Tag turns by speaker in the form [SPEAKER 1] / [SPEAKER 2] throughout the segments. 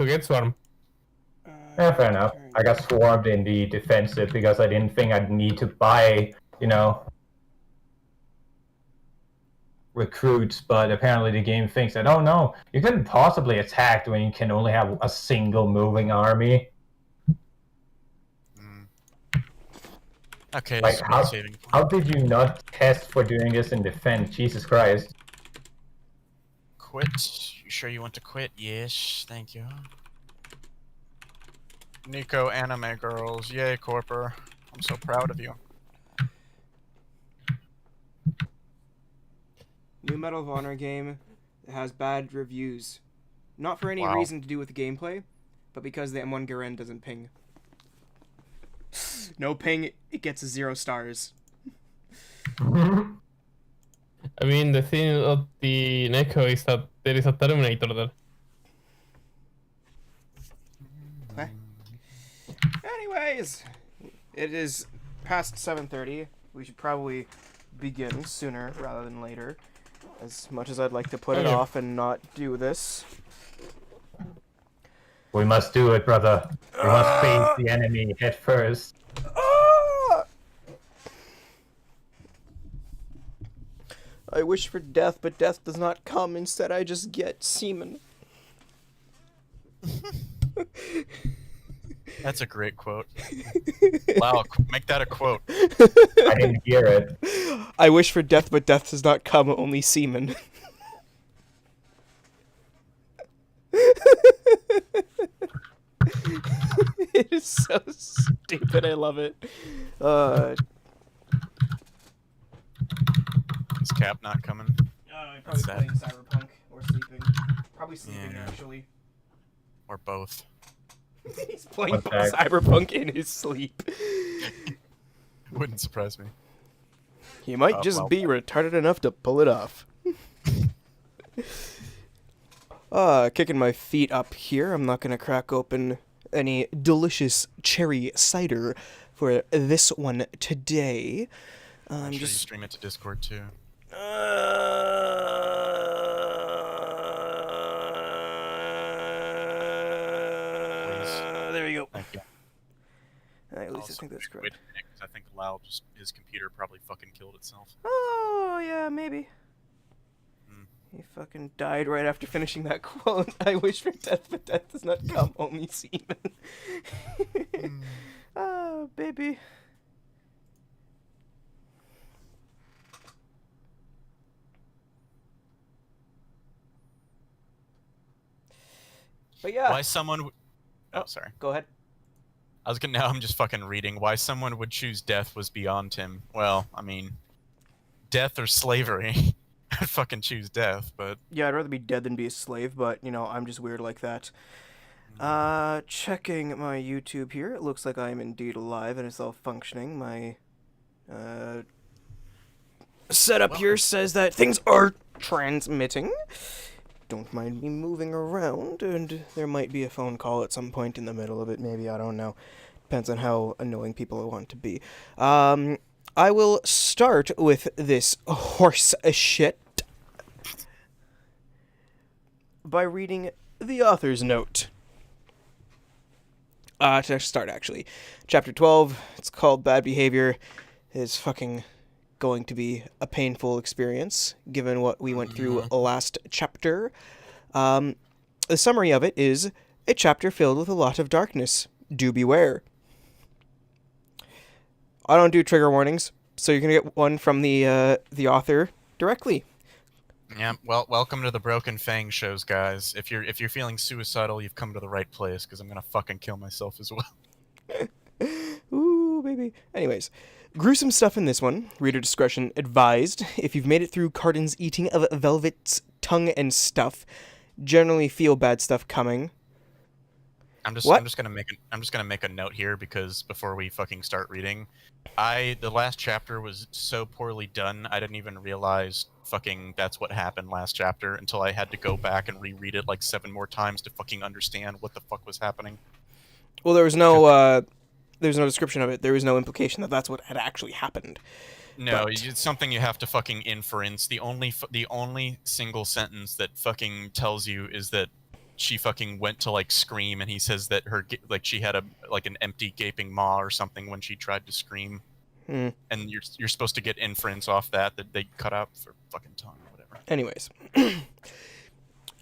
[SPEAKER 1] to get swarm.
[SPEAKER 2] Yeah, fair enough. I got swarmed in the defensive because I didn't think I'd need to buy, recruits, but apparently the game thinks that, oh no, you couldn't possibly attack when you can only have a single moving army.
[SPEAKER 3] Okay,
[SPEAKER 2] like,
[SPEAKER 3] this is me saving.
[SPEAKER 2] How did you not test for doing this in defense? Jesus Christ.
[SPEAKER 3] Quit? You sure you want to quit? Yes, thank you. Nico anime girls, yay Corper. I'm so proud of you.
[SPEAKER 4] New Medal of Honor game has bad reviews. Not for any reason to do with the gameplay, but because the M1 Garen doesn't ping. No ping, it gets 0 stars.
[SPEAKER 1] I mean, the thing of the Neko is that there is a Terminator there.
[SPEAKER 4] Anyways, it is past 7:30. We should probably begin sooner rather than later. As much as I'd like to put it off and not do this.
[SPEAKER 2] We must do it, brother. We must face the enemy head first.
[SPEAKER 4] I wish for death, but death does not come. Instead, I just get semen.
[SPEAKER 3] That's a great quote. Wow, make that a quote.
[SPEAKER 2] I didn't hear it.
[SPEAKER 4] I wish for death, but death does not come, only semen. It is so stupid, I love it.
[SPEAKER 3] Is Cap not coming?
[SPEAKER 4] Probably playing Cyberpunk, or sleeping. Probably sleeping, actually.
[SPEAKER 3] Or both.
[SPEAKER 4] He's playing Cyberpunk in his sleep.
[SPEAKER 3] Wouldn't surprise me.
[SPEAKER 4] He might just be retarded enough to pull it off. Kicking my feet up here. I'm not gonna crack open any delicious cherry cider for this one today.
[SPEAKER 3] I'm sure you stream it to Discord too.
[SPEAKER 4] There we go.
[SPEAKER 3] Thank you.
[SPEAKER 4] At least I think that's correct.
[SPEAKER 3] I think Lyle his computer probably fucking killed itself.
[SPEAKER 4] Oh, yeah, maybe. He fucking died right after finishing that quote. I wish for death, but death does not come, only semen. Oh, baby. But yeah.
[SPEAKER 3] Why someone... Oh, sorry.
[SPEAKER 4] Go ahead.
[SPEAKER 3] Now I'm just fucking reading. Why someone would choose death was beyond him. Well, I mean... Death or slavery. I'd fucking choose death, but...
[SPEAKER 4] Yeah, I'd rather be dead than be a slave, but, you know, I'm just weird like that. Checking my YouTube here. It looks like I am indeed alive and it's all functioning. My, setup here says that things are transmitting. Don't mind me moving around, and there might be a phone call at some point in the middle of it, maybe, I don't know. Depends on how annoying people want to be. I will start with this horse shit by reading the author's note. To start, actually. Chapter 12, it's called Bad Behavior. Is fucking going to be a painful experience, given what we went through last chapter. The summary of it is a chapter filled with a lot of darkness. Do beware. I don't do trigger warnings, so you're gonna get one from the author directly.
[SPEAKER 3] Yeah, well, welcome to the Broken Fang shows, guys. If you're feeling suicidal, you've come to the right place, because I'm gonna fucking kill myself as well.
[SPEAKER 4] Ooh, baby. Anyways, gruesome stuff in this one. Reader discretion advised. If you've made it through Cardin's eating of Velvet's tongue and stuff, generally feel bad stuff coming.
[SPEAKER 3] I'm just gonna make a note here, because before we fucking start reading, the last chapter was so poorly done, I didn't even realize fucking that's what happened last chapter until I had to go back and reread it like 7 more times to fucking understand what the fuck was happening.
[SPEAKER 4] Well, there was no description of it. There was no implication that that's what had actually happened.
[SPEAKER 3] No, it's something you have to fucking inference. The only single sentence that fucking tells you is that she fucking went to like scream, and he says that she had an empty gaping maw or something when she tried to scream. And you're supposed to get inference off that they cut out for fucking tongue or whatever.
[SPEAKER 4] Anyways.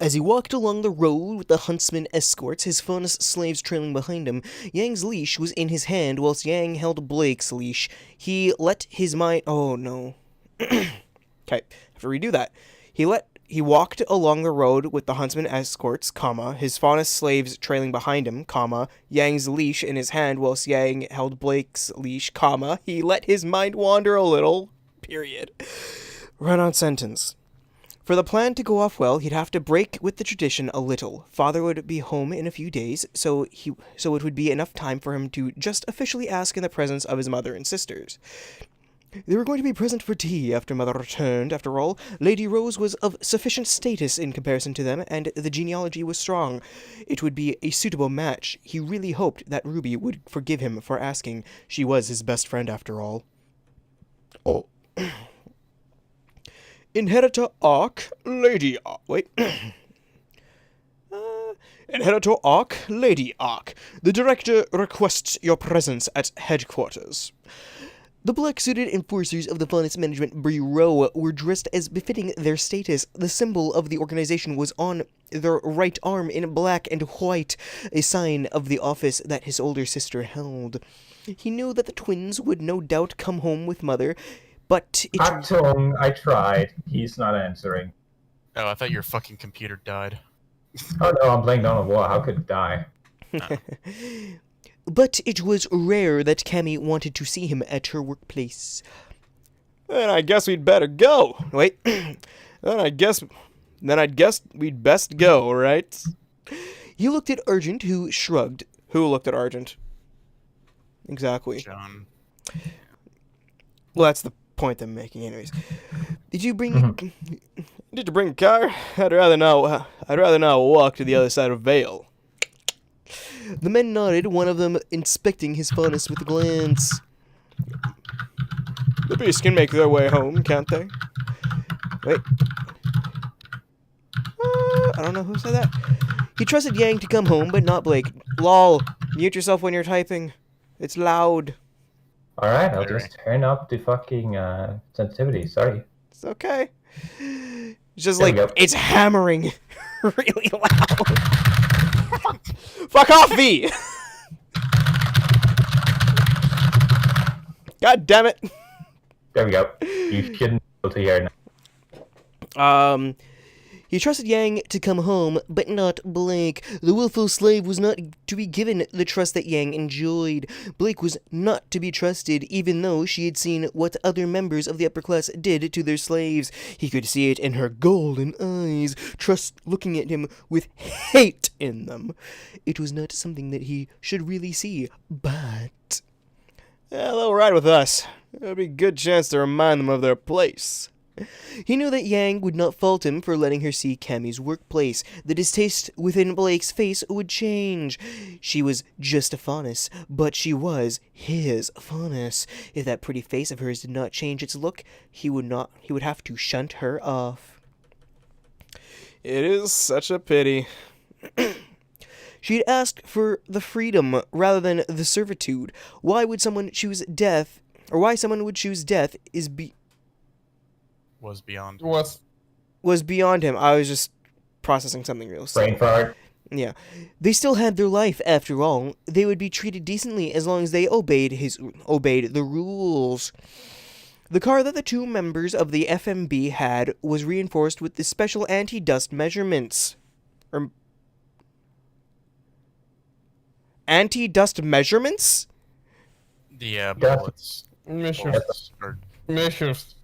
[SPEAKER 4] As he walked along the road with the huntsman escorts, his faunus slaves trailing behind him, Yang's leash was in his hand whilst Yang held Blake's leash. He let his mind... Oh, no. Okay, have to redo that. He walked along the road with the huntsman escorts, his faunus slaves trailing behind him, Yang's leash in his hand whilst Yang held Blake's leash, he let his mind wander a little, period. Run-on sentence. For the plan to go off well, he'd have to break with the tradition a little. Father would be home in a few days, so it would be enough time for him to just officially ask in the presence of his mother and sisters. They were going to be present for tea after Mother returned. After all, Lady Rose was of sufficient status in comparison to them, and the genealogy was strong. It would be a suitable match. He really hoped that Ruby would forgive him for asking. She was his best friend after all. Oh. Inheritor Arc, Lady Arc. Wait. Inheritor Arc, Lady Arc. The director requests your presence at headquarters. The black-suited enforcers of the Faunus Management Bureau were dressed as befitting their status. The symbol of the organization was on their right arm in black and white, a sign of the office that his older sister held. He knew that the twins would no doubt come home with Mother, but it...
[SPEAKER 2] Achtung, I tried. He's not answering.
[SPEAKER 3] Oh, I thought your fucking computer died.
[SPEAKER 2] Oh no, I'm playing Dawn of War. How could it die?
[SPEAKER 4] But it was rare that Cammy wanted to see him at her workplace. Then I guess we'd better go. Wait. Then I'd guess we'd best go, right? He looked at Argent, who shrugged. Who looked at Argent? Exactly.
[SPEAKER 3] John.
[SPEAKER 4] Well, that's the point I'm making, anyways. Did you bring a car? I'd rather not walk to the other side of Vale. The men nodded, one of them inspecting his faunus with a glance. The beasts can make their way home, can't they? Wait. I don't know who said that. He trusted Yang to come home, but not Blake. Lol. Mute yourself when you're typing. It's loud.
[SPEAKER 2] Alright, I'll just turn up the fucking sensitivity. Sorry.
[SPEAKER 4] It's okay. It's just like, it's hammering really loud. Fuck off, V! God damn it.
[SPEAKER 2] There we go. You shouldn't be able to hear now.
[SPEAKER 4] He trusted Yang to come home, but not Blake. The willful slave was not to be given the trust that Yang enjoyed. Blake was not to be trusted, even though she had seen what other members of the upper class did to their slaves. He could see it in her golden eyes, trust looking at him with hate in them. It was not something that he should really see, but... Yeah, they'll ride with us. There'll be a good chance to remind them of their place. He knew that Yang would not fault him for letting her see Cammy's workplace. The distaste within Blake's face would change. She was just a faunus, but she was his faunus. If that pretty face of hers did not change its look, he would have to shunt her off. It is such a pity. She'd asked for the freedom rather than the servitude. Why someone would choose death was beyond him. I was just processing something real slow.
[SPEAKER 2] Brain fart.
[SPEAKER 4] Yeah. They still had their life, after all. They would be treated decently as long as they obeyed the rules. The car that the two members of the FMB had was reinforced with the special anti-dust measurements. Anti-dust measurements?
[SPEAKER 3] The bullets.
[SPEAKER 1] Measures. Measures.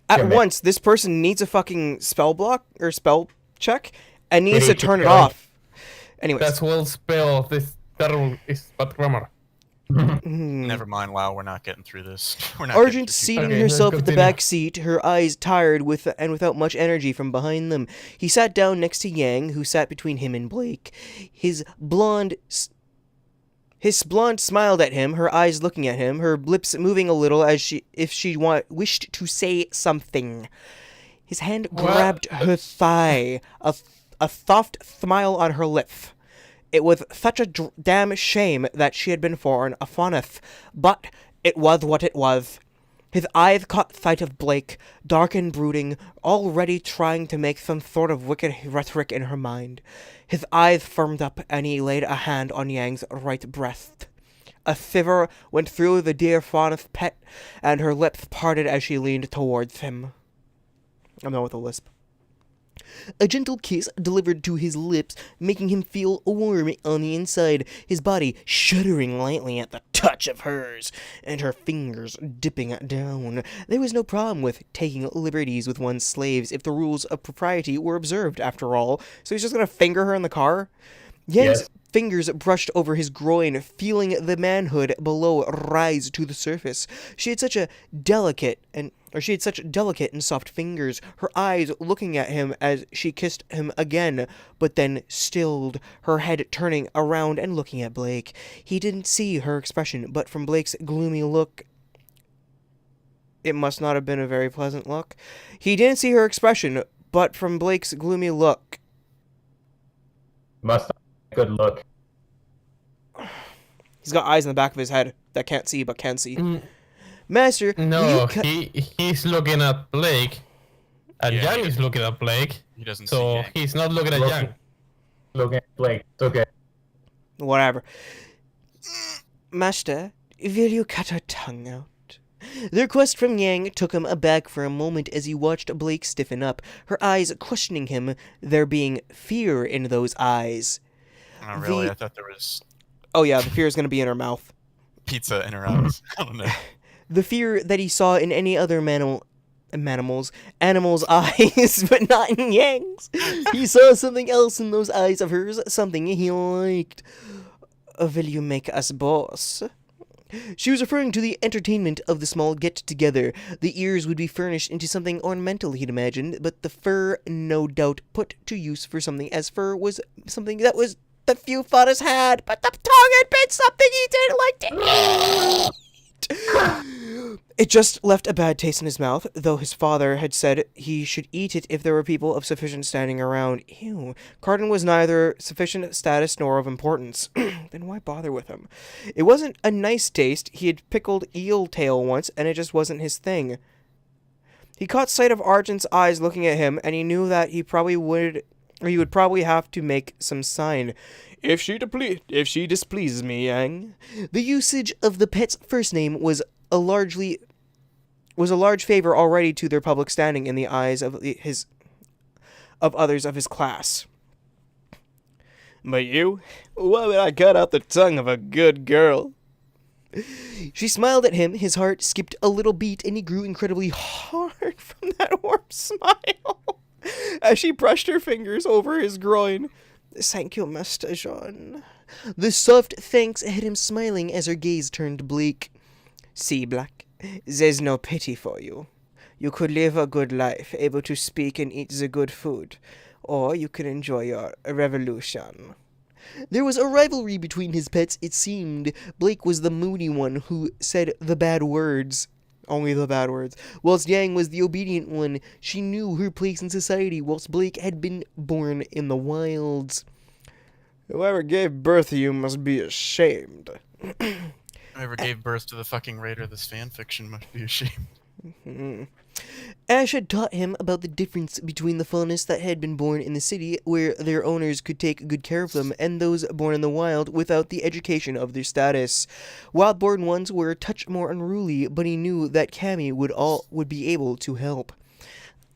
[SPEAKER 4] At once, this person needs a fucking spell block or spell check and needs to turn it off. Anyways.
[SPEAKER 1] That's well spell. This terrible is bad grammar.
[SPEAKER 3] Never mind, Wow, we're not getting through this.
[SPEAKER 4] Argent seating herself at the back seat, her eyes tired and without much energy from behind them. He sat down next to Yang, who sat between him and Blake. His blonde smiled at him, her eyes looking at him, her lips moving a little as if she wished to say something. His hand grabbed her thigh, a soft smile on her lips. It was such a damn shame that she had been born a faunus, but it was what it was. His eyes caught sight of Blake, dark and brooding, already trying to make some sort of wicked rhetoric in her mind. His eyes firmed up, and he laid a hand on Yang's right breast. A shiver went through the dear faunus pet, and her lips parted as she leaned towards him. I'm done with a lisp. A gentle kiss delivered to his lips, making him feel warm on the inside, his body shuddering lightly at the touch of hers, and her fingers dipping down. There was no problem with taking liberties with one's slaves if the rules of propriety were observed, after all. So he's just gonna finger her in the car? Yang's fingers brushed over his groin, feeling the manhood below rise to the surface. She had such delicate and soft fingers, her eyes looking at him as she kissed him again, but then stilled, her head turning around and looking at Blake. He didn't see her expression, but from Blake's gloomy look, it must not have been a very pleasant look. He didn't see her expression, but from Blake's gloomy look,
[SPEAKER 2] Must have been a good look.
[SPEAKER 4] he's got eyes in the back of his head that can't see but can see. Master,
[SPEAKER 1] No, he's looking at Blake, and
[SPEAKER 3] Yeah,
[SPEAKER 1] Yang is looking at Blake,
[SPEAKER 3] He doesn't see
[SPEAKER 1] so
[SPEAKER 3] Yang.
[SPEAKER 1] he's not looking at
[SPEAKER 2] Looking-
[SPEAKER 1] Yang.
[SPEAKER 2] Looking at Blake. It's okay.
[SPEAKER 4] Whatever. Master, will you cut her tongue out? The request from Yang took him aback for a moment as he watched Blake stiffen up, her eyes questioning him, there being fear in those eyes.
[SPEAKER 3] Oh, really? I thought there was
[SPEAKER 4] Oh yeah, the fear is going to be in her mouth.
[SPEAKER 3] pizza in her eyes. I don't know.
[SPEAKER 4] The fear that he saw in any other animal's eyes, but not in Yang's. He saw something else in those eyes of hers, something he liked. Will you make us boss? She was referring to the entertainment of the small get-together. The ears would be furnished into something ornamental, he'd imagined, but the fur, no doubt, put to use for something, as fur was something that was the few fathers had, but the tongue had been something he didn't like to eat. It just left a bad taste in his mouth, though his father had said he should eat it if there were people of sufficient standing around. Ew. Carden was neither sufficient status nor of importance. Then why bother with him? It wasn't a nice taste. He had pickled eel tail once, and it just wasn't his thing. He caught sight of Argent's eyes looking at him, and he knew that he would probably have to make some sign. If she displeases me, Yang. The usage of the pet's first name was a large favor already to their public standing in the eyes of others of his class. But you? Why would I cut out the tongue of a good girl? She smiled at him. His heart skipped a little beat, and he grew incredibly hard from that warm smile as she brushed her fingers over his groin. Thank you, Master Jean. The soft thanks had him smiling as her gaze turned bleak. See, Black, there's no pity for you. You could live a good life, able to speak and eat the good food, or you could enjoy your revolution. There was a rivalry between his pets, it seemed. Blake was the moody one who said the bad words. Only the bad words. Whilst Yang was the obedient one. She knew her place in society, whilst Blake had been born in the wilds. Whoever gave birth to you must be ashamed.
[SPEAKER 3] Whoever gave birth to the fucking Raider of this fanfiction must be ashamed.
[SPEAKER 4] Ash had taught him about the difference between the faunus that had been born in the city, where their owners could take good care of them, and those born in the wild without the education of their status. Wild-born ones were a touch more unruly, but he knew that Cammy would be able to help.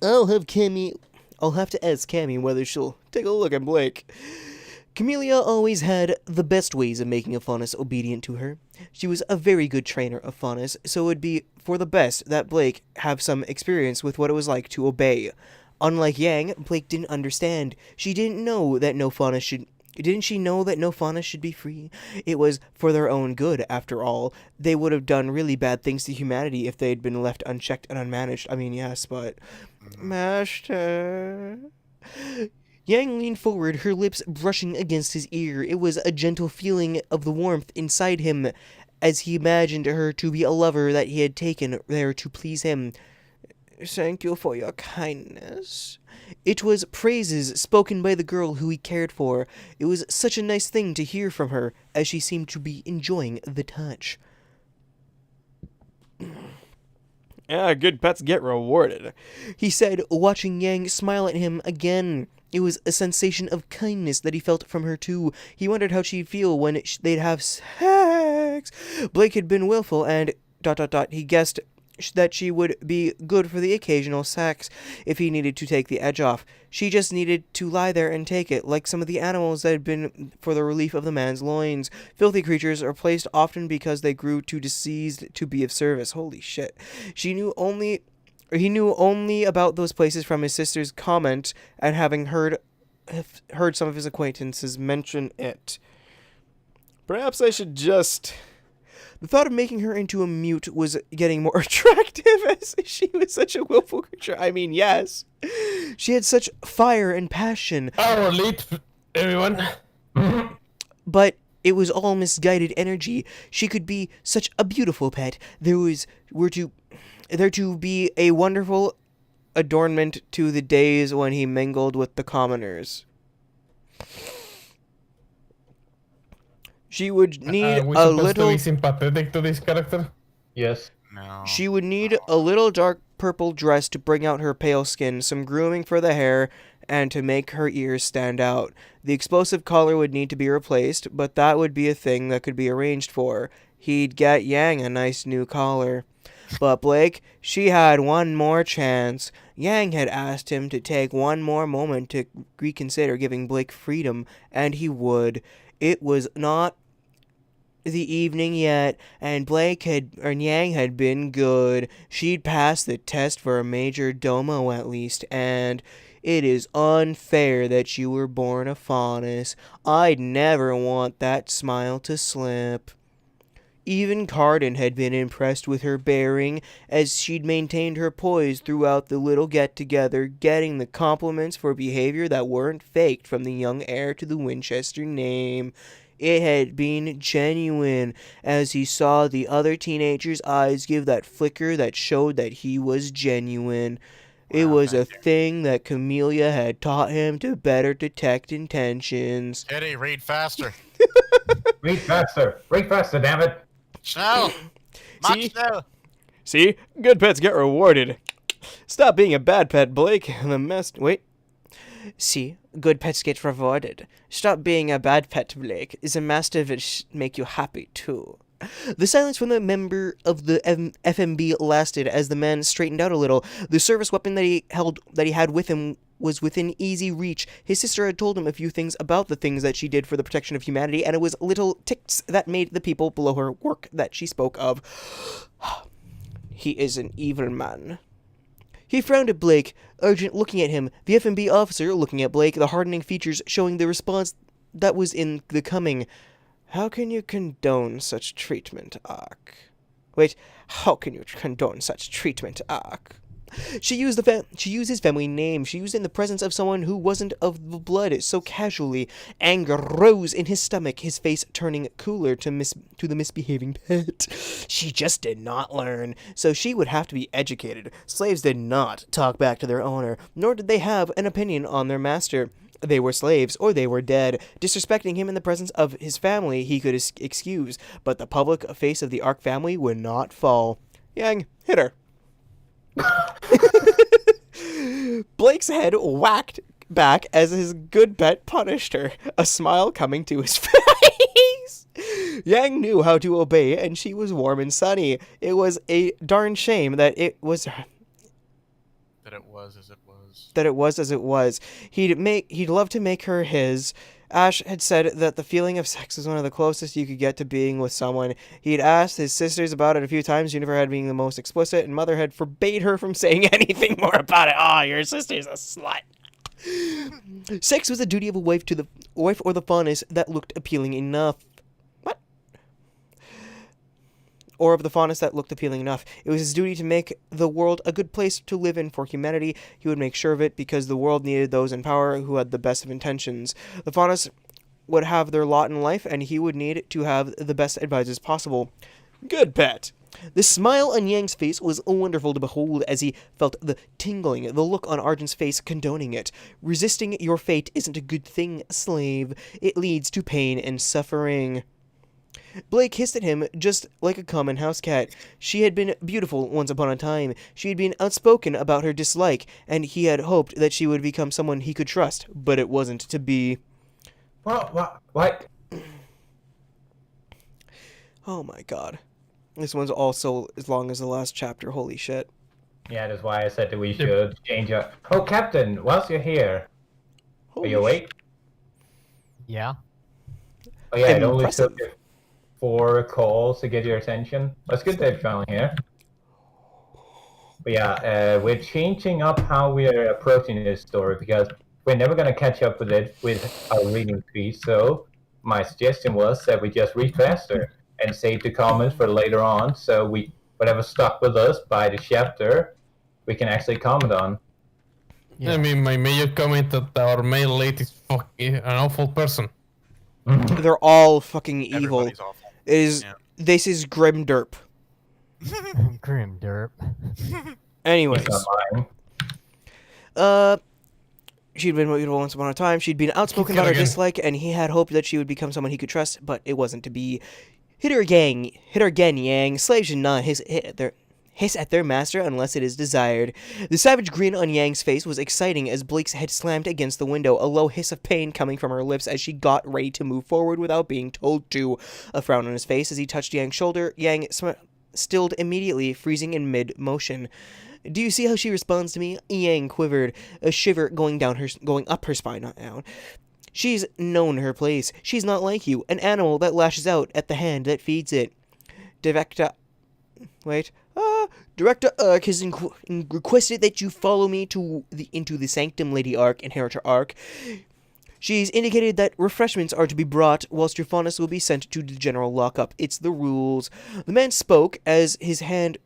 [SPEAKER 4] I'll have to ask Cammy whether she'll take a look at Blake. Camellia always had the best ways of making a faunus obedient to her. She was a very good trainer of faunus, so it would be for the best that Blake have some experience with what it was like to obey. Unlike Yang, Blake didn't understand. She didn't know that no faunus should... Didn't she know that no faunus should be free? It was for their own good, after all. They would have done really bad things to humanity if they had been left unchecked and unmanaged. I mean, yes, but... Master... Yang leaned forward, her lips brushing against his ear. It was a gentle feeling of the warmth inside him, as he imagined her to be a lover that he had taken there to please him. Thank you for your kindness. It was praises spoken by the girl who he cared for. It was such a nice thing to hear from her, as she seemed to be enjoying the touch. Yeah, good pets get rewarded, he said, watching Yang smile at him again. It was a sensation of kindness that he felt from her, too. He wondered how she'd feel when they'd have sex. Blake had been willful and... He guessed that she would be good for the occasional sex if he needed to take the edge off. She just needed to lie there and take it, like some of the animals that had been for the relief of the man's loins. Filthy creatures are placed often because they grew too diseased to be of service. Holy shit. He knew only about those places from his sister's comment and having heard some of his acquaintances mention it. Perhaps I should just... The thought of making her into a mute was getting more attractive as she was such a willful creature. I mean, yes. She had such fire and passion.
[SPEAKER 1] Our lead, everyone.
[SPEAKER 4] But it was all misguided energy. She could be such a beautiful pet. There to be a wonderful adornment to the days when he mingled with the commoners. She would need
[SPEAKER 1] Are we
[SPEAKER 4] a
[SPEAKER 1] supposed
[SPEAKER 4] little...
[SPEAKER 1] to be sympathetic to this character?
[SPEAKER 2] Yes.
[SPEAKER 3] No.
[SPEAKER 4] She would need a little dark purple dress to bring out her pale skin, some grooming for the hair, and to make her ears stand out. The explosive collar would need to be replaced, but that would be a thing that could be arranged for. He'd get Yang a nice new collar. But Blake, she had one more chance. Yang had asked him to take one more moment to reconsider giving Blake freedom, and he would. It was not the evening yet, and Yang had been good. She'd passed the test for a major domo at least, and it is unfair that you were born a faunus. I'd never want that smile to slip. Even Carden had been impressed with her bearing, as she'd maintained her poise throughout the little get-together, getting the compliments for behavior that weren't faked from the young heir to the Winchester name. It had been genuine, as he saw the other teenager's eyes give that flicker that showed that he was genuine. It was a thing that Camellia had taught him to better detect intentions.
[SPEAKER 3] Eddie, read faster.
[SPEAKER 2] Read faster, damn it.
[SPEAKER 3] Schnell. Much schnell.
[SPEAKER 4] See? Good pets get rewarded. Stop being a bad pet, Blake. Wait. See? Good pets get rewarded. Stop being a bad pet, Blake. The master will make you happy, too. The silence from the member of the FMB lasted as the man straightened out a little. The service weapon that he had with him was within easy reach. His sister had told him a few things about the things that she did for the protection of humanity, and it was little ticks that made the people below her work that she spoke of. He is an evil man. He frowned at Blake, Urgent looking at him, the FMB officer looking at Blake, the hardening features showing the response that was in the coming. How can you condone such treatment, Ark? Wait, how can you condone such treatment, Ark? She used his family name. She used it in the presence of someone who wasn't of the blood so casually. Anger rose in his stomach, his face turning cooler to the misbehaving pet. She just did not learn, so she would have to be educated. Slaves did not talk back to their owner, nor did they have an opinion on their master. They were slaves, or they were dead. Disrespecting him in the presence of his family he could excuse, but the public face of the Ark family would not fall. Yang, hit her. Blake's head whacked back as his good pet punished her, a smile coming to his face. Yang knew how to obey, and she was warm and sunny. It was a darn shame that it was as it was. He'd love to make her his. Ash had said that the feeling of sex was one of the closest you could get to being with someone. He'd asked his sisters about it a few times, Jennifer had being the most explicit, and Mother had forbade her from saying anything more about it. Oh, your sister's a slut. Sex was the duty of a wife to the wife or the faunus that looked appealing enough. Or of the faunus that looked appealing enough. It was his duty to make the world a good place to live in for humanity. He would make sure of it because the world needed those in power who had the best of intentions. The faunus would have their lot in life, and he would need to have the best advisors possible. Good pet. The smile on Yang's face was wonderful to behold as he felt the tingling, the look on Arjun's face condoning it. Resisting your fate isn't a good thing, slave. It leads to pain and suffering. Blake hissed at him just like a common house cat. She had been beautiful once upon a time. She had been outspoken about her dislike, and he had hoped that she would become someone he could trust, but it wasn't to be.
[SPEAKER 2] What?
[SPEAKER 4] Oh my god. This one's also as long as the last chapter, holy shit.
[SPEAKER 2] Yeah, that's why I said that we should change up. Oh, Captain, whilst you're here, are you awake?
[SPEAKER 5] Yeah.
[SPEAKER 2] Oh yeah, it only
[SPEAKER 4] Impressive.
[SPEAKER 2] took you 4 calls to get your attention. That's good that you're finally here. But yeah, we're changing up how we're approaching this story because we're never going to catch up with it with our reading speed. So my suggestion was that we just read faster and save the comments for later on. So whatever stuck with us by the chapter, we can actually comment on.
[SPEAKER 1] I mean, my major comment that our male lead is fucking an awful person.
[SPEAKER 4] They're all fucking evil.
[SPEAKER 3] Everybody's awful.
[SPEAKER 4] This is Grim Derp.
[SPEAKER 5] Grim derp.
[SPEAKER 4] Anyways.
[SPEAKER 2] It's not mine.
[SPEAKER 4] She'd been beautiful once upon a time. She'd been outspoken about her dislike, and he had hoped that she would become someone he could trust, but it wasn't to be. Hit her again, Yang. Slaves should not hiss at their master unless it is desired. The savage grin on Yang's face was exciting as Blake's head slammed against the window, a low hiss of pain coming from her lips as she got ready to move forward without being told to. A frown on his face as he touched Yang's shoulder. Yang stilled immediately, freezing in mid-motion. Do you see how she responds to me? Yang quivered, a shiver going up her spine, not down. She's known her place. She's not like you, an animal that lashes out at the hand that feeds it. Director Ark has requested that you follow me into the sanctum, Lady Ark, Inheritor Ark. She's indicated that refreshments are to be brought, whilst your faunus will be sent to the general lockup. It's the rules. The man spoke as his hand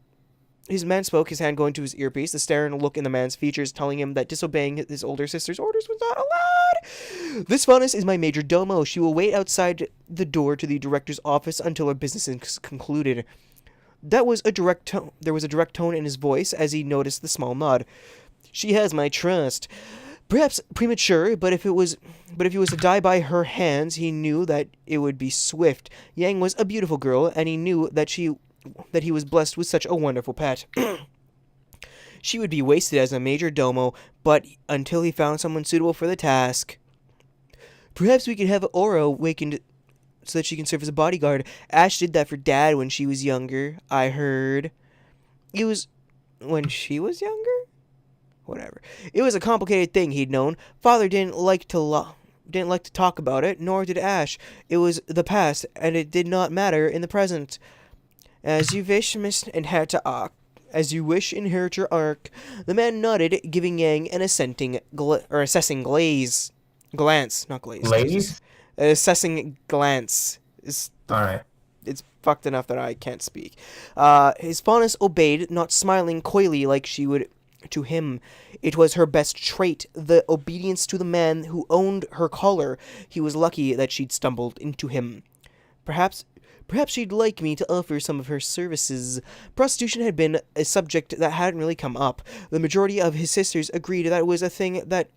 [SPEAKER 4] going to his earpiece, the stern look in the man's features telling him that disobeying his older sister's orders was not allowed. This faunus is my major domo. She will wait outside the door to the director's office until her business is concluded. There was a direct tone in his voice as he noticed the small nod. She has my trust. Perhaps premature, but if he was to die by her hands, he knew that it would be swift. Yang was a beautiful girl, and he knew that he was blessed with such a wonderful pet. She would be wasted as a major domo, but until he found someone suitable for the task. Perhaps we could have Aura awakened so that she can serve as a bodyguard. Ash did that for Dad when she was younger, I heard. It was when she was younger? Whatever. It was a complicated thing, he'd known. Father didn't like to talk about it, nor did Ash. It was the past, and it did not matter in the present. As you wish, Miss Inheritor Ark. As you wish, Inheritor Ark. The man nodded, giving Yang an assessing glance, not glaze.
[SPEAKER 2] Glaze?
[SPEAKER 4] An assessing glance.
[SPEAKER 2] Alright.
[SPEAKER 4] It's fucked enough that I can't speak. His faunus obeyed, not smiling coyly like she would to him. It was her best trait, the obedience to the man who owned her collar. He was lucky that she'd stumbled into him. Perhaps she'd like me to offer some of her services. Prostitution had been a subject that hadn't really come up. The majority of his sisters agreed that it was a thing that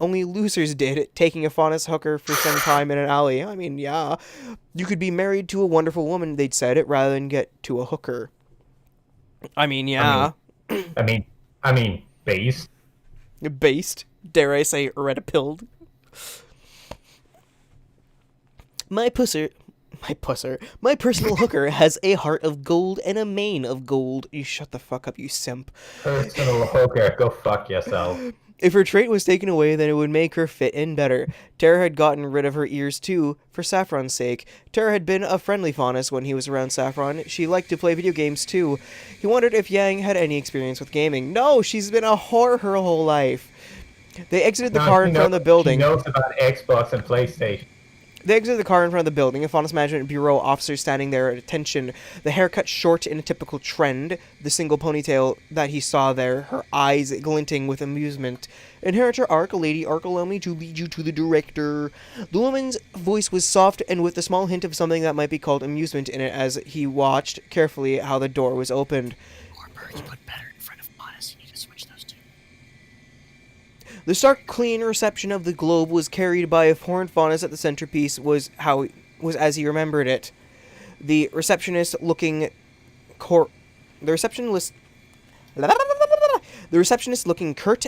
[SPEAKER 4] only losers did, taking a faunus hooker for some time in an alley. I mean, yeah. You could be married to a wonderful woman, they'd said it, rather than get to a hooker. I mean, yeah.
[SPEAKER 2] I mean, based.
[SPEAKER 4] Based? Dare I say, red-pilled? My personal hooker has a heart of gold and a mane of gold. You shut the fuck up, you simp.
[SPEAKER 2] Personal hooker, go fuck yourself.
[SPEAKER 4] If her trait was taken away, then it would make her fit in better. Tara had gotten rid of her ears too, for Saffron's sake. Tara had been a friendly faunus when he was around Saffron. She liked to play video games too. He wondered if Yang had any experience with gaming. No, she's been a whore her whole life. They exited the car in front of the building.
[SPEAKER 2] She knows about Xbox and PlayStation.
[SPEAKER 4] They exited the car in front of the building. A Faunus Management Bureau officer standing there at attention. The hair cut short in a typical trend. The single ponytail that he saw there. Her eyes glinting with amusement. Inheritor Arc, Lady Arc, allow me to lead you to the director. The woman's voice was soft and with a small hint of something that might be called amusement in it as he watched carefully how the door was opened.
[SPEAKER 3] More birds put better in front of Modest. You need to switch those two.
[SPEAKER 4] The stark, clean reception of the globe was carried by a horned faunus at the centerpiece was as he remembered it. The receptionist looking curt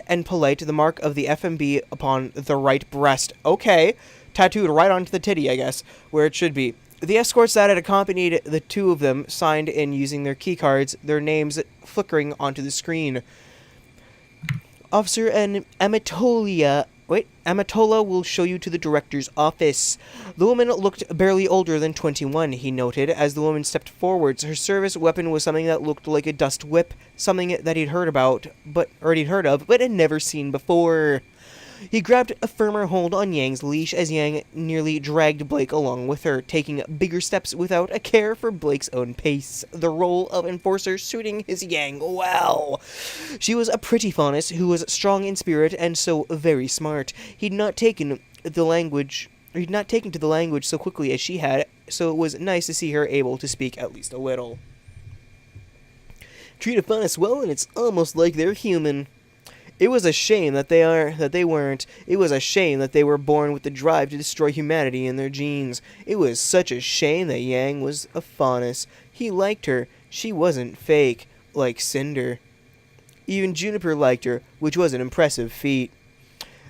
[SPEAKER 4] and polite, the mark of the FMB upon the right breast. Okay, tattooed right onto the titty, I guess, where it should be. The escorts that had accompanied the two of them signed in using their keycards, their names flickering onto the screen. Officer and Amatola will show you to the director's office. The woman looked barely older than 21, he noted, as the woman stepped forwards. Her service weapon was something that looked like a dust whip, something that he'd heard of, but had never seen before. He grabbed a firmer hold on Yang's leash as Yang nearly dragged Blake along with her, taking bigger steps without a care for Blake's own pace, the role of enforcer suiting his Yang well. She was a pretty faunus who was strong in spirit and so very smart. He'd not taken to the language so quickly as she had, so it was nice to see her able to speak at least a little. Treat a faunus well and it's almost like they're human. It was a shame that they weren't. It was a shame that they were born with the drive to destroy humanity in their genes. It was such a shame that Yang was a faunus. He liked her. She wasn't fake, like Cinder. Even Juniper liked her, which was an impressive feat.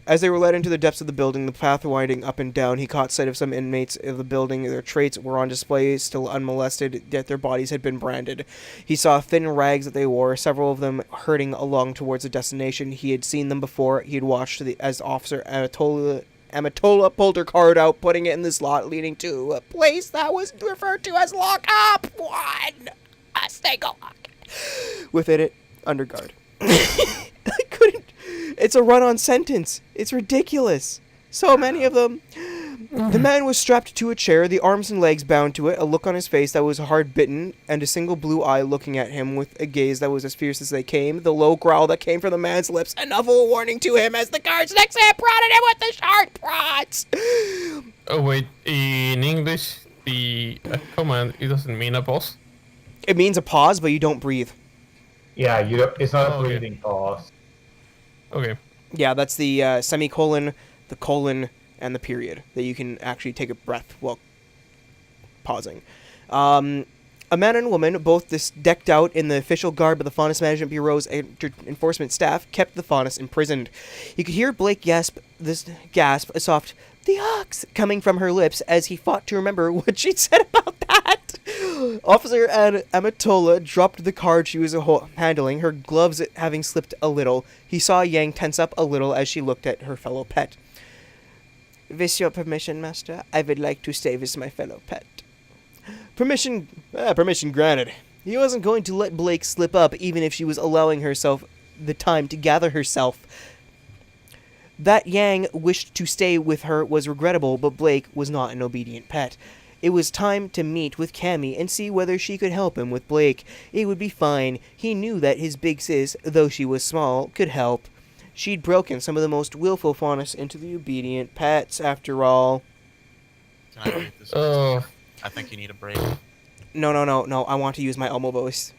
[SPEAKER 4] As they were led into the depths of the building, the path winding up and down, he caught sight of some inmates of the building. Their traits were on display, still unmolested, yet their bodies had been branded. He saw thin rags that they wore, several of them hurting along towards a destination. He had seen them before. He had watched as Officer Amatola pulled her card out, putting it in the slot leading to a place that was referred to as Lockup 1. A single lock. Within it, under guard. I couldn't... It's a run-on sentence. It's ridiculous. So many of them. The man was strapped to a chair, the arms and legs bound to it, a look on his face that was hard-bitten, and a single blue eye looking at him with a gaze that was as fierce as they came. The low growl that came from the man's lips, enough of a warning to him as the guards next to him prodded him with the sharp prods.
[SPEAKER 1] Oh wait, in English, the command, it doesn't mean a pause?
[SPEAKER 4] It means a pause, but you don't breathe.
[SPEAKER 2] Yeah, it's not a
[SPEAKER 1] okay.
[SPEAKER 2] breathing pause.
[SPEAKER 1] Okay.
[SPEAKER 4] Yeah, that's the semicolon, the colon, and the period, that you can actually take a breath while pausing. A man and woman, both decked out in the official garb of the Faunus Management Bureau's enforcement staff, kept the Faunus imprisoned. You could hear Blake gasp a soft, "The ox," coming from her lips as he fought to remember what she'd said about that. Officer Amatola dropped the card she was handling, her gloves having slipped a little. He saw Yang tense up a little as she looked at her fellow pet. "With your permission, master, I would like to stay with my fellow pet." Permission granted. He wasn't going to let Blake slip up, even if she was allowing herself the time to gather herself. That Yang wished to stay with her was regrettable, but Blake was not an obedient pet. It was time to meet with Cammy and see whether she could help him with Blake. It would be fine. He knew that his big sis, though she was small, could help. She'd broken some of the most willful faunus into the obedient pets, after all.
[SPEAKER 3] Can I read this?
[SPEAKER 1] Oh.
[SPEAKER 3] I think you need a break.
[SPEAKER 4] No. I want to use my Elmo voice.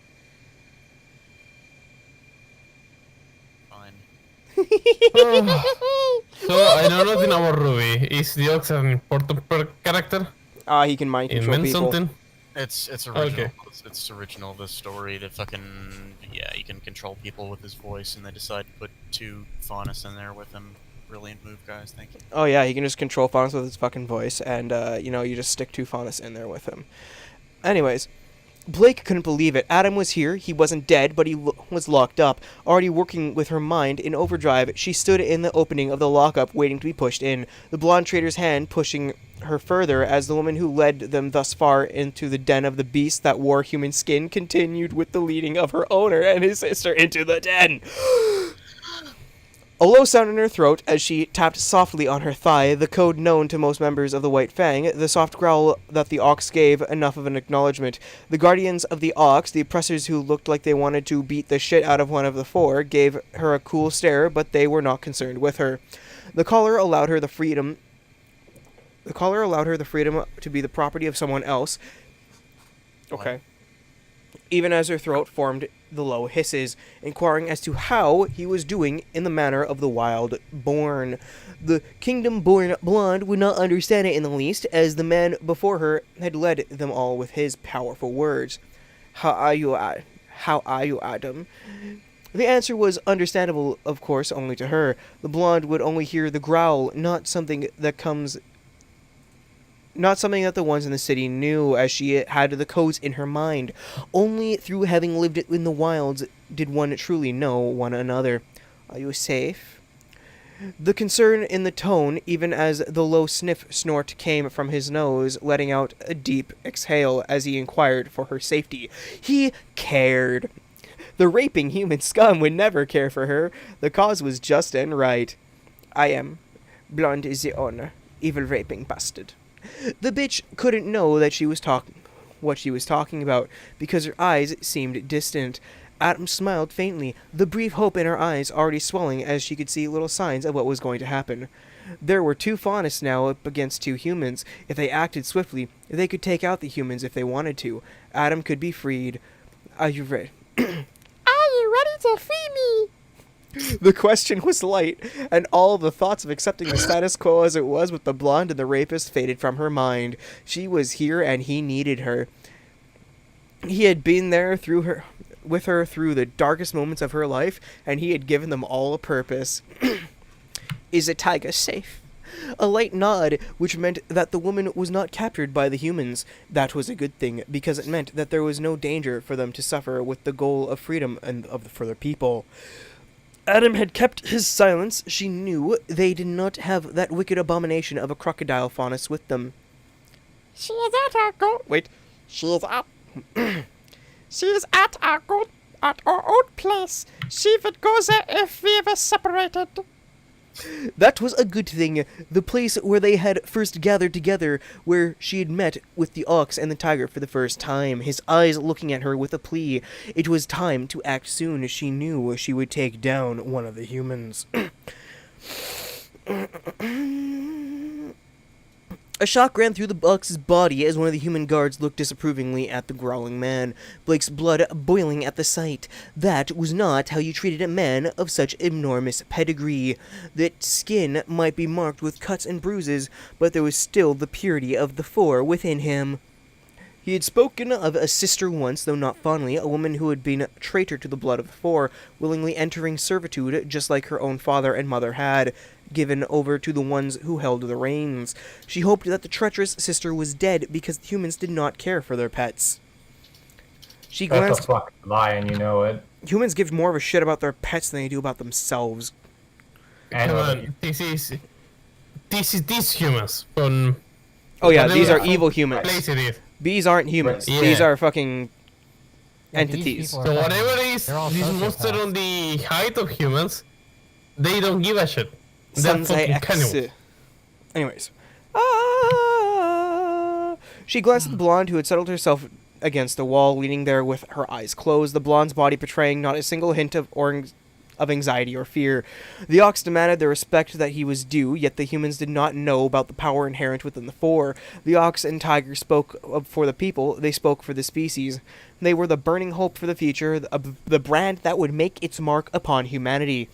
[SPEAKER 3] Fine.
[SPEAKER 1] So, I know nothing about Ruby. Is the ox an important character?
[SPEAKER 4] He can mind
[SPEAKER 1] It
[SPEAKER 4] control
[SPEAKER 1] meant
[SPEAKER 4] people.
[SPEAKER 1] something?
[SPEAKER 3] It's original.
[SPEAKER 1] Okay.
[SPEAKER 3] It's original. The story that he can control people with his voice, and they decide to put two faunus in there with him. Brilliant move, guys. Thank you.
[SPEAKER 4] Oh yeah, he can just control faunus with his fucking voice, and you just stick two faunus in there with him. Anyways, Blake couldn't believe it. Adam was here. He wasn't dead, but he was locked up. Already working with her mind in overdrive, she stood in the opening of the lockup, waiting to be pushed in. The blonde trader's hand pushing her further as the woman who led them thus far into the den of the beast that wore human skin continued with the leading of her owner and his sister into the den. A low sound in her throat as she tapped softly on her thigh, the code known to most members of the White Fang, the soft growl that the Ox gave enough of an acknowledgement. The guardians of the Ox, the oppressors who looked like they wanted to beat the shit out of one of the four, gave her a cool stare, but they were not concerned with her. The collar allowed her the freedom to be the property of someone else. Okay. Even as her throat formed the low hisses, inquiring as to how he was doing in the manner of the wild-born. The kingdom-born blonde would not understand it in the least, as the man before her had led them all with his powerful words. How are you, Adam? The answer was understandable, of course, only to her. The blonde would only hear the growl, not something that the ones in the city knew, as she had the codes in her mind. Only through having lived in the wilds did one truly know one another. Are you safe? The concern in the tone, even as the low snort came from his nose, letting out a deep exhale as he inquired for her safety. He cared. The raping human scum would never care for her. The cause was just and right. I am. Blonde is the owner. Evil raping bastard. The bitch couldn't know that what she was talking about, because her eyes seemed distant. Adam smiled faintly, the brief hope in her eyes already swelling as she could see little signs of what was going to happen. There were two faunists now up against two humans. If they acted swiftly, they could take out the humans if they wanted to. Adam could be freed. Are you ready? Are you ready to free me? The question was light, and all the thoughts of accepting the status quo as it was with the blonde and the rapist faded from her mind. She was here, and he needed her. He had been there with her through the darkest moments of her life, and he had given them all a purpose. Is the tiger safe? A light nod, which meant that the woman was not captured by the humans. That was a good thing, because it meant that there was no danger for them to suffer with the goal of freedom and for their people. Adam had kept his silence. She knew they did not have that wicked abomination of a crocodile faunus with them. She is at our goat. Wait. She is at our old place. She would go there if we were separated. That was a good thing. The place where they had first gathered together, where she had met with the ox and the tiger for the first time, his eyes looking at her with a plea. It was time to act soon. She knew she would take down one of the humans. A shock ran through the ox's body as one of the human guards looked disapprovingly at the growling man, Blake's blood boiling at the sight. That was not how you treated a man of such enormous pedigree. That skin might be marked with cuts and bruises, but there was still the purity of the four within him. He had spoken of a sister once, though not fondly, a woman who had been a traitor to the blood of the four, willingly entering servitude just like her own father and mother had, given over to the ones who held the reins. She hoped that the treacherous sister was dead because the humans did not care for their pets. She glanced...
[SPEAKER 2] That's a fucking lie, and you know it.
[SPEAKER 4] Humans give more of a shit about their pets than they do about themselves.
[SPEAKER 1] Come on, this is these humans from...
[SPEAKER 4] Oh yeah, these are evil humans.
[SPEAKER 1] Place it is.
[SPEAKER 4] These aren't humans.
[SPEAKER 1] Yeah.
[SPEAKER 4] These are fucking
[SPEAKER 5] Yeah,
[SPEAKER 4] entities.
[SPEAKER 5] these people
[SPEAKER 1] So
[SPEAKER 5] are
[SPEAKER 1] whatever
[SPEAKER 5] fucking-
[SPEAKER 1] is
[SPEAKER 5] they're all
[SPEAKER 1] this monster
[SPEAKER 5] sociopaths.
[SPEAKER 1] on the height of humans, they don't give a shit. They're
[SPEAKER 4] Sensei
[SPEAKER 1] fucking
[SPEAKER 4] X.
[SPEAKER 1] cannibals.
[SPEAKER 4] Anyways. She glanced at the blonde who had settled herself against the wall, leaning there with her eyes closed, the blonde's body betraying not a single hint of anxiety or fear. The ox demanded the respect that he was due, yet the humans did not know about the power inherent within the four. The ox and tiger spoke for the people, they spoke for the species. They were the burning hope for the future, the brand that would make its mark upon humanity.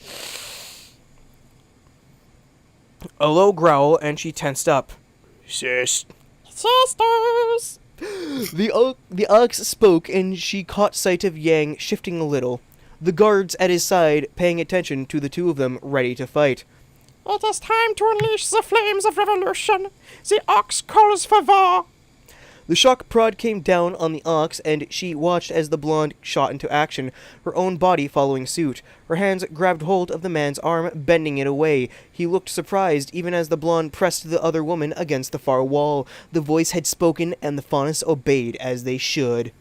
[SPEAKER 4] A low growl, and she tensed up. Sisters! The ox spoke, and she caught sight of Yang shifting a little. The guards at his side paying attention to the two of them, ready to fight. It is time to unleash the flames of revolution. The ox calls for war. The shock prod came down on the ox, and she watched as the blonde shot into action, her own body following suit. Her hands grabbed hold of the man's arm, bending it away. He looked surprised, even as the blonde pressed the other woman against the far wall. The voice had spoken, and the faunus obeyed as they should.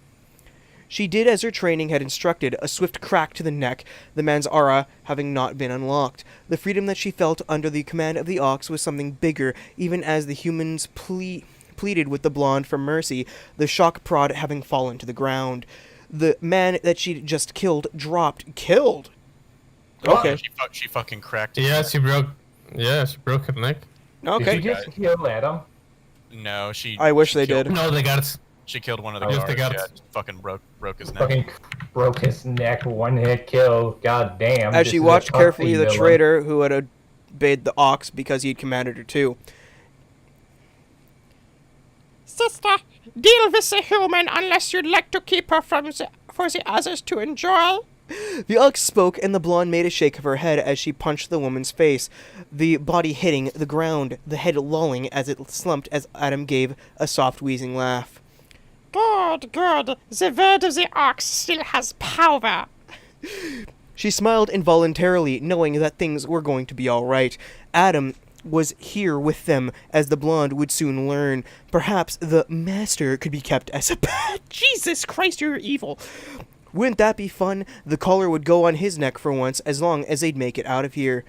[SPEAKER 4] She did as her training had instructed, a swift crack to the neck, the man's aura having not been unlocked. The freedom that she felt under the command of the Ox was something bigger, even as the humans pleaded with the blonde for mercy, the shock prod having fallen to the ground. The man that she just killed dropped. Killed? Okay.
[SPEAKER 3] She fucking cracked it.
[SPEAKER 1] Yeah, she broke her neck.
[SPEAKER 4] Okay.
[SPEAKER 2] Did you just kill Adam?
[SPEAKER 3] No, she...
[SPEAKER 4] I wish
[SPEAKER 3] she
[SPEAKER 4] they
[SPEAKER 3] killed-
[SPEAKER 4] did.
[SPEAKER 1] No, the guards.
[SPEAKER 3] She killed one of the
[SPEAKER 1] Just
[SPEAKER 3] guards.
[SPEAKER 1] the guards.
[SPEAKER 3] Yeah, fucking broke his neck.
[SPEAKER 2] Fucking broke his neck, one hit kill. God damn.
[SPEAKER 4] As
[SPEAKER 2] this
[SPEAKER 4] she
[SPEAKER 2] is a
[SPEAKER 4] watched
[SPEAKER 2] tough
[SPEAKER 4] carefully the
[SPEAKER 2] villain.
[SPEAKER 4] traitor who had obeyed the Ox because he had commanded her to.
[SPEAKER 6] Sister, deal with the human unless you'd like to keep her for the others to enjoy.
[SPEAKER 4] The Ox spoke, and the blonde made a shake of her head as she punched the woman's face, the body hitting the ground, the head lolling as it slumped as Adam gave a soft wheezing laugh.
[SPEAKER 6] Good. The word of the Ox still has power.
[SPEAKER 4] She smiled involuntarily, knowing that things were going to be all right. Adam was here with them, as the blonde would soon learn. Perhaps the master could be kept as a pet.
[SPEAKER 6] Jesus Christ, you're evil.
[SPEAKER 4] Wouldn't that be fun? The collar would go on his neck for once, as long as they'd make it out of here.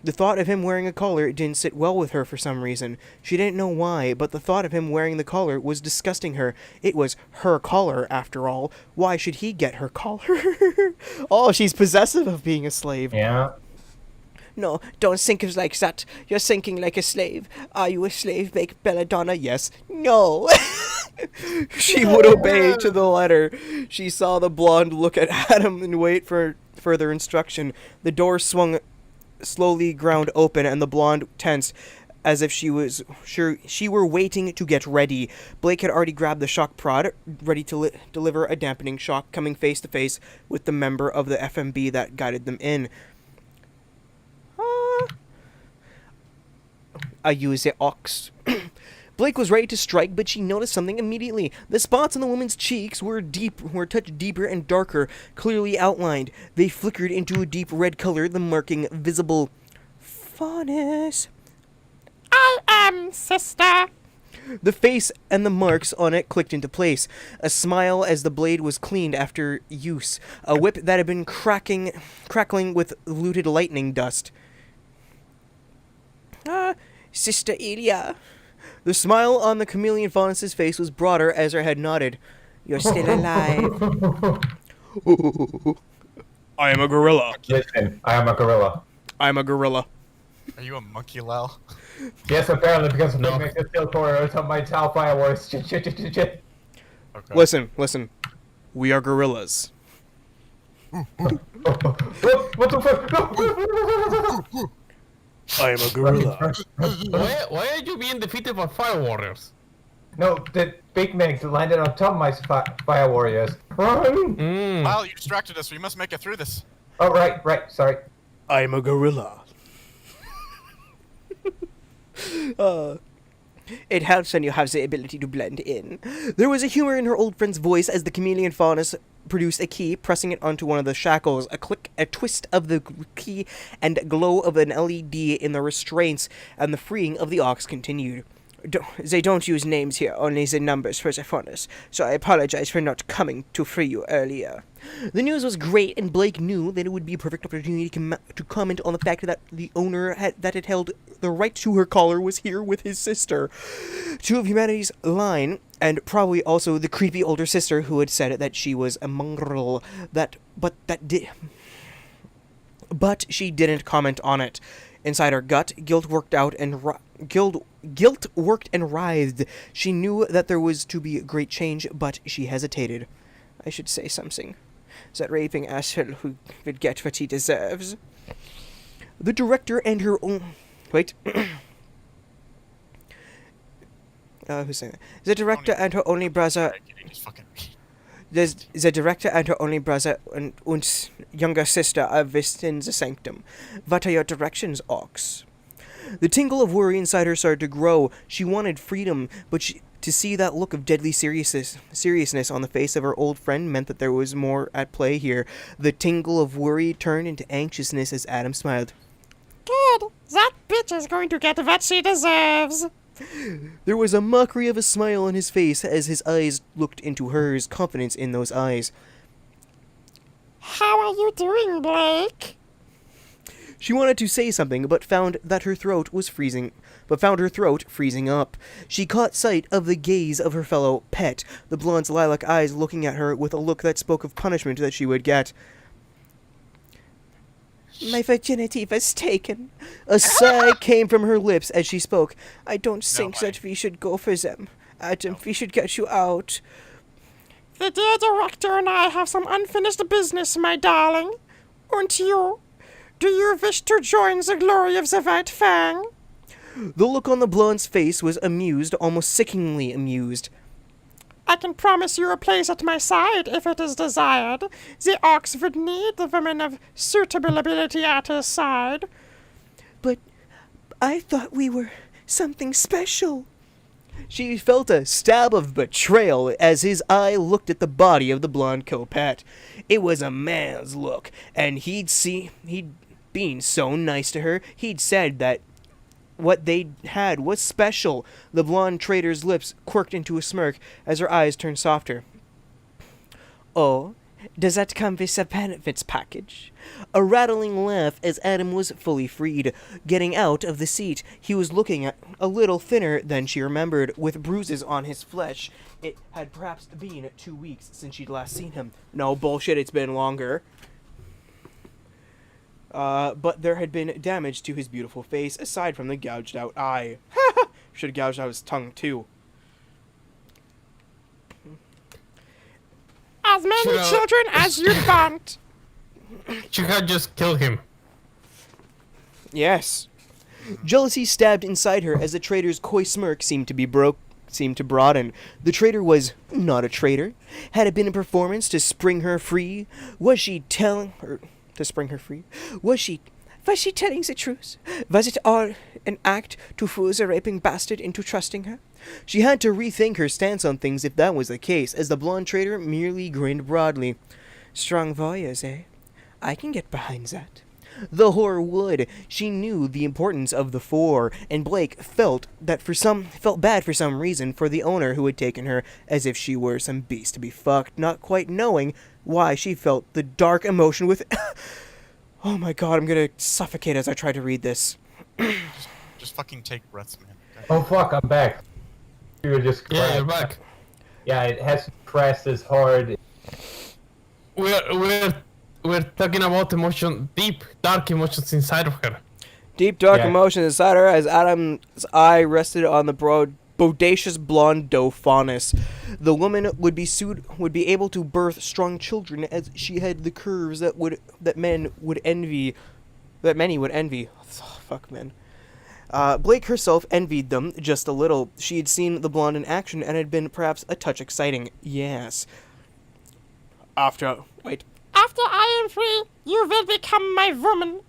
[SPEAKER 4] The thought of him wearing a collar didn't sit well with her for some reason. She didn't know why, but the thought of him wearing the collar was disgusting her. It was her collar, after all. Why should he get her collar? Oh, she's possessive of being a slave.
[SPEAKER 2] Yeah.
[SPEAKER 6] No, don't think of like that. You're thinking like a slave. Are you a slave, make belladonna?
[SPEAKER 4] Yes. No. She would obey to the letter. She saw the blonde look at Adam and wait for further instruction. The door swung slowly ground open, and the blonde tensed as if she was sure she were waiting to get ready. Blake had already grabbed the shock prod, ready to deliver a dampening shock, coming face to face with the member of the FMB that guided them in. I use the Ox. Blake was ready to strike, but she noticed something immediately. The spots on the woman's cheeks were touched deeper and darker, clearly outlined. They flickered into a deep red color, the marking visible. Faunus.
[SPEAKER 6] I am, sister.
[SPEAKER 4] The face and the marks on it clicked into place. A smile as the blade was cleaned after use. A whip that had been crackling with looted lightning dust. Sister Elia. The smile on the chameleon faunus's face was broader as her head nodded. You're still alive. I am a gorilla.
[SPEAKER 2] Listen, I am a gorilla.
[SPEAKER 4] I'm a gorilla.
[SPEAKER 3] Are you a monkey, Lal?
[SPEAKER 2] Yes, apparently, because of
[SPEAKER 1] No.
[SPEAKER 2] the still corridors of my Tau fireworks.
[SPEAKER 3] Okay.
[SPEAKER 4] Listen. We are gorillas.
[SPEAKER 2] What the fuck?
[SPEAKER 4] I am a gorilla.
[SPEAKER 1] Why are you being defeated by fire warriors?
[SPEAKER 2] No, the big Meg landed on top of my fire warriors. Run!
[SPEAKER 3] Lal, you distracted us. We must make it through this.
[SPEAKER 2] Oh, right, sorry.
[SPEAKER 4] I am a gorilla. It helps when you have the ability to blend in. There was a humor in her old friend's voice as the chameleon faunus produced a key, pressing it onto one of the shackles. A click, a twist of the key, and a glow of an LED in the restraints, and the freeing of the Ox continued. They don't use names here, only the numbers for the faunus, so I apologize for not coming to free you earlier. The news was great, and Blake knew that it would be a perfect opportunity to comment on the fact that the owner that had held the right to her collar was here with his sister. Two of humanity's line, and probably also the creepy older sister who had said that she was a mongrel, but she didn't comment on it. Inside her gut, guilt worked and writhed. She knew that there was to be great change, but she hesitated. I should say something. That raving asshole who would get what he deserves. The director and her own... Wait. Who's saying that? The director and her only brother... The director and her only brother and younger sister are within the sanctum. What are your directions, Ox? The tingle of worry inside her started to grow. She wanted freedom, but to see that look of deadly seriousness on the face of her old friend meant that there was more at play here. The tingle of worry turned into anxiousness as Adam smiled.
[SPEAKER 6] Good. That bitch is going to get what she deserves.
[SPEAKER 4] There was a mockery of a smile on his face as his eyes looked into hers, confidence in those eyes.
[SPEAKER 6] How are you doing, Blake?
[SPEAKER 4] She wanted to say something, but found her throat freezing up. She caught sight of the gaze of her fellow pet, the blonde's lilac eyes looking at her with a look that spoke of punishment that she would get. My virginity was taken. A sigh came from her lips as she spoke. I don't think that we should go for them. Adam, we should get you out.
[SPEAKER 6] The dear director and I have some unfinished business, my darling. And you? Do you wish to join the glory of the White Fang?
[SPEAKER 4] The look on the blonde's face was amused, almost sickeningly amused.
[SPEAKER 6] I can promise you a place at my side if it is desired. The Ox would need the woman of suitable ability at his side.
[SPEAKER 4] But I thought we were something special. She felt a stab of betrayal as his eye looked at the body of the blonde co-pet. It was a man's look, and he'd been so nice to her. He'd said that what they had was special. The blonde trader's lips quirked into a smirk as her eyes turned softer. Oh, does that come with a benefits package? A rattling laugh as Adam was fully freed. Getting out of the seat, he was looking a little thinner than she remembered, with bruises on his flesh. It had perhaps been 2 weeks since she'd last seen him. No, bullshit, it's been longer. But there had been damage to his beautiful face, aside from the gouged out eye. Should have gouged out his tongue, too.
[SPEAKER 6] As many children as you want.
[SPEAKER 1] You had just killed him.
[SPEAKER 4] Yes. Jealousy stabbed inside her as the trader's coy smirk seemed to broaden. The trader was not a traitor. Had it been a performance to spring her free? Was she telling her to spring her free? Was she telling the truth? Was it all an act to fool the raping bastard into trusting her? She had to rethink her stance on things if that was the case, as the blonde trader merely grinned broadly. Strong voyeurs, eh? I can get behind that. The whore would. She knew the importance of the four, and Blake felt bad for some reason for the owner who had taken her, as if she were some beast to be fucked, not quite knowing why she felt the dark emotion with... Oh my god, I'm gonna suffocate as I try to read this.
[SPEAKER 3] Just fucking take breaths, man.
[SPEAKER 2] Oh fuck, I'm back. You were just
[SPEAKER 1] Yeah, you're back.
[SPEAKER 2] Yeah, it has to press as hard.
[SPEAKER 1] We're talking about deep, dark emotions inside of her.
[SPEAKER 4] Deep, dark
[SPEAKER 2] Yeah.
[SPEAKER 4] emotion inside her as Adam's eye rested on the bodacious blonde Dauphiness. The woman would be able to birth strong children, as she had the curves that many would envy. Oh, fuck, man. Blake herself envied them just a little. She had seen the blonde in action and had been perhaps a touch exciting. Yes. After
[SPEAKER 6] I am free, you will become my woman.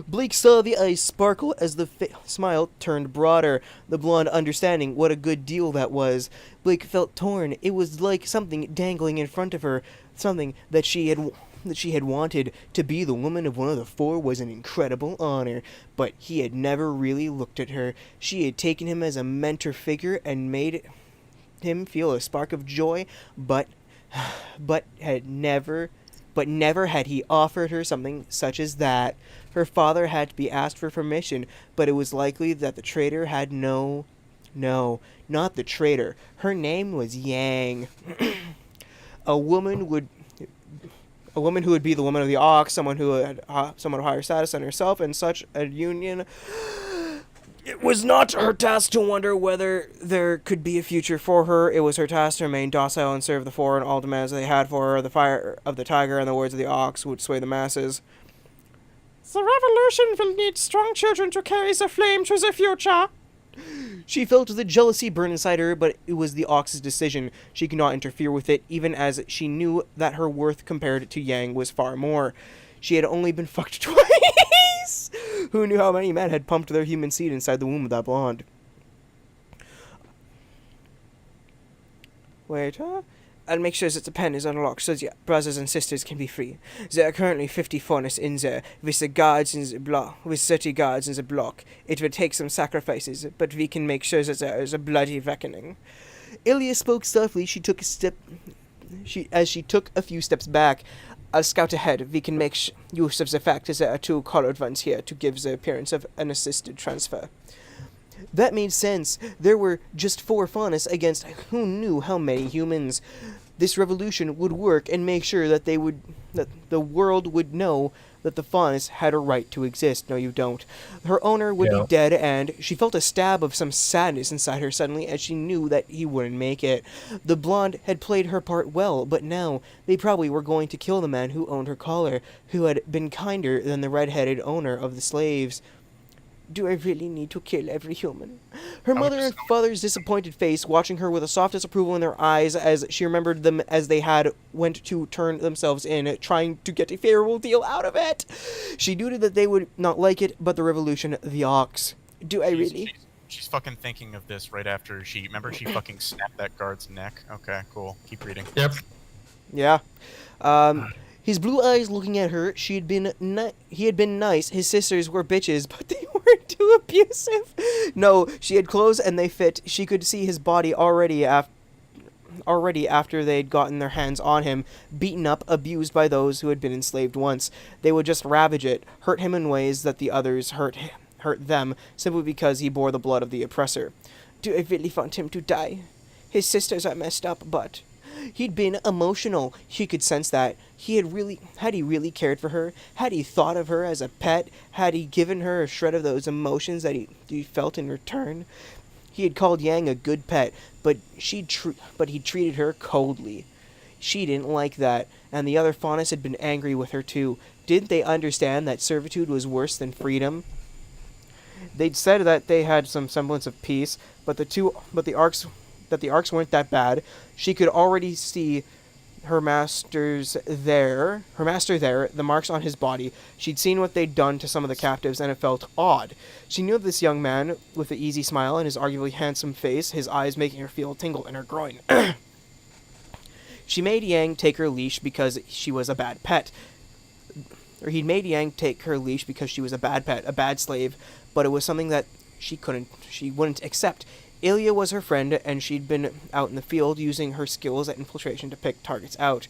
[SPEAKER 4] Blake saw the eyes sparkle as the smile turned broader, the blonde understanding what a good deal that was. Blake felt torn. It was like something dangling in front of her, something that she had wanted. To be the woman of one of the four was an incredible honor, but he had never really looked at her. She had taken him as a mentor figure and made him feel a spark of joy, but never had he offered her something such as that. Her father had to be asked for permission, but it was likely that the traitor had no, not the traitor. Her name was Yang. A woman who would be the woman of the Ox, someone who had somewhat higher status than herself, in such a union. It was not her task to wonder whether there could be a future for her. It was her task to remain docile and serve the four and all demands they had for her. The fire of the tiger and the words of the ox would sway the masses.
[SPEAKER 6] The revolution will need strong children to carry the flame to the future.
[SPEAKER 4] She felt the jealousy burn inside her, but it was the ox's decision. She could not interfere with it, even as she knew that her worth compared to Yang was far more. She had only been fucked twice. Who knew how many men had pumped their human seed inside the womb of that blonde? Wait, I'll make sure that the pen is unlocked so the brothers and sisters can be free. There are currently 50 furnace in there with the guards in the block, with 30 guards in the block. It will take some sacrifices, but we can make sure that there is a bloody reckoning. Ilya spoke softly. She took a few steps back. I'll scout ahead. We can make use of the fact that there are 2 colored ones here to give the appearance of an assisted transfer. That made sense. There were just 4 faunus against who knew how many humans. This revolution would work and make sure that the world would know that the faunus had a right to exist. No, you don't. Her owner would be dead, and she felt a stab of some sadness inside her suddenly as she knew that he wouldn't make it. The blonde had played her part well, but now they probably were going to kill the man who owned her collar, who had been kinder than the red-headed owner of the slaves. Do I really need to kill every human? Her mother and father's disappointed face, watching her with a soft disapproval in their eyes as she remembered them as they had went to turn themselves in, trying to get a favorable deal out of it. She knew that they would not like it, but the revolution, the ox. Do I really?
[SPEAKER 3] She's fucking thinking of this right after she fucking snapped that guard's neck. Okay, cool. Keep reading.
[SPEAKER 1] Yep.
[SPEAKER 4] Yeah. His blue eyes looking at her. He had been nice. His sisters were bitches, but they weren't too abusive. No, she had clothes and they fit. She could see his body already after they'd gotten their hands on him, beaten up, abused by those who had been enslaved once. They would just ravage it, hurt him in ways that the others hurt them, simply because he bore the blood of the oppressor. Do I really want him to die? His sisters are messed up, but... He'd been emotional. She could sense that. Had he really cared for her? Had he thought of her as a pet? Had he given her a shred of those emotions that he felt in return? He had called Yang a good pet, but he treated her coldly. She didn't like that, and the other faunus had been angry with her too. Didn't they understand that servitude was worse than freedom? They'd said that they had some semblance of peace, but the arcs weren't that bad. She could already see her master there, the marks on his body. She'd seen what they'd done to some of the captives, and it felt odd. She knew of this young man with the easy smile and his arguably handsome face, his eyes making her feel a tingle in her groin. She made Yang take her leash because she was a bad pet. Or he'd made Yang take her leash because she was a bad pet, a bad slave, but it was something that she wouldn't accept. Ilya was her friend, and she'd been out in the field using her skills at infiltration to pick targets out.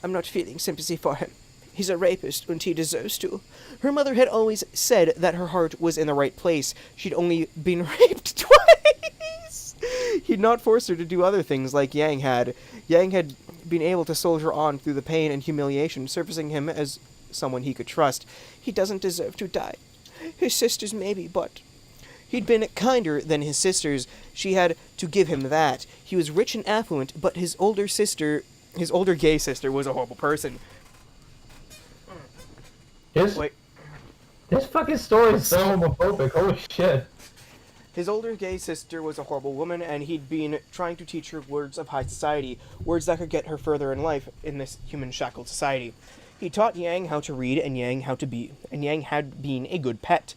[SPEAKER 4] I'm not feeling sympathy for him. He's a rapist, and he deserves to. Her mother had always said that her heart was in the right place. She'd only been raped twice! He'd not forced her to do other things like Yang had. Yang had been able to soldier on through the pain and humiliation, surfacing him as someone he could trust. He doesn't deserve to die. His sisters maybe, but... He'd been kinder than his sisters. She had to give him that. He was rich and affluent, but his older gay sister, was a horrible person.
[SPEAKER 2] This fucking story is so homophobic. Holy shit.
[SPEAKER 4] His older gay sister was a horrible woman, and he'd been trying to teach her words of high society, words that could get her further in life in this human shackled society. He taught Yang how to read, and Yang had been a good pet.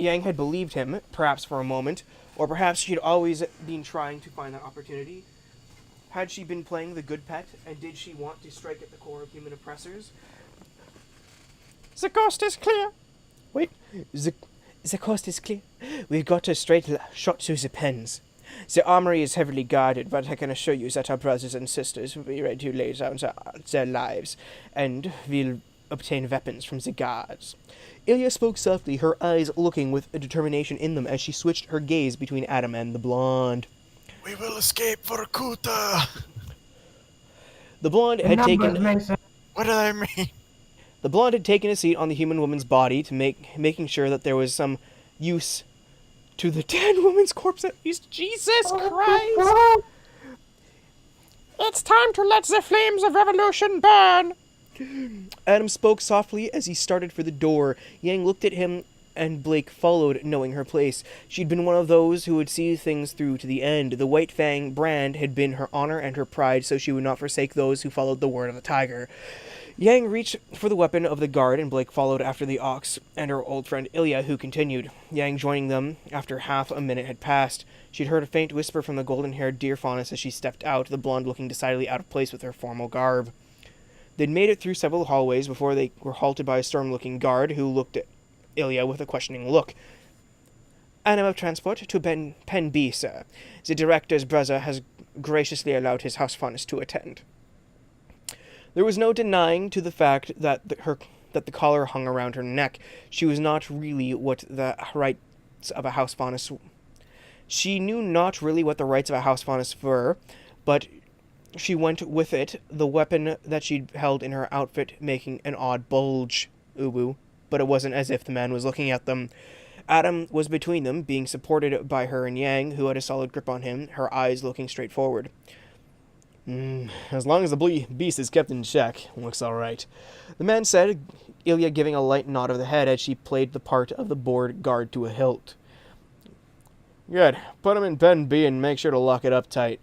[SPEAKER 4] Yang had believed him, perhaps for a moment, or perhaps she'd always been trying to find that opportunity. Had she been playing the good pet, and did she want to strike at the core of human oppressors?
[SPEAKER 6] The coast is clear.
[SPEAKER 4] Wait, the coast is clear. We've got a straight shot through the pens. The armory is heavily guarded, but I can assure you that our brothers and sisters will be ready to lay down their lives, and we'll obtain weapons from the guards. Ilya spoke softly, her eyes looking with a determination in them as she switched her gaze between Adam and the blonde.
[SPEAKER 3] We will escape for Kuta!
[SPEAKER 4] The blonde had taken...
[SPEAKER 3] What did I mean?
[SPEAKER 4] The blonde had taken a seat on the human woman's body to making sure that there was some use to the dead woman's corpse at least. Jesus Christ!
[SPEAKER 6] It's time to let the flames of revolution burn.
[SPEAKER 4] Adam spoke softly as he started for the door. Yang looked at him, and Blake followed, knowing her place. She'd been one of those who would see things through to the end. The White Fang brand had been her honor and her pride, so she would not forsake those who followed the word of the tiger. Yang reached for the weapon of the guard, and Blake followed after the ox and her old friend Ilya, who continued, Yang joining them after half a minute had passed. She'd heard a faint whisper from the golden-haired deer faunus as she stepped out, the blonde looking decidedly out of place with her formal garb. They'd made it through several hallways before they were halted by a stern-looking guard who looked at Ilya with a questioning look. Animal transport to Pen B, sir. The director's brother has graciously allowed his house faunus to attend. There was no denying to the fact that the collar hung around her neck. She was not really what the rights of a house faunus. She knew not really what the rights of a house faunus were, but she went with it, the weapon that she'd held in her outfit making an odd bulge. Uwu. But it wasn't as if the man was looking at them. Adam was between them, being supported by her and Yang, who had a solid grip on him, her eyes looking straight forward. As long as the beast is kept in check, looks alright. The man said, Ilya giving a light nod of the head as she played the part of the bored guard to a hilt. Good. Put him in Pen B and make sure to lock it up tight.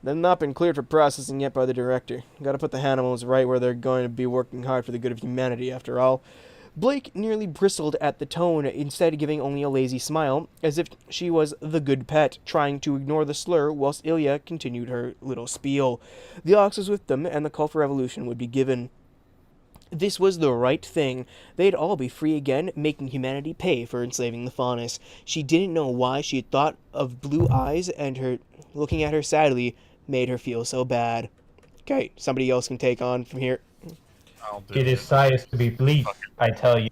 [SPEAKER 4] They've not been cleared for processing yet by the director. Gotta put the animals right where they're going to be working hard for the good of humanity, after all. Blake nearly bristled at the tone, instead giving only a lazy smile, as if she was the good pet, trying to ignore the slur whilst Ilya continued her little spiel. The ox was with them, and the call for revolution would be given. This was the right thing. They'd all be free again, making humanity pay for enslaving the faunus. She didn't know why she had thought of blue eyes, and her looking at her sadly made her feel so bad. Okay, somebody else can take on from here.
[SPEAKER 2] He decides to be bleached, I tell you.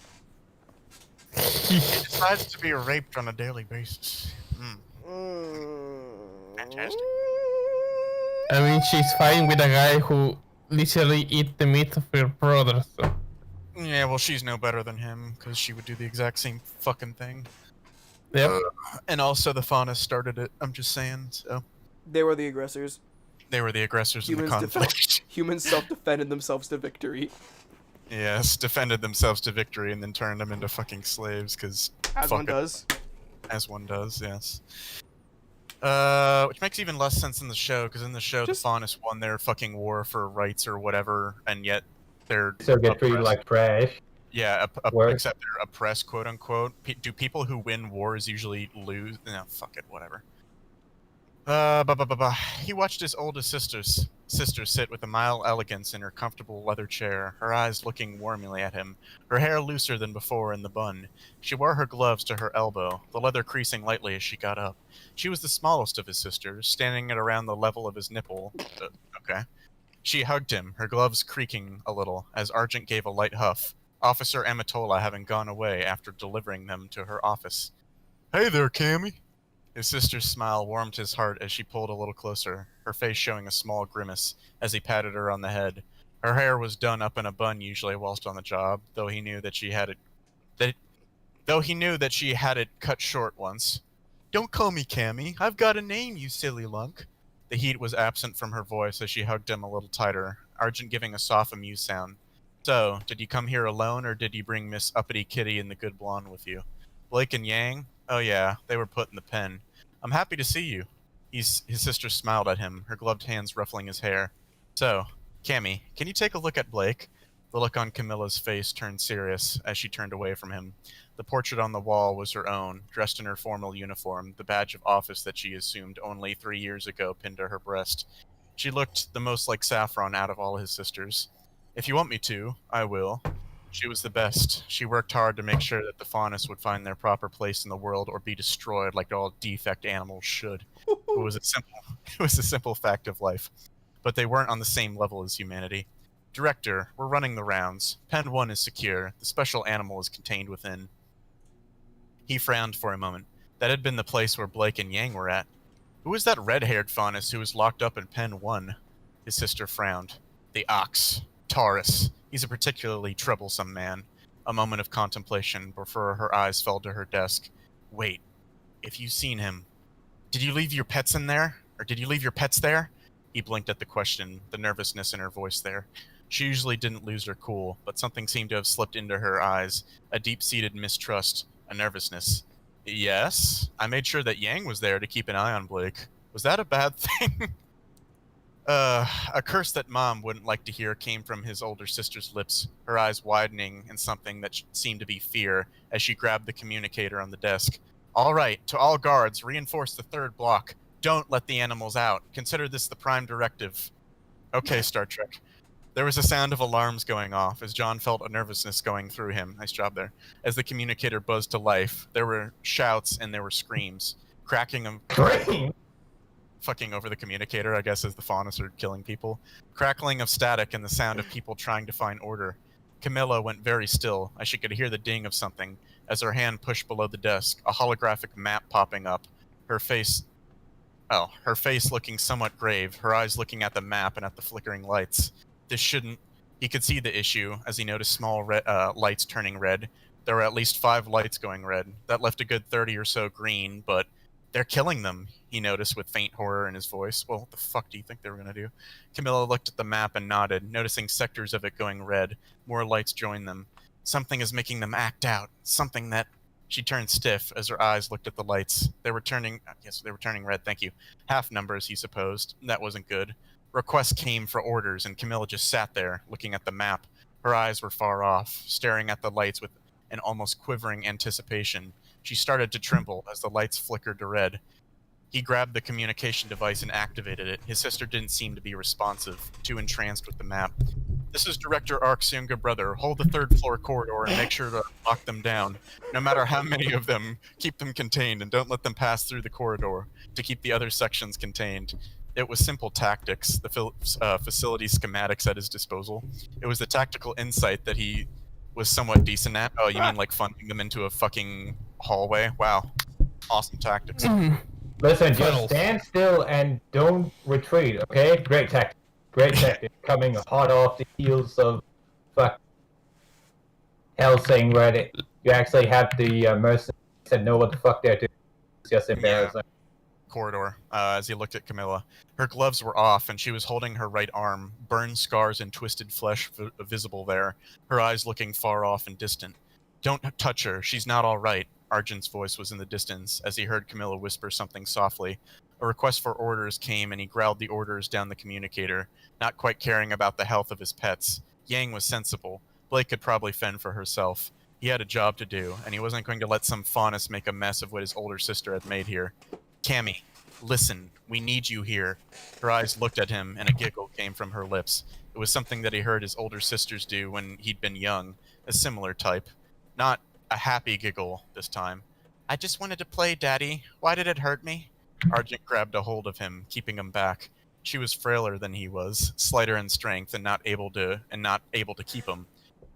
[SPEAKER 3] He decides to be raped on a daily basis. Fantastic.
[SPEAKER 1] I mean, she's fighting with a guy who literally eat the meat of her brother, so.
[SPEAKER 3] Yeah, well, she's no better than him, because she would do the exact same fucking thing.
[SPEAKER 1] Yep.
[SPEAKER 3] And also the faunus started it, I'm just saying, so.
[SPEAKER 4] They were the aggressors.
[SPEAKER 3] They were the aggressors in the conflict.
[SPEAKER 4] Humans self-defended themselves to victory.
[SPEAKER 3] Yes, defended themselves to victory and then turned them into fucking slaves, because...
[SPEAKER 4] As one does.
[SPEAKER 3] As one does, yes. Which makes even less sense in the show, because in the show the faunus won their fucking war for rights or whatever, and yet they're
[SPEAKER 2] So get treated like trash.
[SPEAKER 3] Yeah, except they're oppressed, quote-unquote. Do people who win wars usually lose? No, fuck it, whatever. He watched his oldest sister sit with a mild elegance in her comfortable leather chair, her eyes looking warmly at him, her hair looser than before in the bun. She wore her gloves to her elbow, the leather creasing lightly as she got up. She was the smallest of his sisters, standing at around the level of his nipple. Okay. She hugged him, her gloves creaking a little, as Argent gave a light huff, Officer Amatola having gone away after delivering them to her office. Hey there, Cammy. His sister's smile warmed his heart as she pulled a little closer, her face showing a small grimace as he patted her on the head. Her hair was done up in a bun usually whilst on the job, though he knew that she had it cut short once. Don't call me Cammy. I've got a name, you silly lunk. The heat was absent from her voice as she hugged him a little tighter, Argent giving a soft amused sound. So, did you come here alone, or did you bring Miss Uppity Kitty and the good blonde with you? Blake and Yang? Oh yeah, they were put in the pen. I'm happy to see you. His sister smiled at him, her gloved hands ruffling his hair. So, Cammy, can you take a look at Blake? The look on Camilla's face turned serious as she turned away from him. The portrait on the wall was her own, dressed in her formal uniform, the badge of office that she assumed only 3 years ago pinned to her breast. She looked the most like Saffron out of all his sisters. If you want me to, I will. She was the best. She worked hard to make sure that the faunus would find their proper place in the world or be destroyed like all defect animals should. It was a simple fact of life. But they weren't on the same level as humanity. Director, we're running the rounds. Pen 1 is secure. The special animal is contained within. He frowned for a moment. That had been the place where Blake and Yang were at. Who was that red-haired faunus who was locked up in Pen 1? His sister frowned. The ox. Taurus. He's a particularly troublesome man. A moment of contemplation before her eyes fell to her desk. Wait. If you've seen him... Did you leave your pets in there? Or did you leave your pets there? He blinked at the question, the nervousness in her voice there. She usually didn't lose her cool, but something seemed to have slipped into her eyes. A deep-seated mistrust. A nervousness. Yes? I made sure that Yang was there to keep an eye on Blake. Was that a bad thing? A curse that Mom wouldn't like to hear came from his older sister's lips, her eyes widening in something that seemed to be fear as she grabbed the communicator on the desk. All right, to all guards, reinforce the third block. Don't let the animals out. Consider this the prime directive. Okay, Star Trek. There was a sound of alarms going off as John felt a nervousness going through him. Nice job there. As the communicator buzzed to life, there were shouts and there were screams. Cracking of... Fucking over the communicator, I guess, as the fauna started killing people. Crackling of static and the sound of people trying to find order. Camilla went very still as she could hear the ding of something as her hand pushed below the desk, a holographic map popping up. Her face looking somewhat grave, her eyes looking at the map and at the flickering lights. This shouldn't... He could see the issue as he noticed small lights turning red. There were at least 5 lights going red. That left a good 30 or so green, but they're killing them, he noticed with faint horror in his voice. Well, what the fuck do you think they were going to do? Camilla looked at the map and nodded, noticing sectors of it going red. More lights joined them. Something is making them act out. Something that... She turned stiff as her eyes looked at the lights. They were turning red, thank you. Half numbers, he supposed. That wasn't good. Requests came for orders, and Camilla just sat there, looking at the map. Her eyes were far off, staring at the lights with an almost quivering anticipation. She started to tremble as the lights flickered to red. He grabbed the communication device and activated it. His sister didn't seem to be responsive, too entranced with the map. This is Director Ark's younger brother. Hold the 3rd floor corridor and make sure to lock them down. No matter how many of them, keep them contained and don't let them pass through the corridor to keep the other sections contained. It was simple tactics, the facility schematics at his disposal. It was the tactical insight that he was somewhat decent at. Oh, you mean like funding them into a fucking hallway? Wow. Awesome tactics.
[SPEAKER 2] Listen, just stand still and don't retreat, okay? Great tactic. Great tactic. Coming hot off the heels of Helsing, where you actually have the mercenaries that know what the fuck they're doing. It's just embarrassing.
[SPEAKER 3] Corridor, as he looked at Camilla. Her gloves were off, and she was holding her right arm, burned scars and twisted flesh visible there, her eyes looking far off and distant. Don't touch her, she's not all right. Argent's voice was in the distance, as he heard Camilla whisper something softly. A request for orders came, and he growled the orders down the communicator, not quite caring about the health of his pets. Yang was sensible. Blake could probably fend for herself. He had a job to do, and he wasn't going to let some faunus make a mess of what his older sister had made here. Cammy, listen, we need you here. Her eyes looked at him, and a giggle came from her lips. It was something that he heard his older sisters do when he'd been young, a similar type. Not a happy giggle this time. I just wanted to play, Daddy. Why did it hurt me? Argent grabbed a hold of him, keeping him back. She was frailer than he was, slighter in strength, and not able to keep him.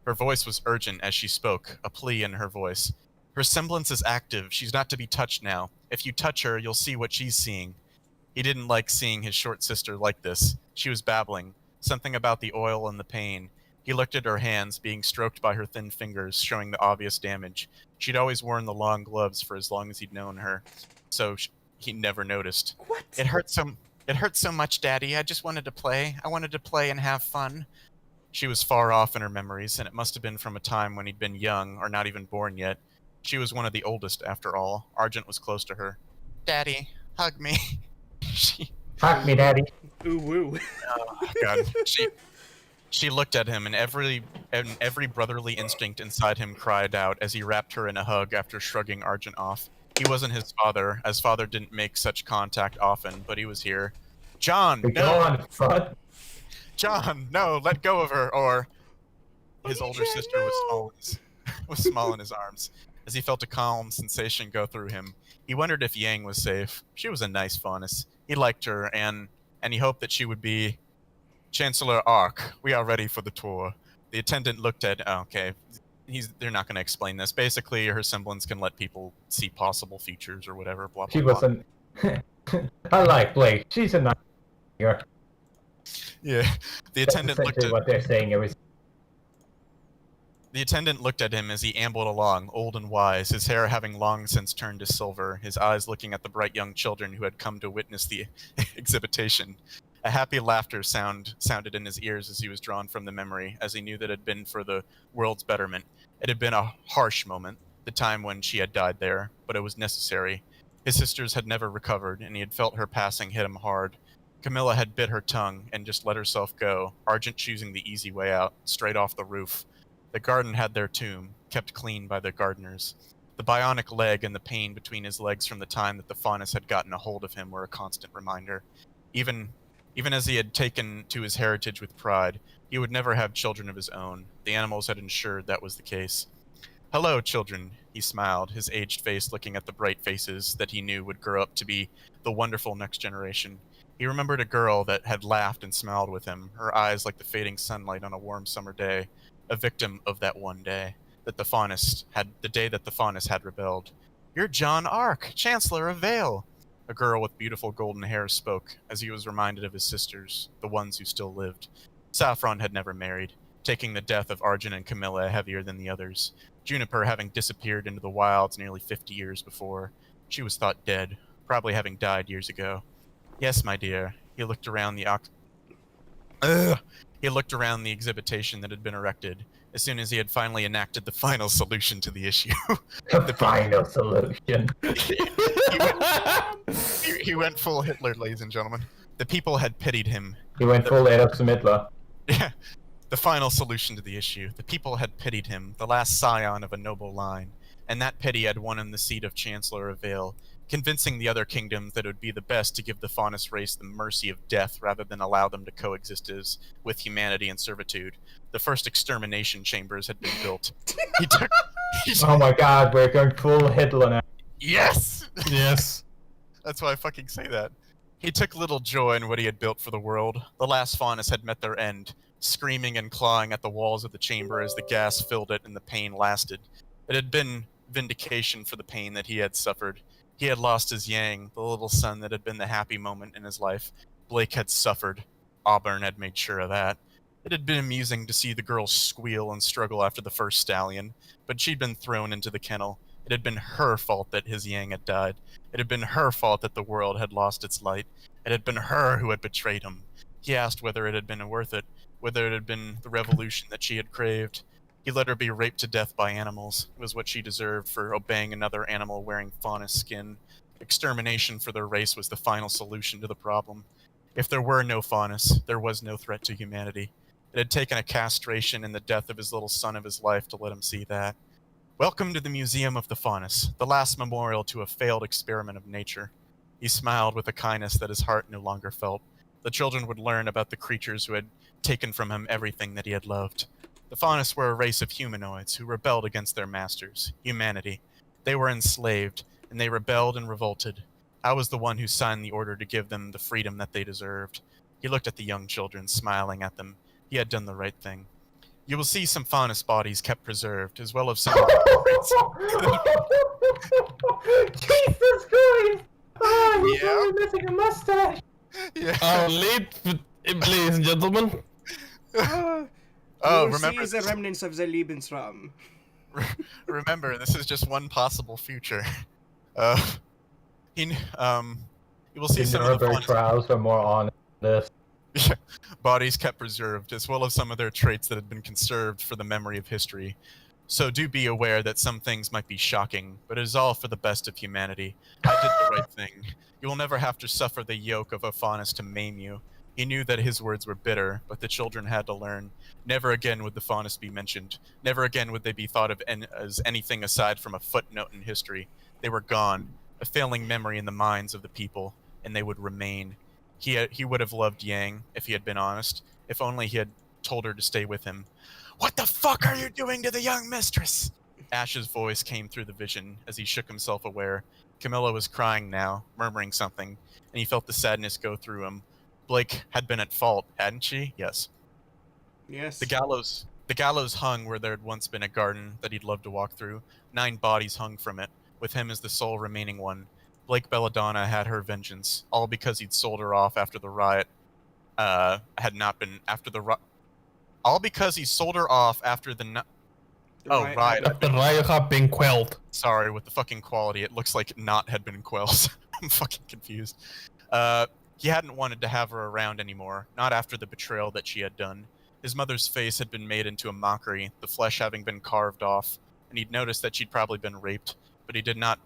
[SPEAKER 3] Her voice was urgent as she spoke, a plea in her voice. Her semblance is active. She's not to be touched now. If you touch her, you'll see what she's seeing. He didn't like seeing his short sister like this. She was babbling, something about the oil and the pain. He looked at her hands, being stroked by her thin fingers, showing the obvious damage. She'd always worn the long gloves for as long as he'd known her, so he never noticed.
[SPEAKER 4] What?
[SPEAKER 3] It hurt so much, Daddy. I just wanted to play. I wanted to play and have fun. She was far off in her memories, and it must have been from a time when he'd been young or not even born yet. She was one of the oldest, after all. Argent was close to her. Daddy, hug me.
[SPEAKER 2] Hug me, Daddy.
[SPEAKER 4] Ooh woo.
[SPEAKER 3] Oh, God. She looked at him, and every brotherly instinct inside him cried out as he wrapped her in a hug after shrugging Argent off. He wasn't his father, as father didn't make such contact often, but he was here. John, no!
[SPEAKER 2] Go on, son.
[SPEAKER 3] John, no, let go of her, or... His older sister was small in his arms. As he felt a calm sensation go through him, he wondered if Yang was safe. She was a nice faunus. He liked her, and he hoped that she would be... Chancellor Ark, we are ready for the tour. The attendant looked at... Oh, okay, they're not going to explain this. Basically, her semblance can let people see possible features or whatever, blah, blah,
[SPEAKER 2] She
[SPEAKER 3] blah.
[SPEAKER 2] wasn't... I like Blake. She's a nice girl.
[SPEAKER 3] Yeah, the attendant looked at...
[SPEAKER 2] what they're saying.
[SPEAKER 3] The attendant looked at him as he ambled along, old and wise, his hair having long since turned to silver, his eyes looking at the bright young children who had come to witness the exhibition. A happy laughter sounded in his ears as he was drawn from the memory, as he knew that it had been for the world's betterment. It had been a harsh moment, the time when she had died there, but it was necessary. His sisters had never recovered, and he had felt her passing hit him hard. Camilla had bit her tongue and just let herself go, Argent choosing the easy way out, straight off the roof. The garden had their tomb, kept clean by the gardeners. The bionic leg and the pain between his legs from the time that the faunus had gotten a hold of him were a constant reminder. Even as he had taken to his heritage with pride, he would never have children of his own. The animals had ensured that was the case. "Hello, children," he smiled, his aged face looking at the bright faces that he knew would grow up to be the wonderful next generation. He remembered a girl that had laughed and smiled with him, her eyes like the fading sunlight on a warm summer day, a victim of that one day, the day that the faunus had rebelled. "You're John Ark, Chancellor of Vale," a girl with beautiful golden hair spoke, as he was reminded of his sisters, the ones who still lived. Saffron had never married, taking the death of Argent and Camilla heavier than the others, Juniper having disappeared into the wilds nearly 50 years before. She was thought dead, probably having died years ago. "Yes, my dear." He looked around the exhibitation that had been erected, as soon as he had finally enacted the final solution to the issue.
[SPEAKER 2] The final solution.
[SPEAKER 3] He went full Hitler, ladies and gentlemen. The people had pitied him.
[SPEAKER 2] He went full Adolf Hitler.
[SPEAKER 3] Yeah. The final solution to the issue. The people had pitied him, the last scion of a noble line, and that pity had won him the seat of Chancellor of Vale, convincing the other kingdoms that it would be the best to give the faunus race the mercy of death rather than allow them to coexist with humanity and servitude. The first extermination chambers had been built.
[SPEAKER 2] Oh my god, we're going full Hitler now.
[SPEAKER 3] Yes!
[SPEAKER 1] Yes.
[SPEAKER 3] That's why I fucking say that. He took little joy in what he had built for the world. The last faunus had met their end, screaming and clawing at the walls of the chamber as the gas filled it and the pain lasted. It had been vindication for the pain that he had suffered. He had lost his Yang, the little son that had been the happy moment in his life. Blake had suffered. Auburn had made sure of that. It had been amusing to see the girl squeal and struggle after the first stallion, but she'd been thrown into the kennel. It had been her fault that his Yang had died. It had been her fault that the world had lost its light. It had been her who had betrayed him. He asked whether it had been worth it, whether it had been the revolution that she had craved. He let her be raped to death by animals. It was what she deserved for obeying another animal wearing faunus skin. Extermination for their race was the final solution to the problem. If there were no faunus, there was no threat to humanity. It had taken a castration and the death of his little son of his life to let him see that. "Welcome to the Museum of the Faunus, the last memorial to a failed experiment of nature." He smiled with a kindness that his heart no longer felt. The children would learn about the creatures who had taken from him everything that he had loved. The faunus were a race of humanoids who rebelled against their masters, humanity. They were enslaved, and they rebelled and revolted. I was the one who signed the order to give them the freedom that they deserved. He looked at the young children, smiling at them. He had done the right thing. You will see some faunus bodies kept preserved, as well as some...
[SPEAKER 2] Jesus Christ! Oh, he's
[SPEAKER 3] Yeah.
[SPEAKER 2] only missing a mustache!
[SPEAKER 3] Yeah.
[SPEAKER 1] Ladies and gentlemen.
[SPEAKER 3] Oh,
[SPEAKER 7] You
[SPEAKER 3] remember
[SPEAKER 7] see the
[SPEAKER 3] this,
[SPEAKER 7] remnants of the Lebensraum.
[SPEAKER 3] remember, this is just one possible future. You will see
[SPEAKER 2] The
[SPEAKER 3] some of the
[SPEAKER 2] Nuremberg
[SPEAKER 3] faunus
[SPEAKER 2] trials were more on this.
[SPEAKER 3] bodies kept preserved, as well as some of their traits that had been conserved for the memory of history. So do be aware that some things might be shocking, but it is all for the best of humanity. I did the right thing. You will never have to suffer the yoke of a faunus to maim you. He knew that his words were bitter, but the children had to learn. Never again would the faunus be mentioned. Never again would they be thought of as anything aside from a footnote in history. They were gone, a failing memory in the minds of the people, and they would remain. He would have loved Yang, if he had been honest, if only he had told her to stay with him. "What the fuck are you doing to the young mistress?" Ash's voice came through the vision as he shook himself aware. Camilla was crying now, murmuring something, and he felt the sadness go through him. Blake had been at fault, hadn't she? Yes.
[SPEAKER 7] Yes.
[SPEAKER 3] The gallows hung where there had once been a garden that he'd loved to walk through. 9 bodies hung from it, with him as the sole remaining one. Blake Belladonna had her vengeance, all because he'd sold her off after the riot all because he sold her off after the riot.
[SPEAKER 1] The riot had been quelled.
[SPEAKER 3] Sorry, with the fucking quality, it looks like not had been quelled. I'm fucking confused. He hadn't wanted to have her around anymore, not after the betrayal that she had done. His mother's face had been made into a mockery, the flesh having been carved off, and he'd noticed that she'd probably been raped, but he'd not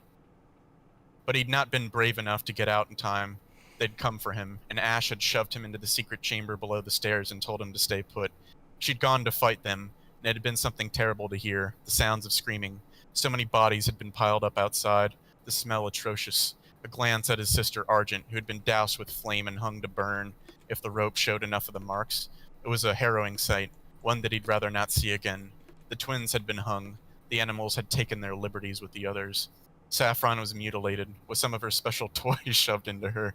[SPEAKER 3] been brave enough to get out in time. they'd come for him, and Ash had shoved him into the secret chamber below the stairs and told him to stay put. She'd gone to fight them, and it had been something terrible to hear, the sounds of screaming. So many bodies had been piled up outside, the smell atrocious. A glance at his sister Argent, who had been doused with flame and hung to burn if the rope showed enough of the marks. It was a harrowing sight, one that he'd rather not see again. The twins had been hung. The animals had taken their liberties with the others. Saffron was mutilated, with some of her special toys shoved into her.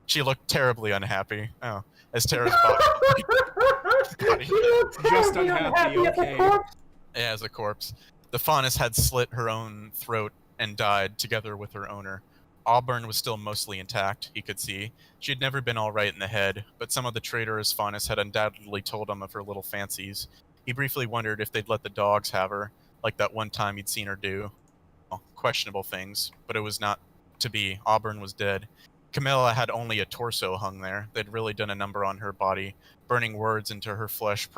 [SPEAKER 3] She looked terribly unhappy. Oh, as Tara's body.
[SPEAKER 2] She looks
[SPEAKER 7] Just
[SPEAKER 2] terribly
[SPEAKER 7] unhappy,
[SPEAKER 2] as a
[SPEAKER 7] okay.
[SPEAKER 2] corpse.
[SPEAKER 3] Yeah, as a corpse. The faunus had slit her own throat and died, together with her owner. Auburn was still mostly intact, he could see. She had never been all right in the head, but some of the traitorous faunus had undoubtedly told him of her little fancies. He briefly wondered if they'd let the dogs have her, like that one time he'd seen her do. Well, questionable things, but it was not to be. Auburn was dead. Camilla had only a torso hung there. They'd really done a number on her body, burning words into her flesh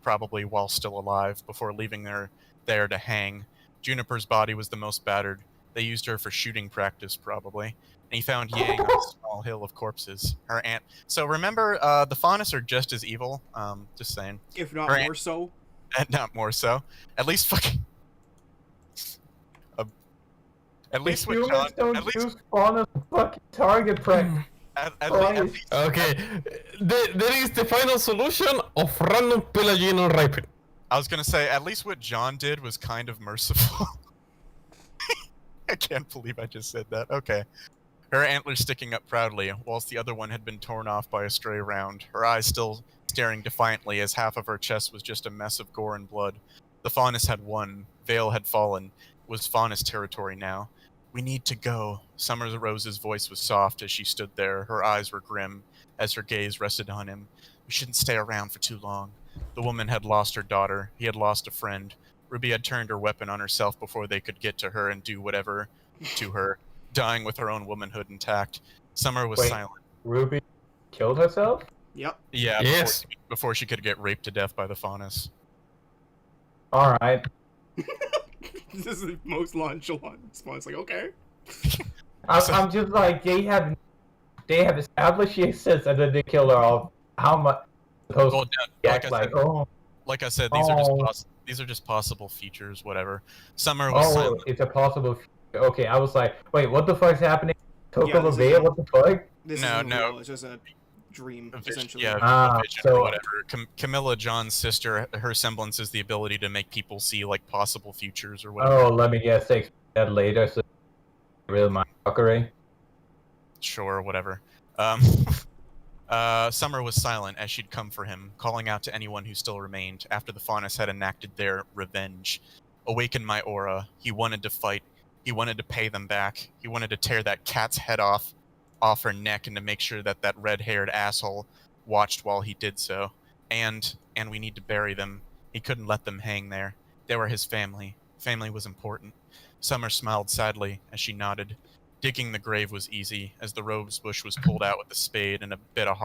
[SPEAKER 3] probably while still alive, before leaving her there to hang. Juniper's body was the most battered. They used her for shooting practice, probably. And he found Yang on a small hill of corpses. Her aunt. So remember, the faunus are just as evil. Just saying.
[SPEAKER 7] If not
[SPEAKER 3] Her
[SPEAKER 7] more so.
[SPEAKER 3] Not more so. At least fucking. At least with John.
[SPEAKER 2] Humans don't
[SPEAKER 3] At least.
[SPEAKER 2] use fawn as a fucking target practice.
[SPEAKER 3] At
[SPEAKER 2] Christ.
[SPEAKER 3] least.
[SPEAKER 1] Okay, there is the final solution of random pillaging and raping.
[SPEAKER 3] I was gonna say, at least what John did was kind of merciful. I can't believe I just said that. Okay. Her antlers sticking up proudly, whilst the other one had been torn off by a stray round, her eyes still staring defiantly as half of her chest was just a mess of gore and blood. The faunus had won. Vale had fallen. It was faunus territory now. We need to go. Summer Rose's voice was soft as she stood there. Her eyes were grim as her gaze rested on him. We shouldn't stay around for too long. The woman had lost her daughter. He had lost a friend. Ruby had turned her weapon on herself before they could get to her and do whatever to her, dying with her own womanhood intact. Summer was
[SPEAKER 2] Wait.
[SPEAKER 3] silent.
[SPEAKER 2] Ruby killed herself?
[SPEAKER 7] Yep.
[SPEAKER 3] Yeah,
[SPEAKER 1] Yes.
[SPEAKER 3] before she could get raped to death by the faunus.
[SPEAKER 2] Alright.
[SPEAKER 7] This is the most nonchalant response. Like, okay.
[SPEAKER 2] I'm just like, they have established she exists and then they kill her off. How much supposed
[SPEAKER 3] Well,
[SPEAKER 2] to
[SPEAKER 3] yeah,
[SPEAKER 2] act like,
[SPEAKER 3] like I said, these are just
[SPEAKER 2] Oh.
[SPEAKER 3] these are just possible features, whatever. Summer was
[SPEAKER 2] oh,
[SPEAKER 3] silent.
[SPEAKER 2] it's a possible. Okay, I was like, wait, what the fuck's happening? Took
[SPEAKER 7] Yeah,
[SPEAKER 2] over
[SPEAKER 7] this is
[SPEAKER 2] Vale,
[SPEAKER 7] a-
[SPEAKER 2] what the fuck?
[SPEAKER 7] This
[SPEAKER 3] No,
[SPEAKER 7] isn't
[SPEAKER 3] no.
[SPEAKER 7] real. It's just a dream,
[SPEAKER 3] A vision-
[SPEAKER 7] essentially.
[SPEAKER 3] Yeah,
[SPEAKER 2] Ah,
[SPEAKER 3] a vision
[SPEAKER 2] so-
[SPEAKER 3] or whatever. Camilla, John's sister, her semblance is the ability to make people see like possible futures or whatever.
[SPEAKER 2] Oh, let me guess, they explain that later, so real mind fuckery.
[SPEAKER 3] Sure, whatever. Summer was silent as she'd come for him, calling out to anyone who still remained after the faunus had enacted their revenge. Awaken my aura. He wanted to fight. He wanted to pay them back. He wanted to tear that cat's head off her neck and to make sure that that red-haired asshole watched while he did so. And we need to bury them. He couldn't let them hang there. They were his family. Family was important. Summer smiled sadly as she nodded. Digging the grave was easy, as the rose bush was pulled out with a spade and a bit of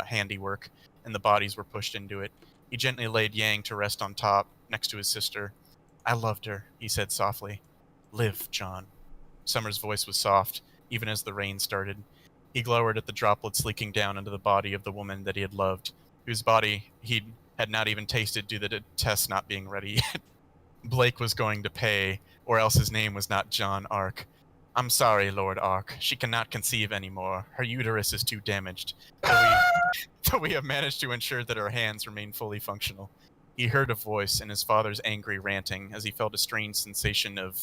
[SPEAKER 3] handiwork, and the bodies were pushed into it. He gently laid Yang to rest on top, next to his sister. I loved her, he said softly. Live, John. Summer's voice was soft, even as the rain started. He glowered at the droplets leaking down into the body of the woman that he had loved, whose body he had not even tasted due to the test not being ready yet. Blake was going to pay, or else his name was not John Ark. I'm sorry, Lord Ark. She cannot conceive anymore. Her uterus is too damaged. Though we have managed to ensure that her hands remain fully functional. He heard a voice and his father's angry ranting as he felt a strange sensation of...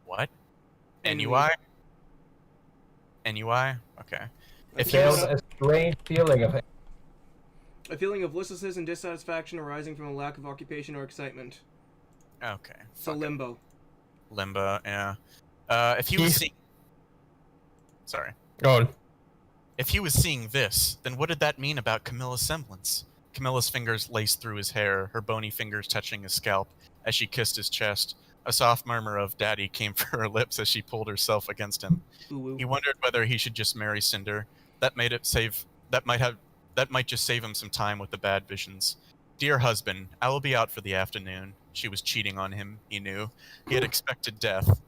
[SPEAKER 3] What? NUI? NUI? Okay. If he
[SPEAKER 2] There's
[SPEAKER 3] was...
[SPEAKER 2] a strange feeling of
[SPEAKER 7] A feeling of listlessness and dissatisfaction arising from a lack of occupation or excitement.
[SPEAKER 3] Okay.
[SPEAKER 7] So
[SPEAKER 3] fuck it.
[SPEAKER 7] limbo.
[SPEAKER 3] Limbo, yeah. If he was
[SPEAKER 1] He's-
[SPEAKER 3] seeing... Sorry.
[SPEAKER 1] Go on.
[SPEAKER 3] If he was seeing this, then what did that mean about Camilla's semblance? Camilla's fingers laced through his hair, her bony fingers touching his scalp, as she kissed his chest. A soft murmur of daddy came from her lips as she pulled herself against him.
[SPEAKER 7] Ooh,
[SPEAKER 3] He
[SPEAKER 7] ooh.
[SPEAKER 3] wondered whether he should just marry Cinder. That might just save him some time with the bad visions. Dear husband, I will be out for the afternoon. She was cheating on him, he knew. He had expected death.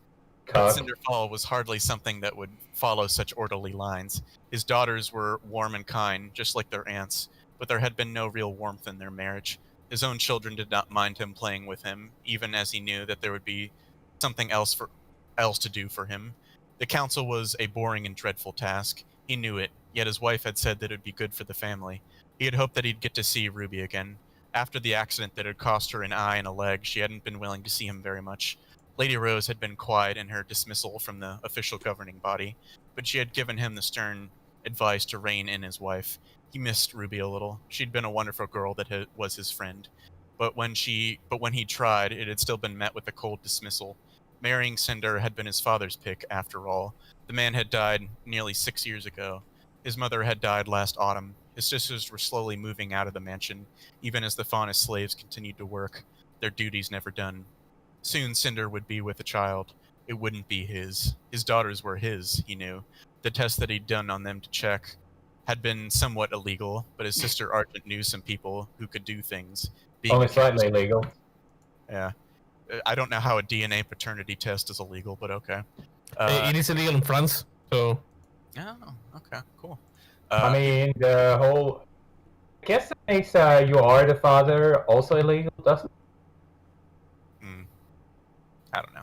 [SPEAKER 3] But
[SPEAKER 2] Cock.
[SPEAKER 3] Cinderfall was hardly something that would follow such orderly lines. His daughters were warm and kind, just like their aunts, but there had been no real warmth in their marriage. His own children did not mind him playing with him, even as he knew that there would be something else to do for him. The council was a boring and dreadful task. He knew it, yet his wife had said that it would be good for the family. He had hoped that he'd get to see Ruby again. After the accident that had cost her an eye and a leg, she hadn't been willing to see him very much. Lady Rose had been quiet in her dismissal from the official governing body, but she had given him the stern advice to rein in his wife. He missed Ruby a little. She'd been a wonderful girl that was his friend. But when he tried, it had still been met with a cold dismissal. Marrying Cinder had been his father's pick, after all. The man had died nearly 6 years ago. His mother had died last autumn. His sisters were slowly moving out of the mansion, even as the Faunus slaves continued to work, their duties never done. Soon Cinder would be with a child. It wouldn't be his. His daughters were his, he knew. The test that he'd done on them to check had been somewhat illegal, but his sister Argent knew some people who could do things.
[SPEAKER 2] Only slightly illegal.
[SPEAKER 3] Yeah. I don't know how a DNA paternity test is illegal, but okay.
[SPEAKER 1] It is illegal in France, so...
[SPEAKER 3] Oh, okay, cool.
[SPEAKER 2] I mean, the whole... I guess that makes you are the father also illegal, doesn't it?
[SPEAKER 3] I don't know.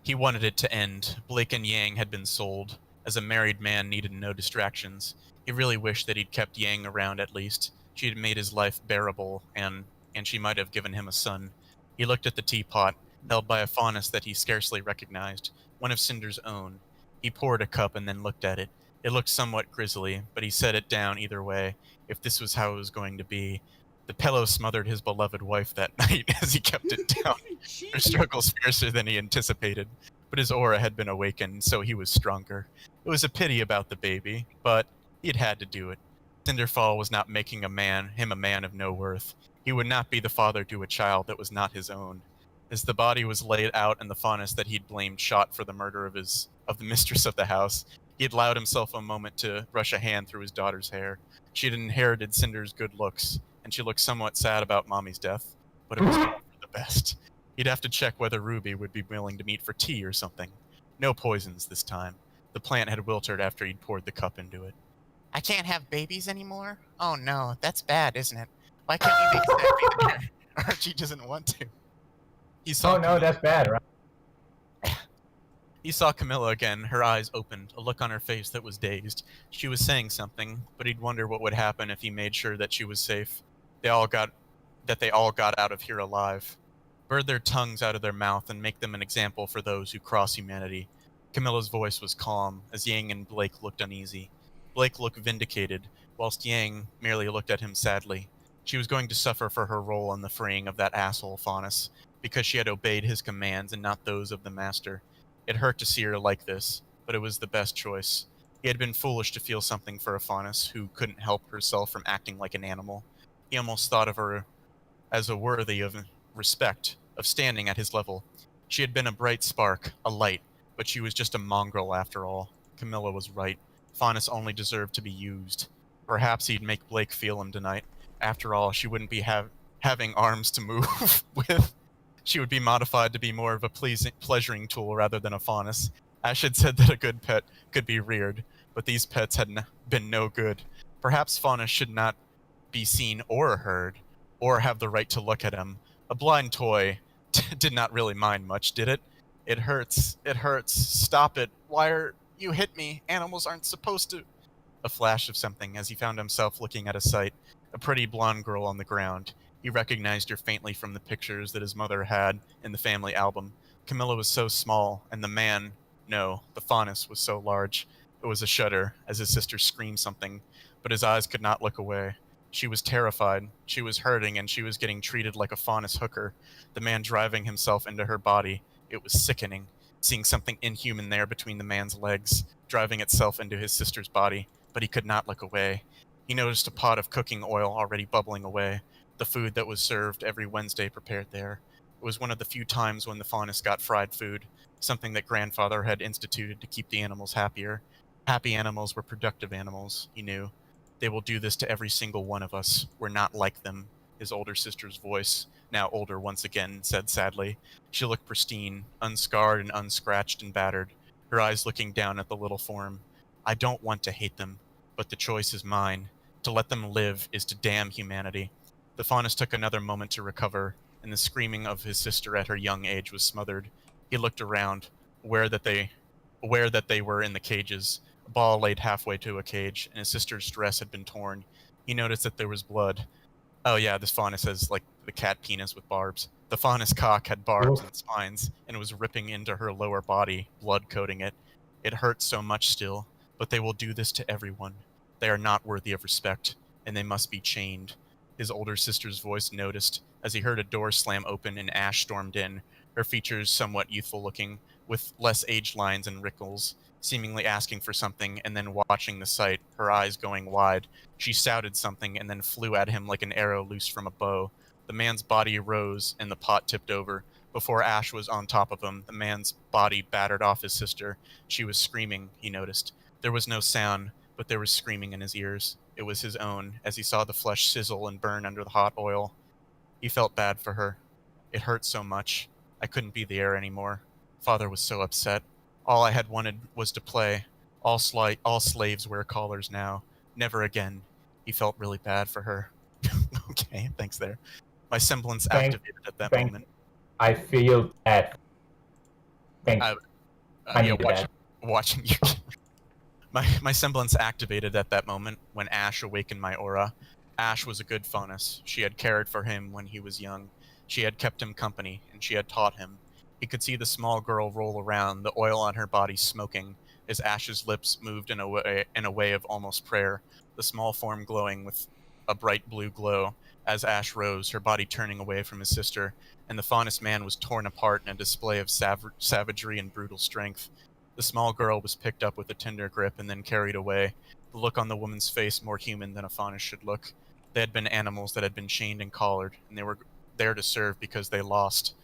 [SPEAKER 3] He wanted it to end. Blake and Yang had been sold. As a married man needed no distractions. He really wished that he'd kept Yang around at least. She had made his life bearable, and she might have given him a son. He looked at the teapot, held by a Faunus that he scarcely recognized, one of Cinder's own. He poured a cup and then looked at it. It looked somewhat grisly, but he set it down either way, if this was how it was going to be. The pillow smothered his beloved wife that night as he kept it down. Her struggles fiercer than he anticipated, but his aura had been awakened, so he was stronger. It was a pity about the baby, but he'd had to do it. Cinderfall was not making him a man of no worth. He would not be the father to a child that was not his own. As the body was laid out and the Faunus that he'd blamed shot for the murder of the mistress of the house, he had allowed himself a moment to brush a hand through his daughter's hair. She had inherited Cinder's good looks, and she looked somewhat sad about Mommy's death, but it was all for the best. He'd have to check whether Ruby would be willing to meet for tea or something. No poisons this time. The plant had wilted after he'd poured the cup into it.
[SPEAKER 8] I can't have babies anymore? Oh no, that's bad, isn't it? Why can't we make that be there?
[SPEAKER 3] Archie doesn't want to.
[SPEAKER 2] Oh no, that's bad, right?
[SPEAKER 3] He saw Camilla again, her eyes opened, a look on her face that was dazed. She was saying something, but he'd wonder what would happen if he made sure that she was safe. They all got out of here alive. Burn their tongues out of their mouth and make them an example for those who cross humanity. Camilla's voice was calm, as Yang and Blake looked uneasy. Blake looked vindicated, whilst Yang merely looked at him sadly. She was going to suffer for her role in the freeing of that asshole Faunus, because she had obeyed his commands and not those of the master. It hurt to see her like this, but it was the best choice. He had been foolish to feel something for a Faunus who couldn't help herself from acting like an animal. He almost thought of her as a worthy of respect, of standing at his level. She had been a bright spark, a light, but she was just a mongrel after all. Camilla was right. Faunus only deserved to be used. Perhaps he'd make Blake feel him tonight. After all, she wouldn't be having arms to move with. She would be modified to be more of a pleasuring tool rather than a Faunus. Ash had said that a good pet could be reared, but these pets had been no good. Perhaps Faunus should not be seen or heard, or have the right to look at him. A blind toy did not really mind much, did it? It hurts. It hurts. Stop it. You hit me. Animals aren't supposed to. A flash of something as he found himself looking at a sight, a pretty blonde girl on the ground. He recognized her faintly from the pictures that his mother had in the family album. Camilla was so small, and the Faunus was so large. It was a shudder as his sister screamed something, but his eyes could not look away. She was terrified, she was hurting, and she was getting treated like a Faunus hooker. The man driving himself into her body. It was sickening, seeing something inhuman there between the man's legs, driving itself into his sister's body, but he could not look away. He noticed a pot of cooking oil already bubbling away, the food that was served every Wednesday prepared there. It was one of the few times when the Faunus got fried food, something that grandfather had instituted to keep the animals happier. Happy animals were productive animals, he knew. They will do this to every single one of us. We're not like them. his older sister's voice, now older once again, said sadly. She looked pristine, unscarred and unscratched and battered, her eyes looking down at the little form. I don't want to hate them, but the choice is mine. To let them live is to damn humanity. The faunus took another moment to recover, and the screaming of his sister at her young age was smothered. He looked around, aware that they were in the cages. A ball laid halfway to a cage, and his sister's dress had been torn. He noticed that there was blood. Oh yeah, this faunus has like the cat penis with barbs. The faunus cock had barbs and spines, and was ripping into her lower body, blood coating it. It hurt so much still, but they will do this to everyone. They are not worthy of respect, and they must be chained. His older sister's voice noticed as he heard a door slam open and Ash stormed in, her features somewhat youthful looking, with less aged lines and wrinkles, seemingly asking for something and then watching the sight, her eyes going wide. She shouted something and then flew at him like an arrow loosed from a bow. The man's body rose and the pot tipped over. Before Ash was on top of him, the man's body battered off his sister. She was screaming, he noticed. There was no sound, but there was screaming in his ears. It was his own, as he saw the flesh sizzle and burn under the hot oil. He felt bad for her. It hurt so much. I couldn't be there anymore. Father was so upset. All I had wanted was to play. All slaves wear collars now. Never again. He felt really bad for her. Okay, thanks there. My semblance activated at that moment.
[SPEAKER 2] I feel bad. Thank you.
[SPEAKER 3] Yeah, watching you. My semblance activated at that moment when Ash awakened my aura. Ash was a good faunus. She had cared for him when he was young. She had kept him company, and she had taught him. He could see the small girl roll around, the oil on her body smoking, as Ash's lips moved in a way of almost prayer, the small form glowing with a bright blue glow. As Ash rose, her body turning away from his sister, and the faunus man was torn apart in a display of savagery and brutal strength. The small girl was picked up with a tender grip and then carried away, the look on the woman's face more human than a faunus should look. They had been animals that had been chained and collared, and they were there to serve because they lost.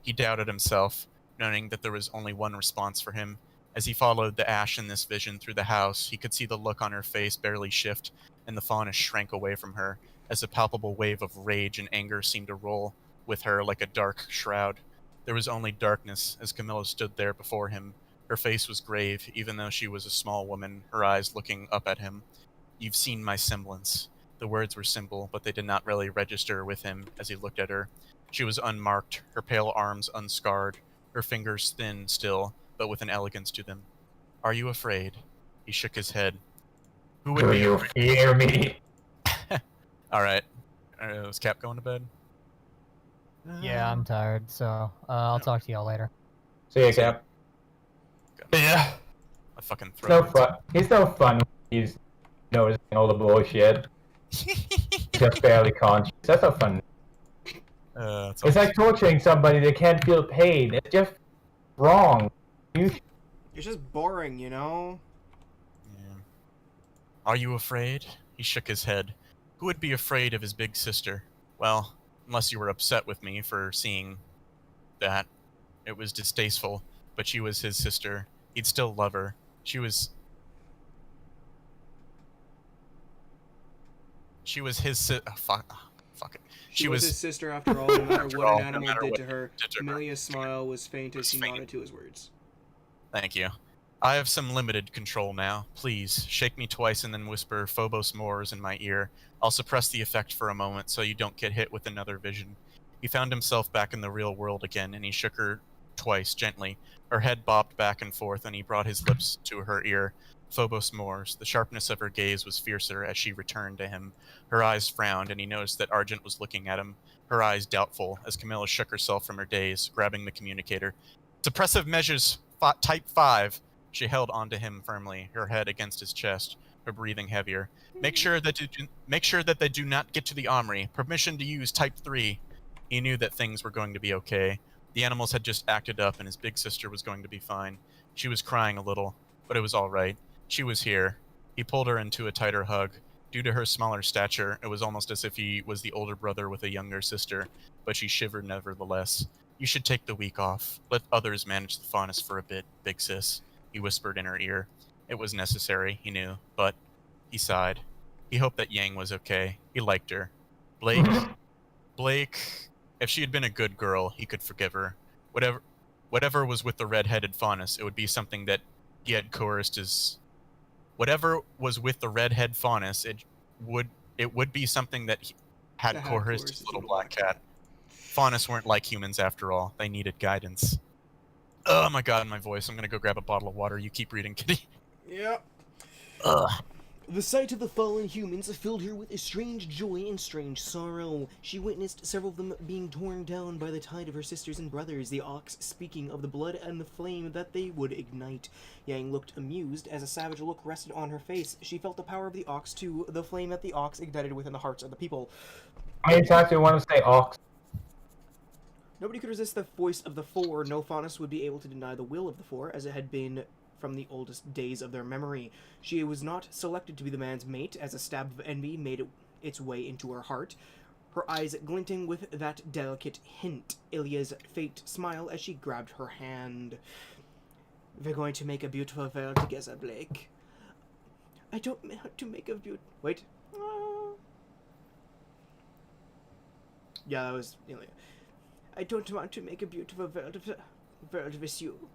[SPEAKER 3] He doubted himself, knowing that there was only one response for him. As he followed the Ash in this vision through the house, he could see the look on her face barely shift, and the faunus shrank away from her, as a palpable wave of rage and anger seemed to roll with her like a dark shroud. There was only darkness as Camilla stood there before him. Her face was grave, even though she was a small woman, her eyes looking up at him. You've seen my semblance. The words were simple, but they did not really register with him as he looked at her. She was unmarked, her pale arms unscarred, her fingers thin still, but with an elegance to them. Are you afraid? He shook his head. Who would
[SPEAKER 2] Do
[SPEAKER 3] be
[SPEAKER 2] you
[SPEAKER 3] afraid?
[SPEAKER 2] fear me?
[SPEAKER 3] Alright. Is Cap going to bed?
[SPEAKER 5] Yeah, I'm tired, so I'll talk to y'all later.
[SPEAKER 2] See ya, Cap.
[SPEAKER 1] Yeah.
[SPEAKER 3] I fucking
[SPEAKER 2] It's
[SPEAKER 3] throw
[SPEAKER 2] no fun. He's no fun when he's noticing all the bullshit. Just barely conscious. That's not fun. It's like torturing somebody that can't feel pain. It's just wrong.
[SPEAKER 7] It's just boring, you know?
[SPEAKER 3] Yeah. Are you afraid? He shook his head. Who would be afraid of his big sister? Well, unless you were upset with me for seeing that. It was distasteful, but she was his sister. He'd still love her. She was his fuck it.
[SPEAKER 7] She was his sister after all, no matter what an animal did to her. Amelia's smile was faint as she nodded to his words.
[SPEAKER 3] Thank you. I have some limited control now. Please, shake me twice and then whisper Phobos Mors in my ear. I'll suppress the effect for a moment so you don't get hit with another vision. He found himself back in the real world again, and he shook her twice, gently. Her head bobbed back and forth, and he brought his lips to her ear. Phobos Mors. The sharpness of her gaze was fiercer as she returned to him. Her eyes frowned, and he noticed that Argent was looking at him, her eyes doubtful, as Camilla shook herself from her daze, grabbing the communicator. Suppressive measures, type 5. She held onto him firmly, her head against his chest, her breathing heavier. Make sure that they do not get to the armory. Permission to use type 3. He knew that things were going to be okay. The animals had just acted up, and his big sister was going to be fine. She was crying a little, but it was all right. She was here. He pulled her into a tighter hug. Due to her smaller stature, it was almost as if he was the older brother with a younger sister, but she shivered nevertheless. You should take the week off. Let others manage the faunus for a bit, big sis, he whispered in her ear. It was necessary, he knew, but he sighed. He hoped that Yang was okay. He liked her. Blake, Blake, if she had been a good girl, he could forgive her. Whatever was with the red-headed Faunus, it would be something that he had coerced his... Whatever was with the redhead Faunus, it would be something that he had coerced his little black cat. Faunus weren't like humans after all. They needed guidance. Oh my god, my voice. I'm gonna go grab a bottle of water. You keep reading, Kitty.
[SPEAKER 4] Yep.
[SPEAKER 3] Ugh.
[SPEAKER 4] The sight of the fallen humans filled her with a strange joy and strange sorrow. She witnessed several of them being torn down by the tide of her sisters and brothers, the ox speaking of the blood and the flame that they would ignite. Yang looked amused as a savage look rested on her face. She felt the power of the ox too, the flame that the ox ignited within the hearts of the people.
[SPEAKER 2] I actually want to say ox.
[SPEAKER 4] Nobody could resist the voice of the Four. No Faunus would be able to deny the will of the Four, as it had been from the oldest days of their memory. She was not selected to be the man's mate, as a stab of envy made its way into her heart, her eyes glinting with that delicate hint. Ilya's faint smile as she grabbed her hand. We're going to make a beautiful veil together, Blake. I don't want to make a beautiful... Wait. Yeah, that was Ilya. I don't want to make a beautiful world with you.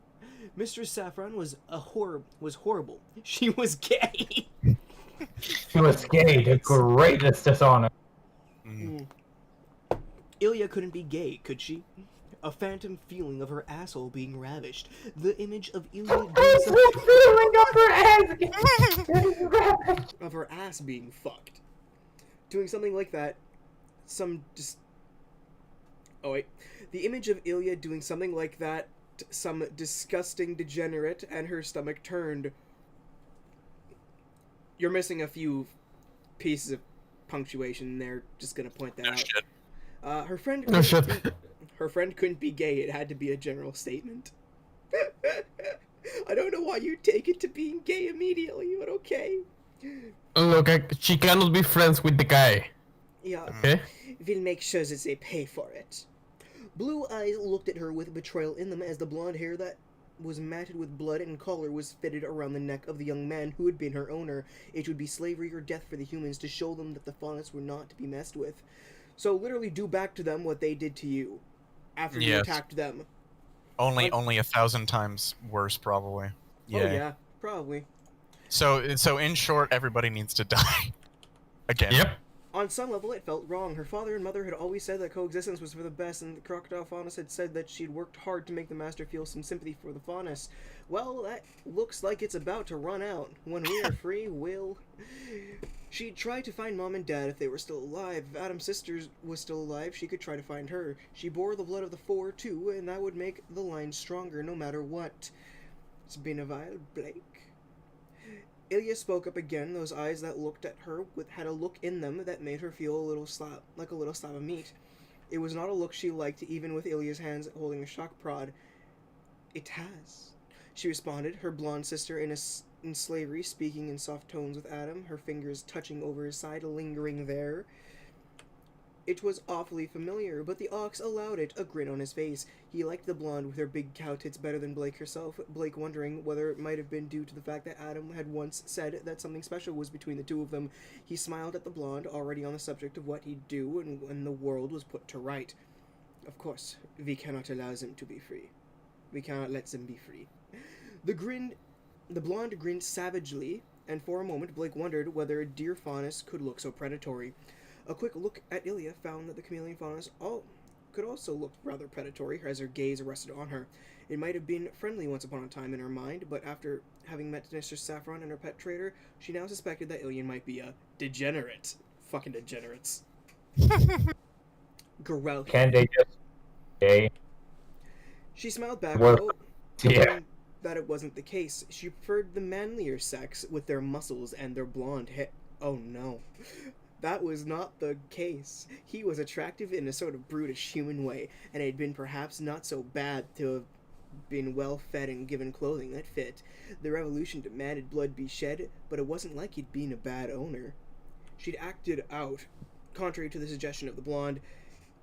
[SPEAKER 4] Mistress Saffron was horrible. She was gay.
[SPEAKER 2] She was gay, the greatest dishonor.
[SPEAKER 4] Ilya couldn't be gay, could she? A phantom feeling of her asshole being ravished. The image of Ilya of her ass being fucked. Doing something like that. The image of Ilya doing something like that, some disgusting degenerate, and her stomach turned. You're missing a few pieces of punctuation there. Just gonna point that out.
[SPEAKER 3] Shit.
[SPEAKER 4] Her friend. Her friend couldn't be gay. It had to be a general statement. I don't know why you take it to being gay immediately, but okay.
[SPEAKER 1] Look, she cannot be friends with the guy.
[SPEAKER 4] Yeah.
[SPEAKER 1] Okay.
[SPEAKER 4] We'll make sure that they pay for it. Blue eyes looked at her with betrayal in them as the blonde hair that was matted with blood and collar was fitted around the neck of the young man who had been her owner. It would be slavery or death for the humans to show them that the Faunus were not to be messed with. So literally do back to them what they did to you after you attacked them.
[SPEAKER 3] Only 1,000 times worse, probably.
[SPEAKER 4] Yeah. Oh yeah, probably.
[SPEAKER 3] So in short, everybody needs to die. Again.
[SPEAKER 1] Yep.
[SPEAKER 4] On some level, it felt wrong. Her father and mother had always said that coexistence was for the best, and the crocodile Faunus had said that she'd worked hard to make the master feel some sympathy for the Faunus. Well, that looks like it's about to run out. When we are free, we'll... She'd try to find Mom and Dad if they were still alive. If Adam's sister was still alive, she could try to find her. She bore the blood of the Four, too, and that would make the line stronger no matter what. It's been a while, Blake. Ilya spoke up again. Those eyes that looked at her had a look in them that made her feel like a little slab of meat. It was not a look she liked, even with Ilya's hands holding a shock prod. It has, she responded, her blonde sister in slavery, speaking in soft tones with Adam, her fingers touching over his side, lingering there. It was awfully familiar, but the ox allowed it, a grin on his face. He liked the blonde with her big cow tits better than Blake herself, Blake wondering whether it might have been due to the fact that Adam had once said that something special was between the two of them. He smiled at the blonde, already on the subject of what he'd do and when the world was put to right. Of course, we cannot allow them to be free. We cannot let them be free. The blonde grinned savagely, and for a moment Blake wondered whether a deer Faunus could look so predatory. A quick look at Ilya found that the chameleon Faunus could also look rather predatory as her gaze rested on her. It might have been friendly once upon a time in her mind, but after having met Mistress Saffron and her pet trader, she now suspected that Ilya might be a degenerate. Fucking degenerates. Gross.
[SPEAKER 2] Can they just stay?
[SPEAKER 4] She smiled back,
[SPEAKER 2] Yeah.
[SPEAKER 4] that it wasn't the case. She preferred the manlier sex with their muscles and their blonde hair. Oh no. That was not the case. He was attractive in a sort of brutish human way, and it had been perhaps not so bad to have been well fed and given clothing that fit. The revolution demanded blood be shed, but it wasn't like he'd been a bad owner. She'd acted out, contrary to the suggestion of the blonde.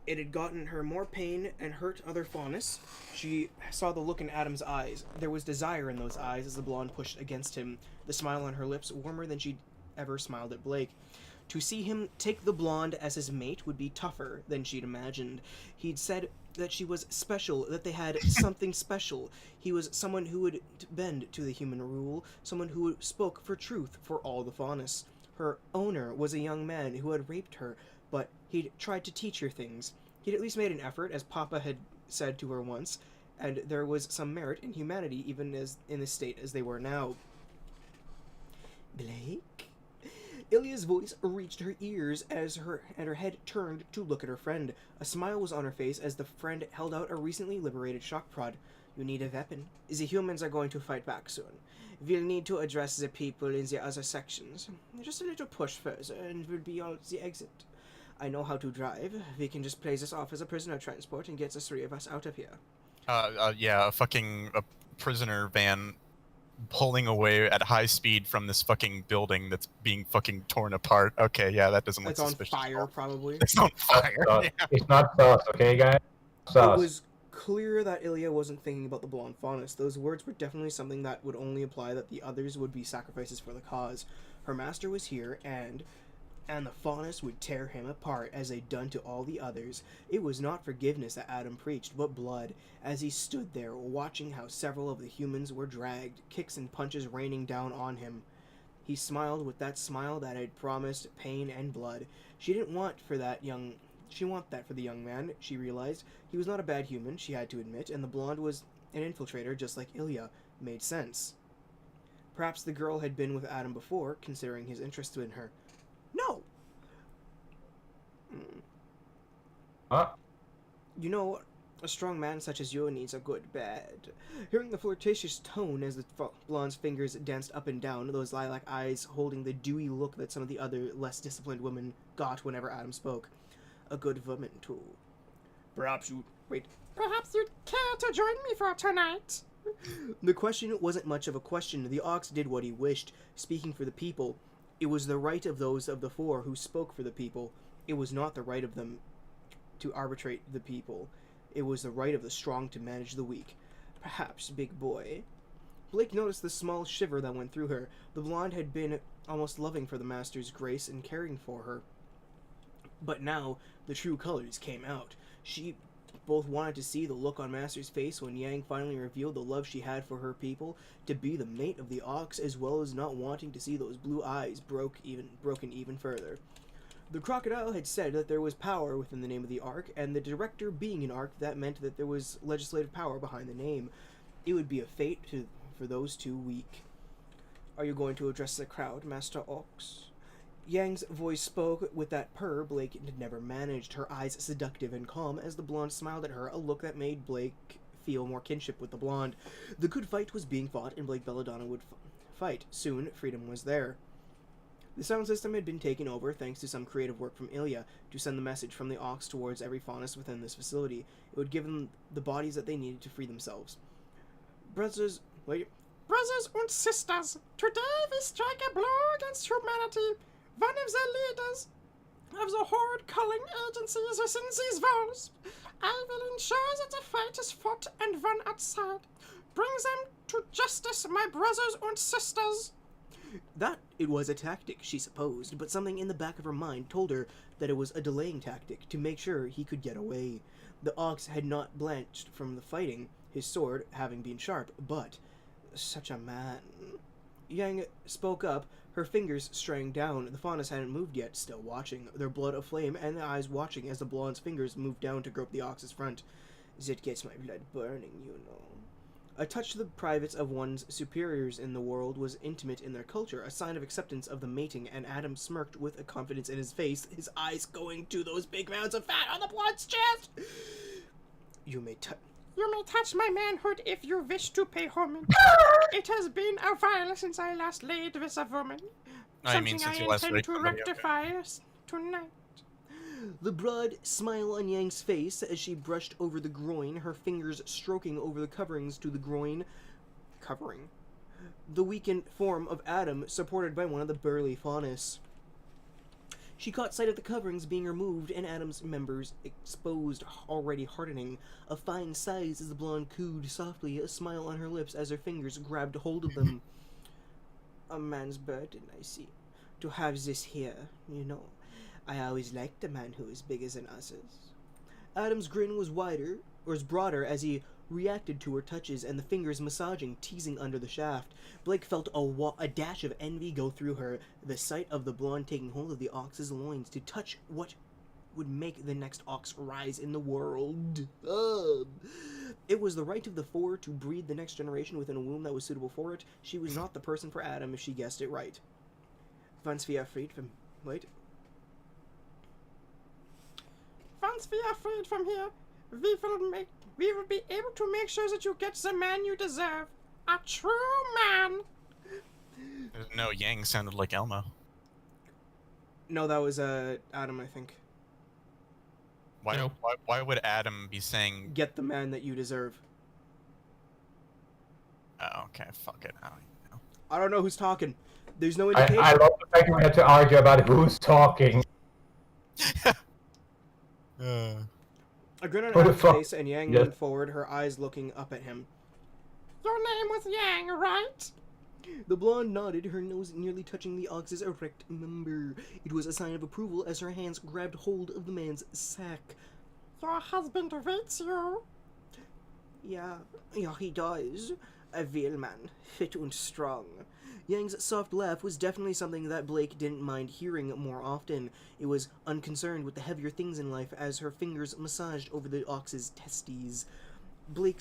[SPEAKER 4] It had gotten her more pain and hurt other Faunus. She saw the look in Adam's eyes. There was desire in those eyes as the blonde pushed against him, the smile on her lips warmer than she'd ever smiled at Blake. To see him take the blonde as his mate would be tougher than she'd imagined. He'd said that she was special, that they had something special. He was someone who would bend to the human rule, someone who spoke for truth for all the faunus. Her owner was a young man who had raped her, but he'd tried to teach her things. He'd at least made an effort, as Papa had said to her once, and there was some merit in humanity even as in the state as they were now. Blake? Ilya's voice reached her ears as her head turned to look at her friend. A smile was on her face as the friend held out a recently liberated shock prod. You need a weapon. The humans are going to fight back soon. We'll need to address the people in the other sections. Just a little push further and we'll be on the exit. I know how to drive. We can just play this off as a prisoner transport and get the three of us out of here.
[SPEAKER 3] Yeah, a prisoner van pulling away at high speed from this fucking building that's being fucking torn apart. Okay, yeah, that doesn't look suspicious.
[SPEAKER 4] It's on fire, probably.
[SPEAKER 3] It's on fire. Yeah.
[SPEAKER 2] It's not sauce, okay, guys? Sauce.
[SPEAKER 4] It was clear that Ilya wasn't thinking about the blonde faunus. Those words were definitely something that would only apply that the others would be sacrifices for the cause. Her master was here, and the faunus would tear him apart as they'd done to all the others. It was not forgiveness that Adam preached, but blood, as he stood there watching how several of the humans were dragged, kicks and punches raining down on him. He smiled with that smile that had promised pain and blood. She didn't want for that young... She wanted that for the young man, she realized. He was not a bad human, she had to admit, and the blonde was an infiltrator just like Ilya. Made sense. Perhaps the girl had been with Adam before, considering his interest in her. No!
[SPEAKER 2] What?
[SPEAKER 4] You know, a strong man such as you needs a good bed. Hearing the flirtatious tone as the blonde's fingers danced up and down, those lilac eyes holding the dewy look that some of the other, less disciplined women got whenever Adam spoke. A good woman, too. Perhaps you'd
[SPEAKER 6] care to join me for tonight?
[SPEAKER 4] The question wasn't much of a question. The ox did what he wished, speaking for the people. It was the right of those of the four who spoke for the people. It was not the right of them to arbitrate the people. It was the right of the strong to manage the weak. Perhaps, big boy. Blake noticed the small shiver that went through her. The blonde had been almost loving for the master's grace and caring for her. But now, the true colors came out. She both wanted to see the look on Master's face when Yang finally revealed the love she had for her people, to be the mate of the ox, as well as not wanting to see those blue eyes broken even further. The crocodile had said that there was power within the name of the Ark, and the director being an Ark, that meant that there was legislative power behind the name. It would be a fate for those two weak. Are you going to address the crowd, Master Ox? Yang's voice spoke with that purr Blake had never managed, her eyes seductive and calm as the blonde smiled at her, a look that made Blake feel more kinship with the blonde. The good fight was being fought, and Blake Belladonna would fight. Soon, freedom was there. The sound system had been taken over thanks to some creative work from Ilya to send the message from the ox towards every faunus within this facility. It would give them the bodies that they needed to free themselves. Brothers
[SPEAKER 6] and sisters, today we strike a blow against humanity. One of the leaders of the horde culling agency is within these walls. I will ensure that the fight is fought and won outside. Bring them to justice, my brothers and sisters.
[SPEAKER 4] That it was a tactic, she supposed, but something in the back of her mind told her that it was a delaying tactic to make sure he could get away. The ox had not blanched from the fighting, his sword having been sharp, but such a man. Yang spoke up, her fingers straying down. The faunus hadn't moved yet, still watching, their blood aflame, and the eyes watching as the blonde's fingers moved down to grope the ox's front. It gets my blood burning, you know. A touch to the privates of one's superiors in the world was intimate in their culture, a sign of acceptance of the mating, and Adam smirked with a confidence in his face, his eyes going to those big mounds of fat on the blonde's chest. You may
[SPEAKER 6] touch my manhood if you wish to pay homage. It has been a while since I last laid with a woman. Something I intend to rectify tonight.
[SPEAKER 4] The broad smile on Yang's face as she brushed over the groin, her fingers stroking over the coverings to the groin. Covering. The weakened form of Adam, supported by one of the burly faunus. She caught sight of the coverings being removed and Adam's members exposed, already hardening. A fine size as the blonde cooed softly, a smile on her lips as her fingers grabbed hold of them. A man's burden, I see. to have this here, you know. I always liked a man who was bigger than others. Adam's grin was broader as he reacted to her touches and the fingers massaging, teasing under the shaft. Blake felt a dash of envy go through her, the sight of the blonde taking hold of the ox's loins to touch what would make the next ox rise in the world. It was the right of the four to breed the next generation within a womb that was suitable for it. She was not the person for Adam if she guessed it right. Once we are freed from... Wait.
[SPEAKER 6] Once we are freed from here, we will be able to make sure that you get the man you deserve. A true man.
[SPEAKER 3] No, Yang sounded like Elmo.
[SPEAKER 4] No, that was Adam, I think.
[SPEAKER 3] Why,
[SPEAKER 1] Nope.
[SPEAKER 3] why would Adam be saying...
[SPEAKER 4] Get the man that you deserve.
[SPEAKER 3] Oh, okay, fuck it. I don't even know.
[SPEAKER 4] I don't know who's talking. There's no indication.
[SPEAKER 2] I love the fact that we had to argue about who's talking.
[SPEAKER 4] A grin on
[SPEAKER 2] Who the
[SPEAKER 4] Adam's
[SPEAKER 2] fuck?
[SPEAKER 4] face, and Yang
[SPEAKER 2] Yes.
[SPEAKER 4] leaned forward, her eyes looking up at him.
[SPEAKER 6] Your name was Yang, right?
[SPEAKER 4] The blonde nodded, her nose nearly touching the ox's erect member. It was a sign of approval as her hands grabbed hold of the man's sack.
[SPEAKER 6] Your husband awaits you.
[SPEAKER 4] Yeah, he does. A real man, fit and strong. Yang's soft laugh was definitely something that Blake didn't mind hearing more often. It was unconcerned with the heavier things in life as her fingers massaged over the ox's testes. Blake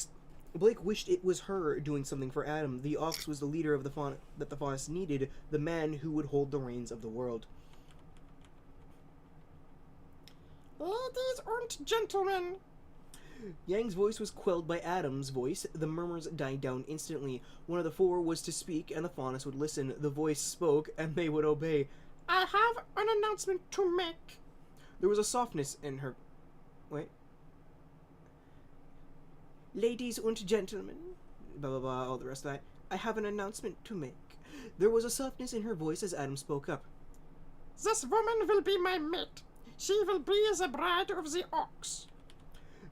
[SPEAKER 4] wished it was her doing something for Adam. The ox was the leader of the fauna that the faunus needed, the man who would hold the reins of the world.
[SPEAKER 6] Ladies and gentlemen.
[SPEAKER 4] Yang's voice was quelled by Adam's voice. The murmurs died down instantly. One of the four was to speak, and the faunus would listen. The voice spoke, and they would obey.
[SPEAKER 6] I have an announcement to make.
[SPEAKER 4] There was a softness in her... Wait. Ladies and gentlemen... Blah, blah, blah, all the rest of that. I have an announcement to make. There was a softness in her voice as Adam spoke up.
[SPEAKER 6] This woman will be my mate. She will be the bride of the ox.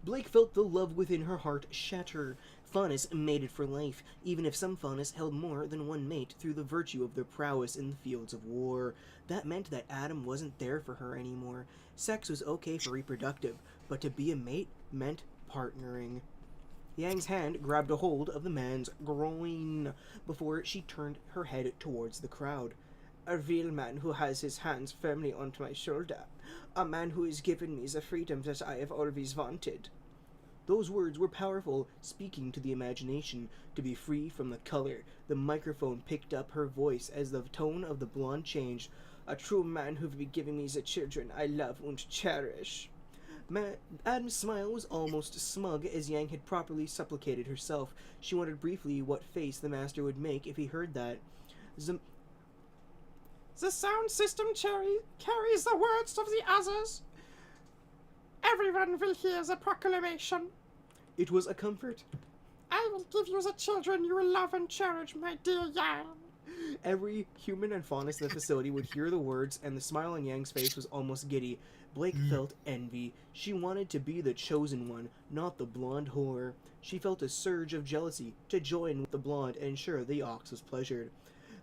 [SPEAKER 4] Blake felt the love within her heart shatter. Faunus mated for life, even if some faunus held more than one mate through the virtue of their prowess in the fields of war. That meant that Adam wasn't there for her anymore. Sex was okay for reproductive, but to be a mate meant partnering. Yang's hand grabbed a hold of the man's groin before she turned her head towards the crowd. A real man who has his hands firmly onto my shoulder. A man who has given me the freedom that I have always wanted. Those words were powerful, speaking to the imagination. To be free from the color. The microphone picked up her voice as the tone of the blonde changed. A true man who will be giving me the children I love and cherish. Adam's smile was almost smug as Yang had properly supplicated herself. She wondered briefly what face the master would make if he heard that.
[SPEAKER 6] The sound system carries the words of the others. Everyone will hear the proclamation.
[SPEAKER 4] It was a comfort.
[SPEAKER 6] I will give you the children you will love and cherish, my dear Yang.
[SPEAKER 4] Every human and faunus in the facility would hear the words, and the smile on Yang's face was almost giddy. Blake felt envy. She wanted to be the chosen one, not the blonde whore. She felt a surge of jealousy to join with the blonde and ensure the ox was pleasured.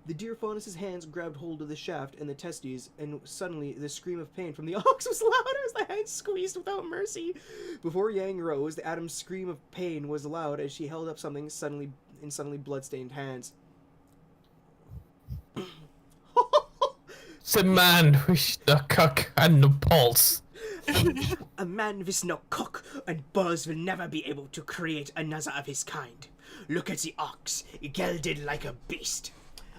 [SPEAKER 4] The dear faunus's hands grabbed hold of the shaft and the testes, and suddenly the scream of pain from the ox was louder as the hands squeezed without mercy. Before Yang rose, Adam's scream of pain was loud as she held up something in suddenly blood-stained hands.
[SPEAKER 1] The man with the cock and the balls.
[SPEAKER 4] A man with no cock and balls will never be able to create another of his kind. Look at the ox, gelded like a beast.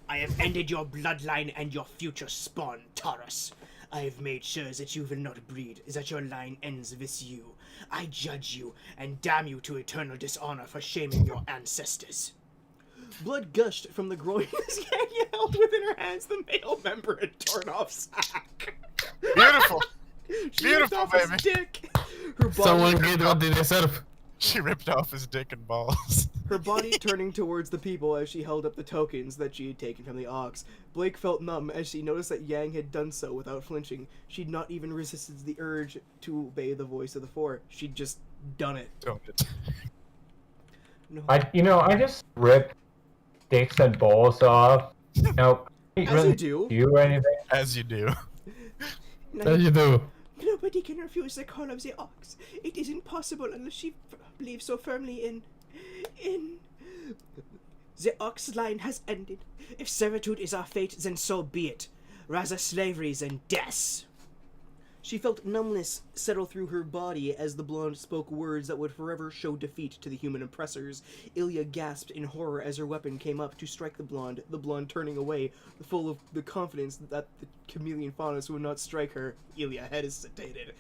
[SPEAKER 4] I have ended your bloodline and your future spawn, Taurus. I have made sure that you will not breed, that your line ends with you. I judge you and damn you to eternal dishonor for shaming your ancestors. Blood gushed from the groin as Yang held within her hands the male member had torn off sack.
[SPEAKER 3] Beautiful!
[SPEAKER 4] She
[SPEAKER 3] Beautiful,
[SPEAKER 4] ripped off his
[SPEAKER 3] baby.
[SPEAKER 4] dick. Her body,
[SPEAKER 1] Someone get what they deserve.
[SPEAKER 3] She ripped off his dick and balls.
[SPEAKER 4] her body turning towards the people as she held up the tokens that she had taken from the ox. Blake felt numb as she noticed that Yang had done so without flinching. She'd not even resisted the urge to obey the voice of the four. She'd just done it.
[SPEAKER 3] Don't it.
[SPEAKER 4] No.
[SPEAKER 2] I just ripped dicks and balls off.
[SPEAKER 7] As you do.
[SPEAKER 2] You or anything?
[SPEAKER 3] As you do.
[SPEAKER 1] As you do.
[SPEAKER 6] Nobody can refuse the call of the ox. It isn't possible unless she believes so firmly in... The ox line has ended. If servitude is our fate, then so be it. Rather slavery than death.
[SPEAKER 4] She felt numbness settle through her body as the blonde spoke words that would forever show defeat to the human oppressors. Ilya gasped in horror as her weapon came up to strike the blonde turning away, full of the confidence that the chameleon Faunus would not strike her. Ilya hesitated.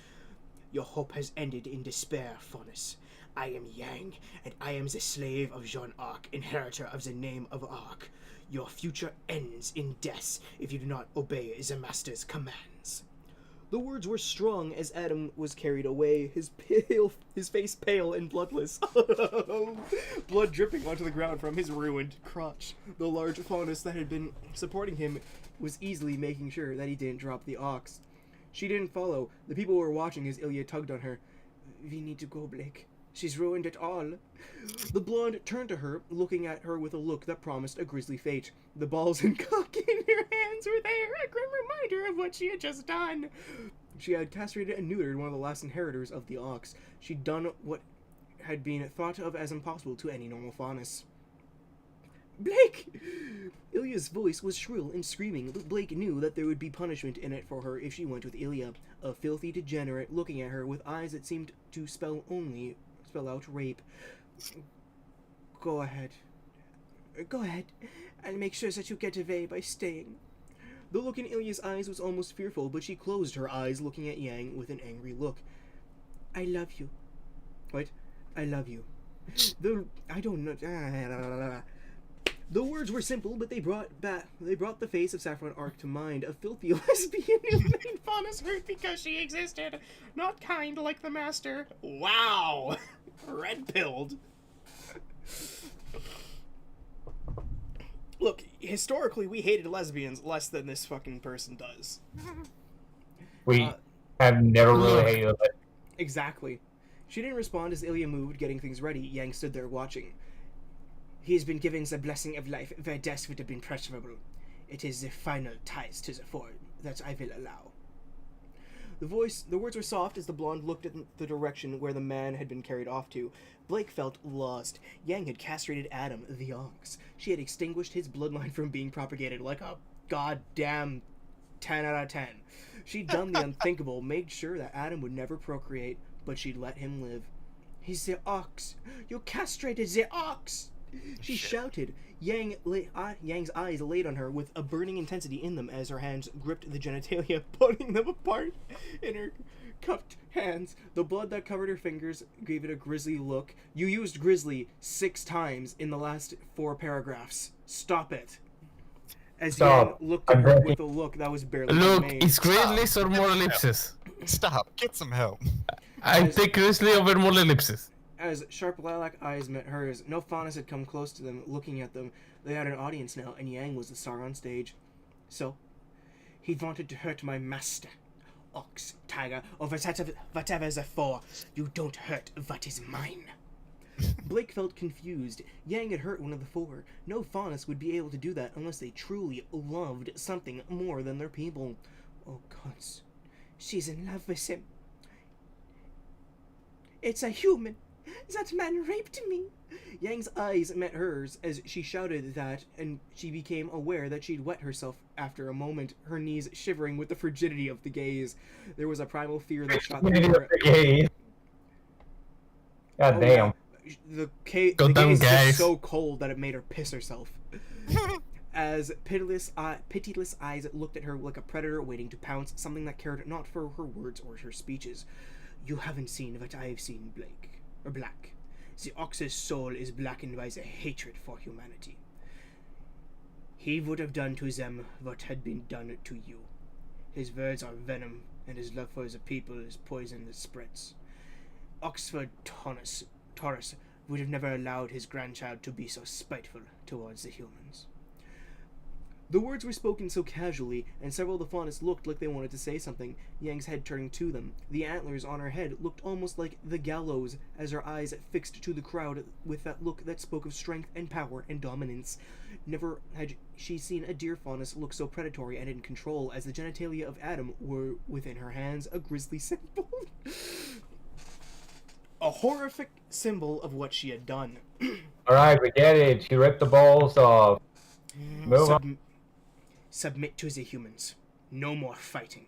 [SPEAKER 6] Your hope has ended in despair, Faunus. I am Yang, and I am the slave of Jean Arc, inheritor of the name of Arc. Your future ends in death if you do not obey the master's commands.
[SPEAKER 4] The words were strong as Adam was carried away, his face pale and bloodless. Blood dripping onto the ground from his ruined crotch. The large Faunus that had been supporting him was easily making sure that he didn't drop the ox. She didn't follow. The people were watching as Ilya tugged on her.
[SPEAKER 6] We need to go, Blake. She's ruined it all.
[SPEAKER 4] The blonde turned to her, looking at her with a look that promised a grisly fate. The balls and cock in her hands were there, a grim reminder of what she had just done. She had castrated and neutered one of the last inheritors of the ox. She'd done what had been thought of as impossible to any normal Faunus. Blake! Ilya's voice was shrill and screaming, but Blake knew that there would be punishment in it for her if she went with Ilya, a filthy degenerate looking at her with eyes that seemed to spell out rape. Go ahead, and make sure that you get away by staying. The look in Ilya's eyes was almost fearful, but she closed her eyes, looking at Yang with an angry look. I love you. What? I love you. I don't know. The words were simple, but they brought the face of Saffron Arc to mind, a filthy lesbian who made Faunus hurt because she existed, not kind like the master.
[SPEAKER 6] Wow! Red-pilled. Look, historically, we hated lesbians less than this fucking person does.
[SPEAKER 2] We have never really hated it.
[SPEAKER 4] Exactly. She didn't respond as Ilya moved, getting things ready. Yang stood there watching.
[SPEAKER 6] He has been given the blessing of life, where death would have been preferable. It is the final ties to the form that I will allow.
[SPEAKER 4] The words were soft as the blonde looked at the direction where the man had been carried off to. Blake felt lost. Yang had castrated Adam, the ox. She had extinguished his bloodline from being propagated like a goddamn 10 out of 10. She'd done the unthinkable, made sure that Adam would never procreate, but she'd let him live.
[SPEAKER 6] He's the ox. You castrated the ox!
[SPEAKER 4] She shouted. Yang's eyes laid on her with a burning intensity in them as her hands gripped the genitalia, pulling them apart in her cupped hands. The blood that covered her fingers gave it a grisly look. You used grisly 6 times in the last 4 paragraphs. Stop it. As Yang looked at her with a look that was barely made.
[SPEAKER 1] It's grizzlies or more ellipses?
[SPEAKER 3] Stop. Get some help.
[SPEAKER 1] I take grizzly over more ellipses.
[SPEAKER 4] As sharp lilac eyes met hers, no Faunus had come close to them, looking at them. They had an audience now, and Yang was the star on stage.
[SPEAKER 6] So, he wanted to hurt my master. Ox, tiger, or whatever the for. You don't hurt what is mine.
[SPEAKER 4] Blake felt confused. Yang had hurt one of the 4. No Faunus would be able to do that unless they truly loved something more than their people.
[SPEAKER 6] Oh, gods. She's in love with him. It's a human. That man raped me.
[SPEAKER 4] Yang's eyes met hers as she shouted that, and she became aware that she'd wet herself after a moment, her knees shivering with the frigidity of the gaze. There was a primal fear that shot through her.
[SPEAKER 2] God damn.
[SPEAKER 4] The gaze was so cold that it made her piss herself. As pitiless eyes looked at her like a predator waiting to pounce, something that cared not for her words or her speeches.
[SPEAKER 6] You haven't seen what I've seen, Blake. Or Black. The ox's soul is blackened by the hatred for humanity. He would have done to them what had been done to you. His words are venom, and his love for the people is poison that spreads. Oxford Taurus would have never allowed his grandchild to be so spiteful towards the humans.
[SPEAKER 7] The words were spoken so casually, and several of the faunists looked like they wanted to say something, Yang's head turning to them. The antlers on her head looked almost like the gallows, as her eyes fixed to the crowd with that look that spoke of strength and power and dominance. Never had she seen a deer faunus look so predatory and in control, as the genitalia of Adam were within her hands, a grisly symbol. A horrific symbol of what she had done.
[SPEAKER 2] Alright, we get it. She ripped the balls off. Move on.
[SPEAKER 7] Submit to the humans. No more fighting.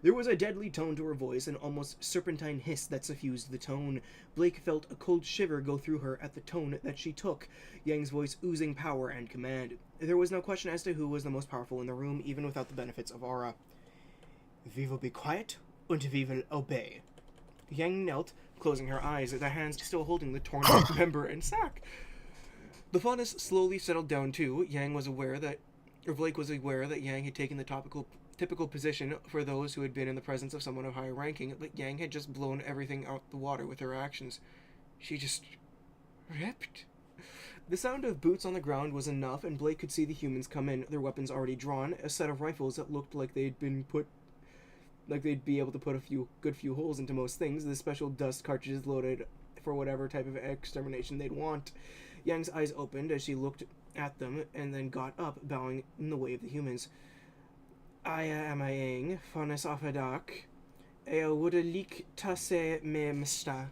[SPEAKER 7] There was a deadly tone to her voice, an almost serpentine hiss that suffused the tone. Blake felt a cold shiver go through her at the tone that she took, Yang's voice oozing power and command. There was no question as to who was the most powerful in the room, even without the benefits of aura. We will be quiet, and we will obey. Yang knelt, closing her eyes, the hands still holding the torn off member and sack. The faunus slowly settled down too. Blake was aware that Yang had taken the typical position for those who had been in the presence of someone of higher ranking, but Yang had just blown everything out the water with her actions. She just ripped. The sound of boots on the ground was enough, and Blake could see the humans come in, their weapons already drawn, a set of rifles that looked like they'd be able to put a good few holes into most things, the special dust cartridges loaded for whatever type of extermination they'd want. Yang's eyes opened as she looked at them, and then got up, bowing in the way of the humans. I am a Yang, faunus afadak, woodalik tase me mista.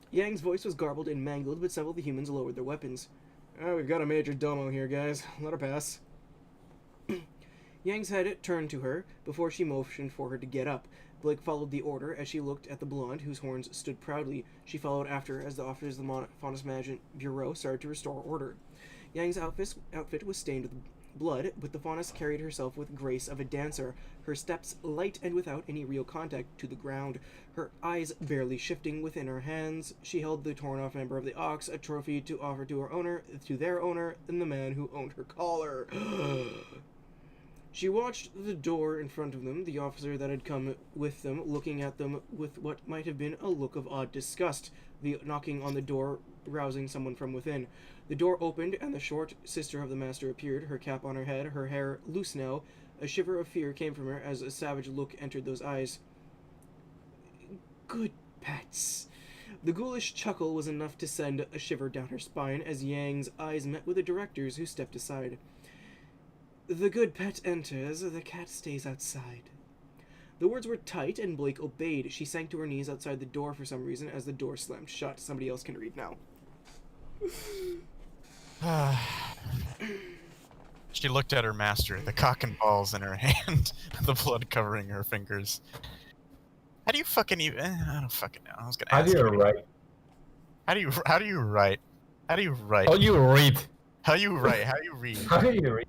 [SPEAKER 7] Yang's voice was garbled and mangled, but several of the humans lowered their weapons. Oh, we've got a major domo here, guys. Let her pass. Yang's head turned to her before she motioned for her to get up. Blake followed the order as she looked at the blonde, whose horns stood proudly. She followed after as the officers of the Faunus Management Bureau started to restore order. Yang's outfit was stained with blood, but the faunus carried herself with grace of a dancer, her steps light and without any real contact to the ground, her eyes barely shifting within her hands. She held the torn-off member of the ox, a trophy to offer to their owner, and the man who owned her collar. She watched the door in front of them, the officer that had come with them, looking at them with what might have been a look of odd disgust, the knocking on the door rousing someone from within. The door opened, and the short sister of the master appeared, her cap on her head, her hair loose now. A shiver of fear came from her as a savage look entered those eyes. Good pets. The ghoulish chuckle was enough to send a shiver down her spine as Yang's eyes met with the director's, who stepped aside. The good pet enters, the cat stays outside. The words were tight, and Blake obeyed. She sank to her knees outside the door for some reason as the door slammed shut. Somebody else can read now.
[SPEAKER 3] She looked at her master, the cock and balls in her hand, the blood covering her fingers. How do you fucking even... I don't fucking know. I was gonna ask
[SPEAKER 2] How do you write?
[SPEAKER 3] How do you write? How do you write?
[SPEAKER 1] How you read?
[SPEAKER 3] How you write? How you read?
[SPEAKER 2] How do you read?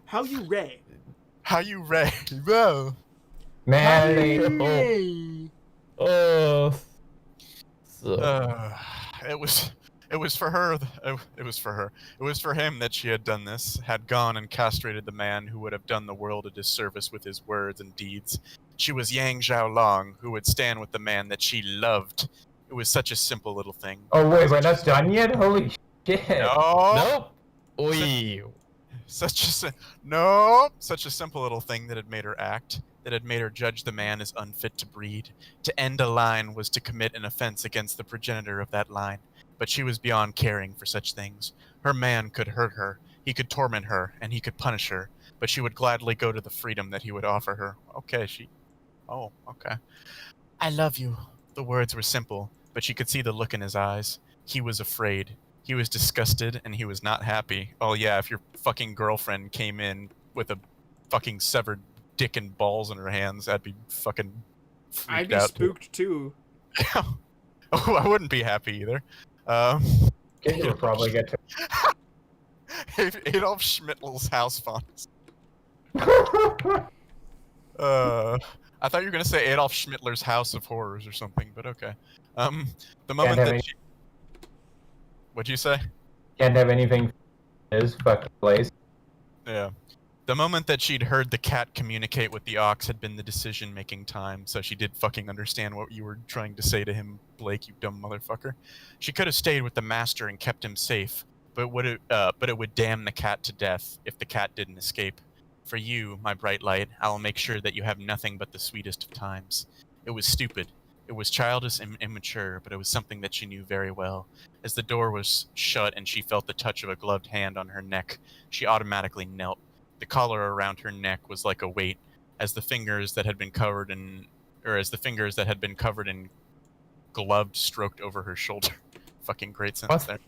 [SPEAKER 3] How you read?
[SPEAKER 7] How you read?
[SPEAKER 3] Whoa.
[SPEAKER 2] Man,
[SPEAKER 3] It was for her. It was for her. It was for him that she had done this, had gone and castrated the man who would have done the world a disservice with his words and deeds. She was Yang Xiaolong, who would stand with the man that she loved. It was such a simple little thing.
[SPEAKER 2] Oh wait, we're not done yet? Holy shit.
[SPEAKER 3] No.
[SPEAKER 1] Nope. Oi.
[SPEAKER 3] Such a simple little thing that had made her act, that had made her judge the man as unfit to breed. To end a line was to commit an offense against the progenitor of that line, but she was beyond caring for such things. Her man could hurt her, he could torment her, and he could punish her, but she would gladly go to the freedom that he would offer her. Okay. I love you. The words were simple, but she could see the look in his eyes. He was afraid. He was disgusted, and he was not happy. Oh yeah, if your fucking girlfriend came in with a fucking severed dick and balls in her hands, I'd be fucking freaked
[SPEAKER 7] I'd be
[SPEAKER 3] out.
[SPEAKER 7] spooked too.
[SPEAKER 3] Oh, I wouldn't be happy either.
[SPEAKER 2] Kids would probably get to...
[SPEAKER 3] Adolf Schmidtle's house fonts. I thought you were gonna say Adolf Schmittler's House of Horrors or something, but okay. The moment that she... What'd you say?
[SPEAKER 2] Can't have anything is fucking place.
[SPEAKER 3] Yeah. The moment that she'd heard the cat communicate with the ox had been the decision-making time, so she did fucking understand what you were trying to say to him, Blake, you dumb motherfucker. She could have stayed with the master and kept him safe, but it would damn the cat to death if the cat didn't escape. For you, my bright light, I will make sure that you have nothing but the sweetest of times. It was stupid. It was childish and immature, but it was something that she knew very well. As the door was shut and she felt the touch of a gloved hand on her neck, she automatically knelt. The collar around her neck was like a weight, as the fingers that had been covered in gloved stroked over her shoulder. Fucking great sentence there.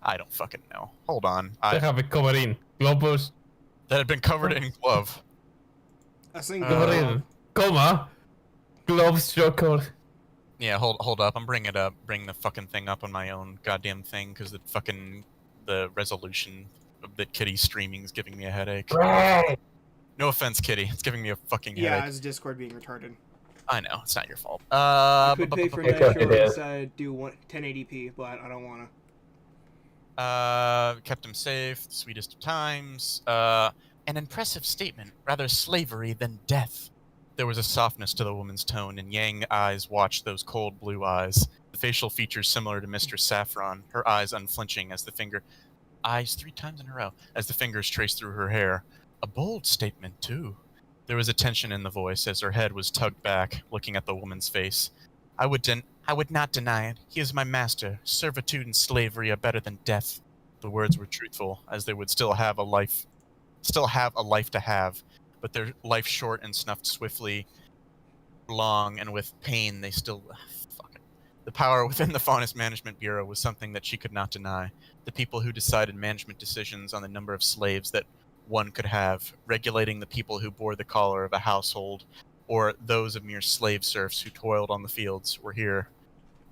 [SPEAKER 3] I don't fucking know. Hold on.
[SPEAKER 1] They have it covered in globus.
[SPEAKER 3] That had been covered in glove.
[SPEAKER 7] I think
[SPEAKER 1] Covered in comma. Glove stroke.
[SPEAKER 3] Yeah, hold up. I'm bringing the fucking thing up on my own goddamn thing because the resolution of the Kitty streaming is giving me a headache.
[SPEAKER 2] Right.
[SPEAKER 3] No offense, Kitty. It's giving me a fucking
[SPEAKER 7] Yeah,
[SPEAKER 3] headache.
[SPEAKER 7] it's Discord being retarded.
[SPEAKER 3] I know. It's not your fault.
[SPEAKER 7] I could pay for
[SPEAKER 2] It's
[SPEAKER 7] Nitro
[SPEAKER 2] what it is.
[SPEAKER 7] and do 1080p, but I don't want to.
[SPEAKER 3] Kept him safe. The sweetest of times. An impressive statement. Rather slavery than death. There was a softness to the woman's tone, and Yang eyes watched those cold blue eyes. The facial features similar to Mistress Saffron, her eyes unflinching as the finger... Eyes 3 times in a row, as the fingers traced through her hair. A bold statement, too. There was a tension in the voice as her head was tugged back, looking at the woman's face. I would not deny it. He is my master. Servitude and slavery are better than death. The words were truthful, as they would still have a life to have, but their life short and snuffed swiftly long, and with pain they still... Fuck it. The power within the Faunus Management Bureau was something that she could not deny. The people who decided management decisions on the number of slaves that one could have, regulating the people who bore the collar of a household, or those of mere slave serfs who toiled on the fields, were here.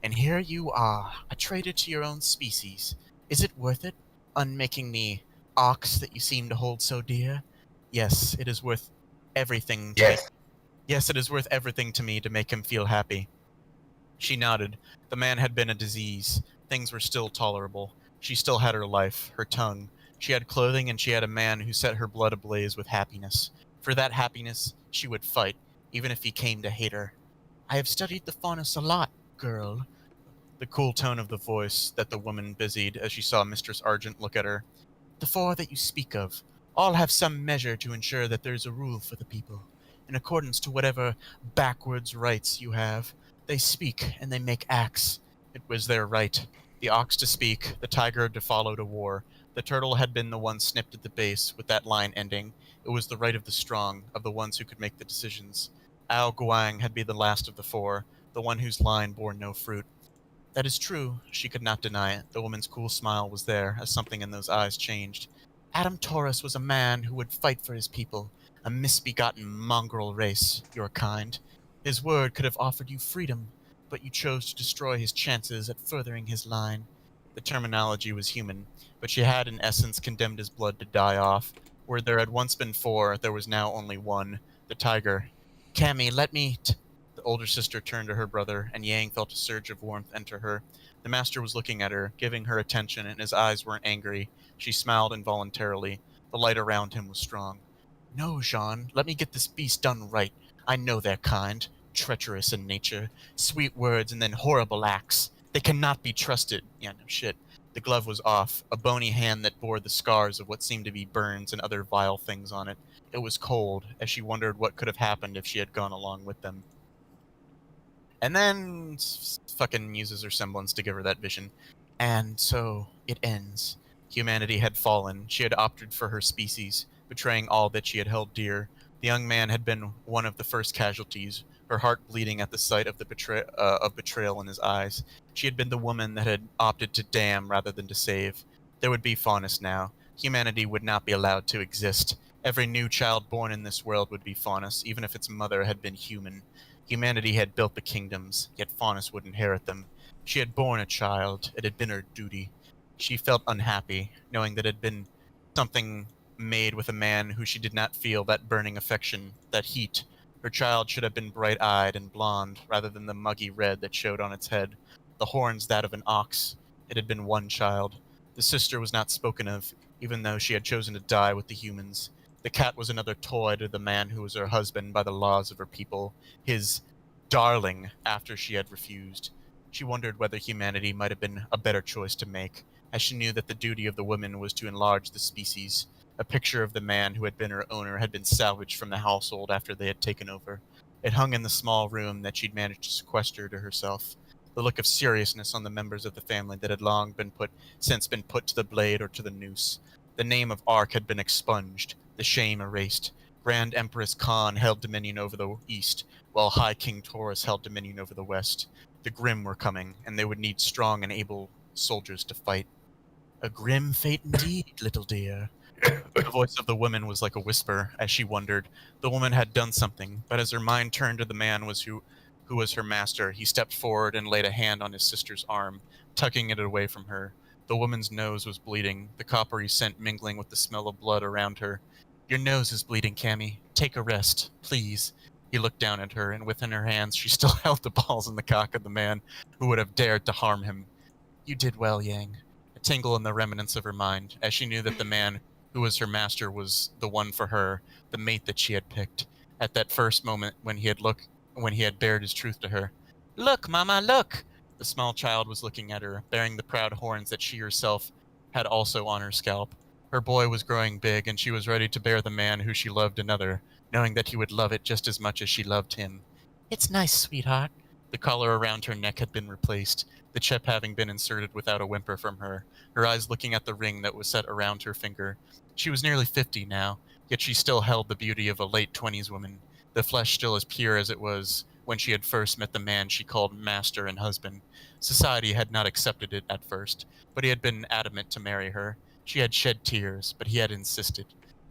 [SPEAKER 3] And here you are, a traitor to your own species. Is it worth it, unmaking the ox that you seem to hold so dear? Yes, it is worth everything. Yes, it is worth everything to me to make him feel happy. She nodded. The man had been a disease. Things were still tolerable. She still had her life, her tongue. She had clothing, and she had a man who set her blood ablaze with happiness. For that happiness, she would fight, even if he came to hate her. I have studied the Faunus a lot, girl. The cool tone of the voice that the woman busied as she saw Mistress Argent look at her. The 4 that you speak of, all have some measure to ensure that there is a rule for the people. In accordance to whatever backwards rights you have, they speak and they make acts. It was their right. The ox to speak, the tiger to follow to war. The turtle had been the one snipped at the base, with that line ending. It was the right of the strong, of the ones who could make the decisions. Ao Guang had been the last of the 4, the one whose line bore no fruit. That is true, she could not deny it. The woman's cool smile was there, as something in those eyes changed. Adam Taurus was a man who would fight for his people, a misbegotten mongrel race, your kind. His word could have offered you freedom, but you chose to destroy his chances at furthering his line. The terminology was human, but she had in essence condemned his blood to die off. Where there had once been 4, there was now only 1, the tiger. Cammy, let me... The older sister turned to her brother, and Yang felt a surge of warmth enter her. The master was looking at her, giving her attention, and his eyes weren't angry. She smiled involuntarily. The light around him was strong. No, Jean, let me get this beast done right. I know their kind. Treacherous in nature. Sweet words and then horrible acts. They cannot be trusted. Yeah, no shit. The glove was off, a bony hand that bore the scars of what seemed to be burns and other vile things on it. It was cold, as she wondered what could have happened if she had gone along with them. And then fucking uses her semblance to give her that vision. And so it ends. Humanity had fallen. She had opted for her species, betraying all that she had held dear. The young man had been one of the first casualties, her heart bleeding at the sight of the betrayal in his eyes. She had been the woman that had opted to damn rather than to save. There would be Faunus now. Humanity would not be allowed to exist. Every new child born in this world would be Faunus, even if its mother had been human. Humanity had built the kingdoms, yet Faunus would inherit them. She had borne a child. It had been her duty. She felt unhappy, knowing that it had been something made with a man who she did not feel that burning affection, that heat. Her child should have been bright-eyed and blonde, rather than the muggy red that showed on its head. The horns that of an ox. It had been one child. The sister was not spoken of, even though she had chosen to die with the humans. The cat was another toy to the man who was her husband by the laws of her people, his darling after she had refused. She wondered whether humanity might have been a better choice to make. as she knew that the duty of the woman was to enlarge the species. A picture of the man who had been her owner had been salvaged from the household after they had taken over. It hung in the small room that she'd managed to sequester to herself. The look of seriousness on the members of the family that had long been put to the blade or to the noose. The name of Ark had been expunged, the shame erased. Grand Empress Khan held dominion over the east, while High King Taurus held dominion over the west. The Grim were coming, and they would need strong and able soldiers to fight. A grim fate indeed, little dear. The voice of the woman was like a whisper, as she wondered. The woman had done something, but as her mind turned to the man who was her master, he stepped forward and laid a hand on his sister's arm, tugging it away from her. The woman's nose was bleeding, the coppery scent mingling with the smell of blood around her. Your nose is bleeding, Cammy. Take a rest, please. He looked down at her, and within her hands she still held the balls in the cock of the man who would have dared to harm him. You did well, Yang. A tingle in the remnants of her mind, as she knew that the man who was her master was the one for her, the mate that she had picked. At that first moment when he had bared his truth to her. Look, Mama, look! The small child was looking at her, bearing the proud horns that she herself had also on her scalp. Her boy was growing big, and she was ready to bear the man who she loved another, knowing that he would love it just as much as she loved him. It's nice, sweetheart. The collar around her neck had been replaced, the chip having been inserted without a whimper from her eyes looking at the ring that was set around her finger. She was nearly 50 now, yet she still held the beauty of a late 20s woman, the flesh still as pure as it was when she had first met the man she called master and husband. Society had not accepted it at first, but he had been adamant to marry her. She had shed tears, but he had insisted.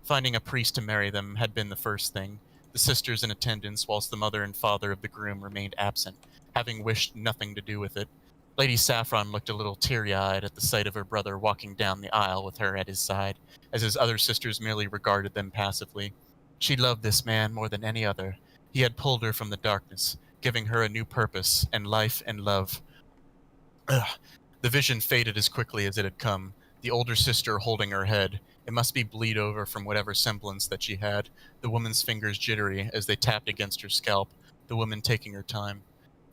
[SPEAKER 3] Finding a priest to marry them had been the first thing, the sisters in attendance whilst the mother and father of the groom remained absent, having wished nothing to do with it. Lady Saffron looked a little teary-eyed at the sight of her brother walking down the aisle with her at his side, as his other sisters merely regarded them passively. She loved this man more than any other. He had pulled her from the darkness, giving her a new purpose and life and love. The vision faded as quickly as it had come, the older sister holding her head. It must be bleed over from whatever semblance that she had, the woman's fingers jittery as they tapped against her scalp, the woman taking her time.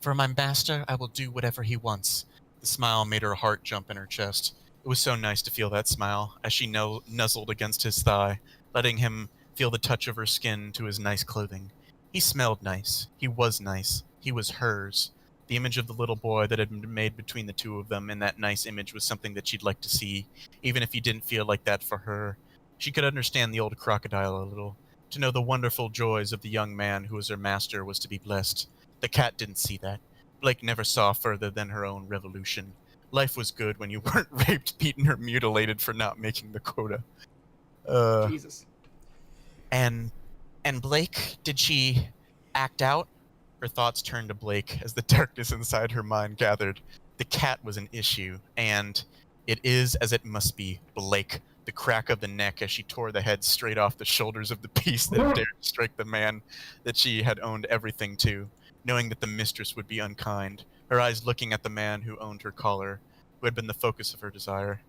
[SPEAKER 3] For my master, I will do whatever he wants. The smile made her heart jump in her chest. It was so nice to feel that smile, as she nuzzled against his thigh, letting him feel the touch of her skin to his nice clothing. He smelled nice. He was nice. He was hers. The image of the little boy that had been made between the two of them in that nice image was something that she'd like to see, even if he didn't feel like that for her. She could understand the old crocodile a little. To know the wonderful joys of the young man who was her master was to be blessed. The cat didn't see that. Blake never saw further than her own revolution. Life was good when you weren't raped, beaten, or mutilated for not making the quota.
[SPEAKER 7] Jesus.
[SPEAKER 3] And Blake, did she act out? Her thoughts turned to Blake as the darkness inside her mind gathered. The cat was an issue, and it is as it must be, Blake. The crack of the neck as she tore the head straight off the shoulders of the beast that dared to strike the man that she had owned everything to, knowing that the mistress would be unkind, her eyes looking at the man who owned her collar, who had been the focus of her desire.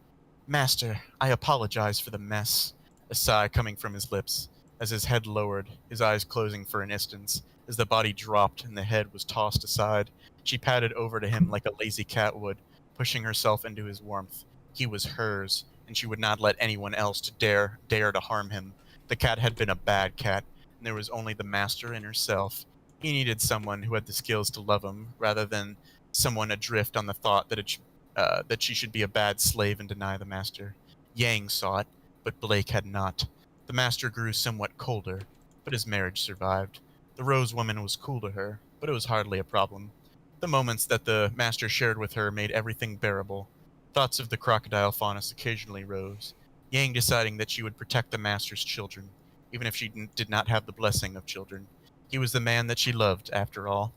[SPEAKER 3] Master, I apologize for the mess. A sigh coming from his lips, as his head lowered, his eyes closing for an instant, as the body dropped and the head was tossed aside. She padded over to him like a lazy cat would, pushing herself into his warmth. He was hers, and she would not let anyone else to dare to harm him. The cat had been a bad cat, and there was only the master and herself. He needed someone who had the skills to love him, rather than someone adrift on the thought that she should be a bad slave and deny the master. Yang saw it, but Blake had not. The master grew somewhat colder, but his marriage survived. The Rose woman was cool to her, but it was hardly a problem. The moments that the master shared with her made everything bearable. Thoughts of the crocodile faunus occasionally rose, Yang deciding that she would protect the master's children, even if she did not have the blessing of children. He was the man that she loved, after all.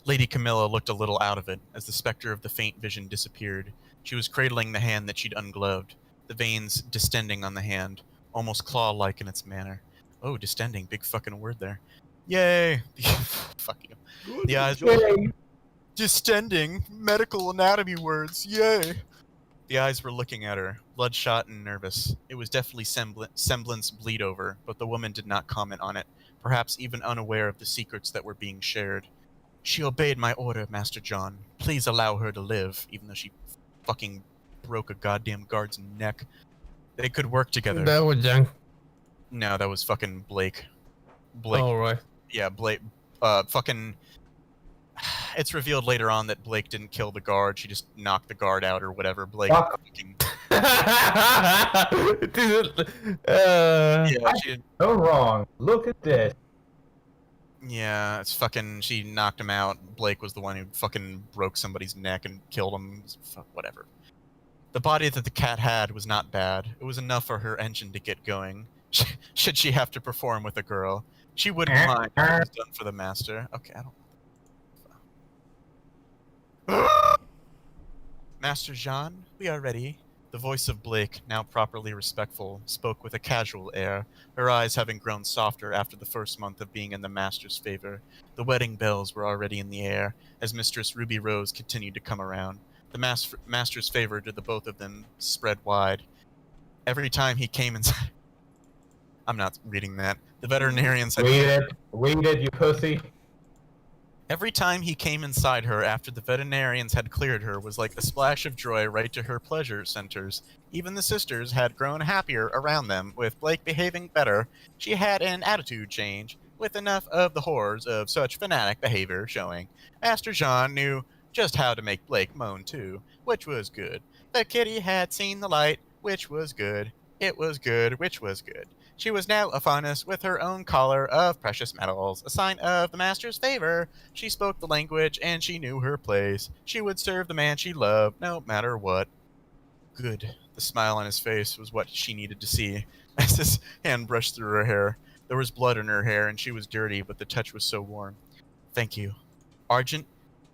[SPEAKER 3] Lady Camilla looked a little out of it, as the specter of the faint vision disappeared. She was cradling the hand that she'd ungloved, the veins distending on the hand, almost claw-like in its manner. Oh, distending, big fucking word there. Yay! Fuck you.
[SPEAKER 7] Good
[SPEAKER 3] The eyes...
[SPEAKER 7] job.
[SPEAKER 3] Distending, medical anatomy words, yay! The eyes were looking at her, bloodshot and nervous. It was definitely semblance bleed over, but the woman did not comment on it, perhaps even unaware of the secrets that were being shared. She obeyed my order, Master John. Please allow her to live, even though she fucking broke a goddamn guard's neck. They could work together.
[SPEAKER 1] That was Young.
[SPEAKER 3] No, that was fucking Blake. Blake.
[SPEAKER 1] Oh, right.
[SPEAKER 3] Yeah, Blake. Fucking. It's revealed later on that Blake didn't kill the guard. She just knocked the guard out or whatever. Blake. Fucking... Yeah, she did.
[SPEAKER 2] So wrong. Look at this.
[SPEAKER 3] Yeah, it's fucking. She knocked him out. Blake was the one who fucking broke somebody's neck and killed him. Fuck, whatever. The body that the cat had was not bad. It was enough for her engine to get going. Should she have to perform with a girl, she wouldn't mind if it was done for the master. Okay, I don't. Master Jean, we are ready. The voice of Blake, now properly respectful, spoke with a casual air, her eyes having grown softer after the first month of being in the master's favor. The wedding bells were already in the air, as Mistress Ruby Rose continued to come around. The master's favor to the both of them spread wide. Every time he came inside... I'm not reading that. The veterinarians had...
[SPEAKER 2] Read it, you pussy.
[SPEAKER 3] Every time he came inside her after the veterinarians had cleared her was like a splash of joy right to her pleasure centers. Even the sisters had grown happier around them, with Blake behaving better. She had an attitude change, with enough of the horrors of such fanatic behavior showing. Master Jean knew just how to make Blake moan too, which was good. The kitty had seen the light, which was good. It was good, which was good. She was now a faunus with her own collar of precious metals, a sign of the master's favor. She spoke the language, and she knew her place. She would serve the man she loved, no matter what. Good. The smile on his face was what she needed to see, as his hand brushed through her hair. There was blood in her hair, and she was dirty, but the touch was so warm. Thank you. Argent,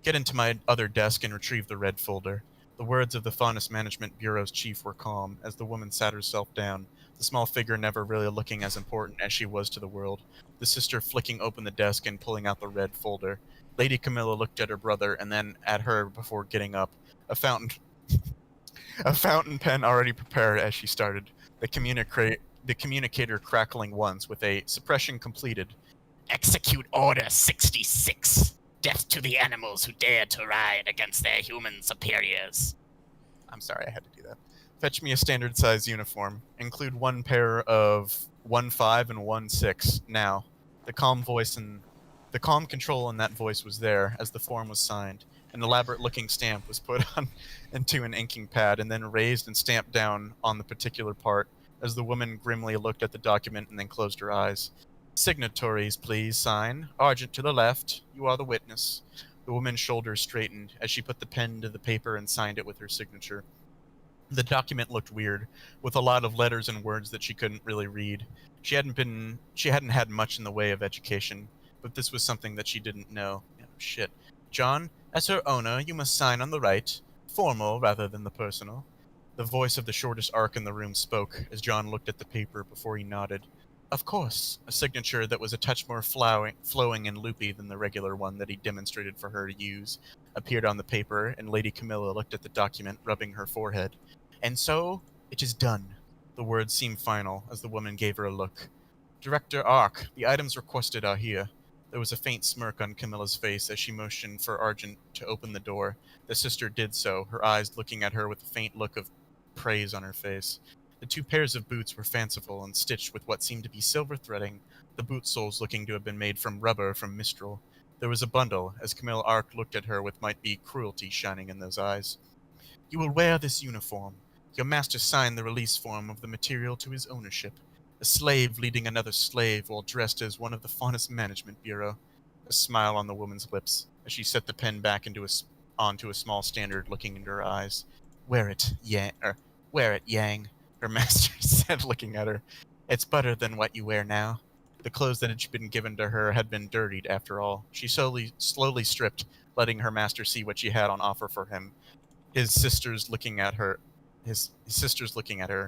[SPEAKER 3] get into my other desk and retrieve the red folder. The words of the Faunus Management Bureau's chief were calm, as the woman sat herself down, the small figure never really looking as important as she was to the world, the sister flicking open the desk and pulling out the red folder. Lady Camilla looked at her brother and then at her before getting up, a fountain pen already prepared as she started, the communicator crackling once with a suppression completed.
[SPEAKER 8] Execute Order 66. Death to the animals who dare to ride against their human superiors.
[SPEAKER 3] I'm sorry, I had to do that. Fetch me a standard-size uniform. Include one pair of 1-5 and 1-6 now. The calm control in that voice was there as the form was signed. An elaborate-looking stamp was put on into an inking pad and then raised and stamped down on the particular part as the woman grimly looked at the document and then closed her eyes. Signatories, please sign. Argent to the left. You are the witness. The woman's shoulders straightened as she put the pen to the paper and signed it with her signature. The document looked weird, with a lot of letters and words that she couldn't really read. She hadn't had much in the way of education, but this was something that she didn't know. Oh, shit. John, as her owner, you must sign on the right, formal rather than the personal. The voice of the shortest arc in the room spoke as John looked at the paper before he nodded. Of course, a signature that was a touch more flowing and loopy than the regular one that he demonstrated for her to use appeared on the paper, and Lady Camilla looked at the document, rubbing her forehead. And so, it is done. The words seemed final as the woman gave her a look. Director Ark, the items requested are here. There was a faint smirk on Camilla's face as she motioned for Argent to open the door. The sister did so, her eyes looking at her with a faint look of praise on her face. The 2 pairs of boots were fanciful and stitched with what seemed to be silver threading, the boot soles looking to have been made from rubber from Mistral. There was a bundle, as Camilla Ark looked at her with might be cruelty shining in those eyes. You will wear this uniform. Your master signed the release form of the material to his ownership. A slave leading another slave while dressed as one of the Faunus Management Bureau. A smile on the woman's lips as she set the pen back onto a small standard, looking into her eyes. Wear it, Yang, her master said, looking at her. It's better than what you wear now. The clothes that had been given to her had been dirtied, after all. She slowly stripped, letting her master see what she had on offer for him. His sisters looking at her.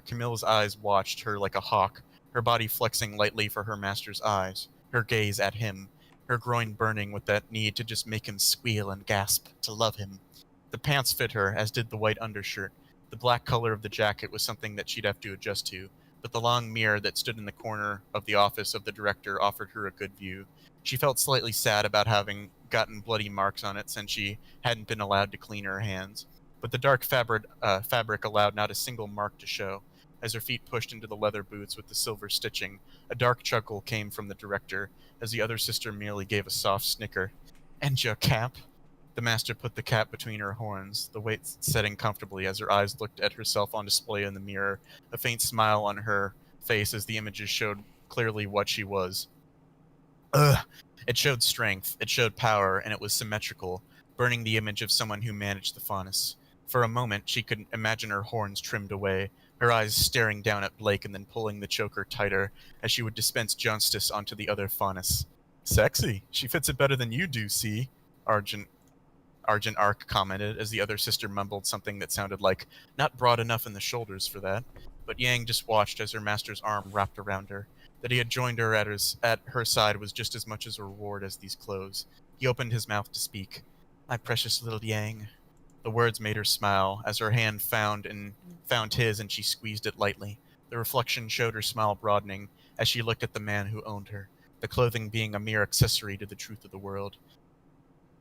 [SPEAKER 3] Camilla's eyes watched her like a hawk, her body flexing lightly for her master's eyes, her gaze at him, her groin burning with that need to just make him squeal and gasp, to love him. The pants fit her, as did the white undershirt. The black color of the jacket was something that she'd have to adjust to, but the long mirror that stood in the corner of the office of the director offered her a good view. She felt slightly sad about having gotten bloody marks on it since she hadn't been allowed to clean her hands. but the dark fabric allowed not a single mark to show. As her feet pushed into the leather boots with the silver stitching, a dark chuckle came from the director, as the other sister merely gave a soft snicker. "And your cap?" The master put the cap between her horns, the weight setting comfortably as her eyes looked at herself on display in the mirror, a faint smile on her face as the images showed clearly what she was. Ugh! It showed strength, it showed power, and it was symmetrical, burning the image of someone who managed the faunus. For a moment, she could imagine her horns trimmed away, her eyes staring down at Blake and then pulling the choker tighter as she would dispense justice onto the other faunus. "Sexy. She fits it better than you do, see?" Argent Arc commented as the other sister mumbled something that sounded like, "Not broad enough in the shoulders for that." But Yang just watched as her master's arm wrapped around her. That he had joined her at her side was just as much as a reward as these clothes. He opened his mouth to speak. "My precious little Yang." The words made her smile, as her hand found his and she squeezed it lightly. The reflection showed her smile broadening as she looked at the man who owned her, the clothing being a mere accessory to the truth of the world.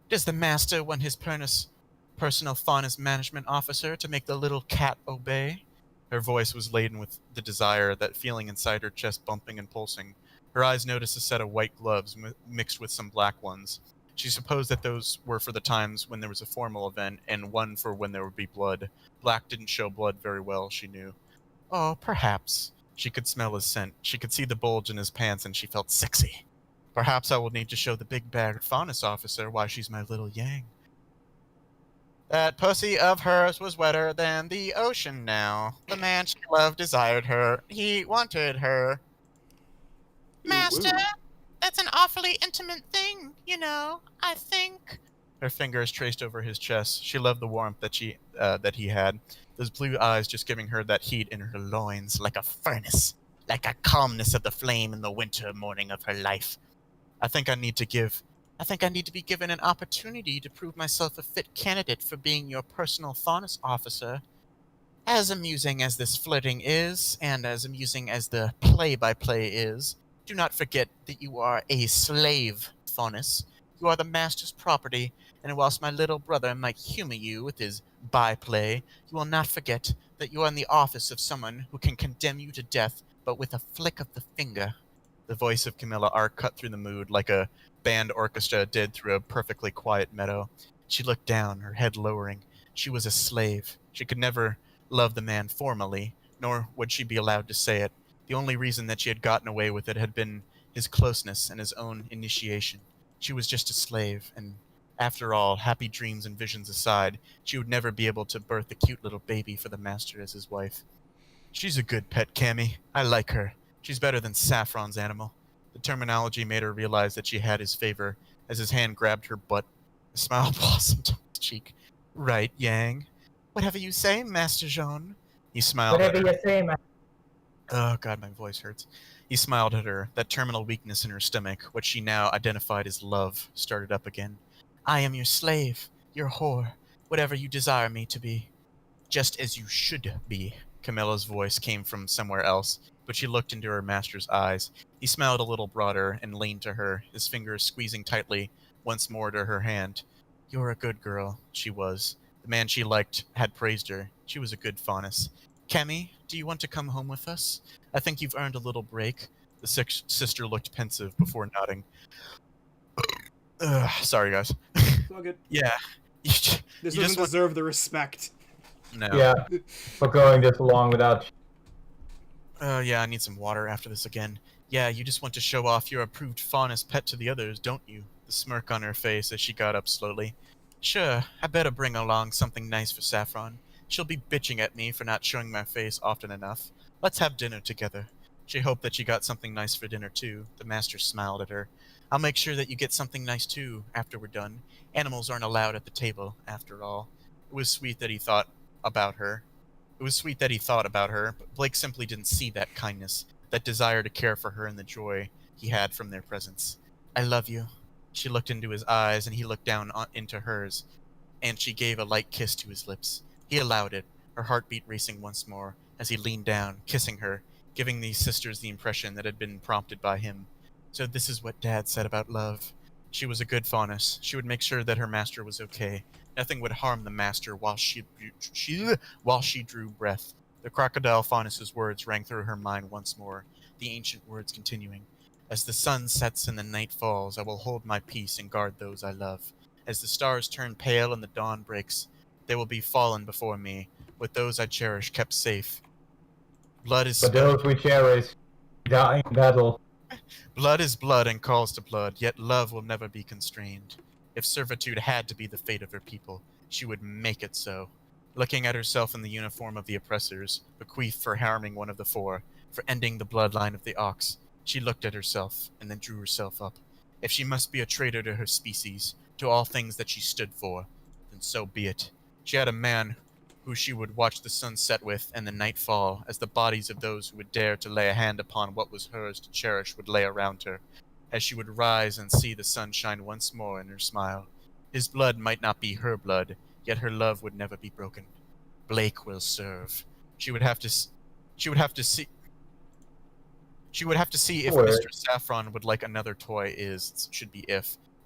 [SPEAKER 3] "Does the master want his personal faunus management officer to make the little cat obey?" Her voice was laden with the desire, that feeling inside her chest bumping and pulsing. Her eyes noticed a set of white gloves mixed with some black ones. She supposed that those were for the times when there was a formal event, and one for when there would be blood. Black didn't show blood very well, she knew. "Oh, perhaps." She could smell his scent. She could see the bulge in his pants, and she felt sexy. "Perhaps I will need to show the big bag faunus officer why she's my little Yang." "That pussy of hers was wetter than the ocean now. The man she loved desired her. He wanted her." "Master, that's an awfully intimate thing, you know. I think..." Her fingers traced over his chest. She loved the warmth that he had. Those blue eyes just giving her that heat in her loins, like a furnace. Like a calmness of the flame in the winter morning of her life. I think I need to be given an opportunity to prove myself a fit candidate for being your personal faunus officer. As amusing as this flirting is, and as amusing as the play-by-play is, do not forget that you are a slave, faunus. You are the master's property, and whilst my little brother might humor you with his by-play, you will not forget that you are in the office of someone who can condemn you to death, but with a flick of the finger. The voice of Camilla Ark cut through the mood like a band orchestra did through a perfectly quiet meadow. She looked down, her head lowering. She was a slave. She could never love the man formally, nor would she be allowed to say it. The only reason that she had gotten away with it had been his closeness and his own initiation. She was just a slave, and after all, happy dreams and visions aside, she would never be able to birth a cute little baby for the master as his wife. "She's a good pet, Cammy. I like her. She's better than Saffron's animal." The terminology made her realize that she had his favor, as his hand grabbed her butt. A smile blossomed on his cheek. "Right, Yang. Whatever you say, Master Jean." He smiled at her.
[SPEAKER 2] Whatever you say, man.
[SPEAKER 3] Oh, God, my voice hurts. He smiled at her. That terminal weakness in her stomach, what she now identified as love, started up again. "I am your slave, your whore, whatever you desire me to be." "Just as you should be." Camilla's voice came from somewhere else, but she looked into her master's eyes. He smiled a little broader and leaned to her, his fingers squeezing tightly once more to her hand. "You're a good girl," she was. The man she liked had praised her. She was a good faunus. "Cammy, do you want to come home with us? I think you've earned a little break." The sister looked pensive before nodding. Sorry, guys.
[SPEAKER 7] It's all good.
[SPEAKER 3] Yeah.
[SPEAKER 7] This doesn't deserve the respect.
[SPEAKER 3] No.
[SPEAKER 2] Yeah, for going this long without...
[SPEAKER 3] Yeah, I need some water after this again. "Yeah, you just want to show off your approved faunus pet to the others, don't you?" The smirk on her face as she got up slowly. "Sure, I better bring along something nice for Saffron. She'll be bitching at me for not showing my face often enough. Let's have dinner together." She hoped that she got something nice for dinner, too. The master smiled at her. "I'll make sure that you get something nice, too, after we're done. Animals aren't allowed at the table, after all." It was sweet that he thought about her. But Blake simply didn't see that kindness, that desire to care for her and the joy he had from their presence. "I love you." She looked into his eyes, and he looked down into hers, and she gave a light kiss to his lips. He allowed it, her heartbeat racing once more, as he leaned down, kissing her, giving these sisters the impression that had been prompted by him. So this is what Dad said about love. She was a good faunus. She would make sure that her master was okay. Nothing would harm the master while she drew breath. The crocodile faunus's words rang through her mind once more, the ancient words continuing. As the sun sets and the night falls, I will hold my peace and guard those I love. As the stars turn pale and the dawn breaks, they will be fallen before me, with those I cherish kept safe. Blood is
[SPEAKER 2] But those we cherish die in battle.
[SPEAKER 3] Blood is blood and calls to blood, yet love will never be constrained. If servitude had to be the fate of her people, she would make it so. Looking at herself in the uniform of the oppressors, bequeathed for harming one of the four, for ending the bloodline of the ox, she looked at herself, and then drew herself up. If she must be a traitor to her species, to all things that she stood for, then so be it. She had a man who she would watch the sun set with and the night fall, as the bodies of those who would dare to lay a hand upon what was hers to cherish would lay around her, as she would rise and see the sun shine once more in her smile. His blood might not be her blood, yet her love would never be broken. Blake will serve. She would have to see if Mr. Saffron would like another toy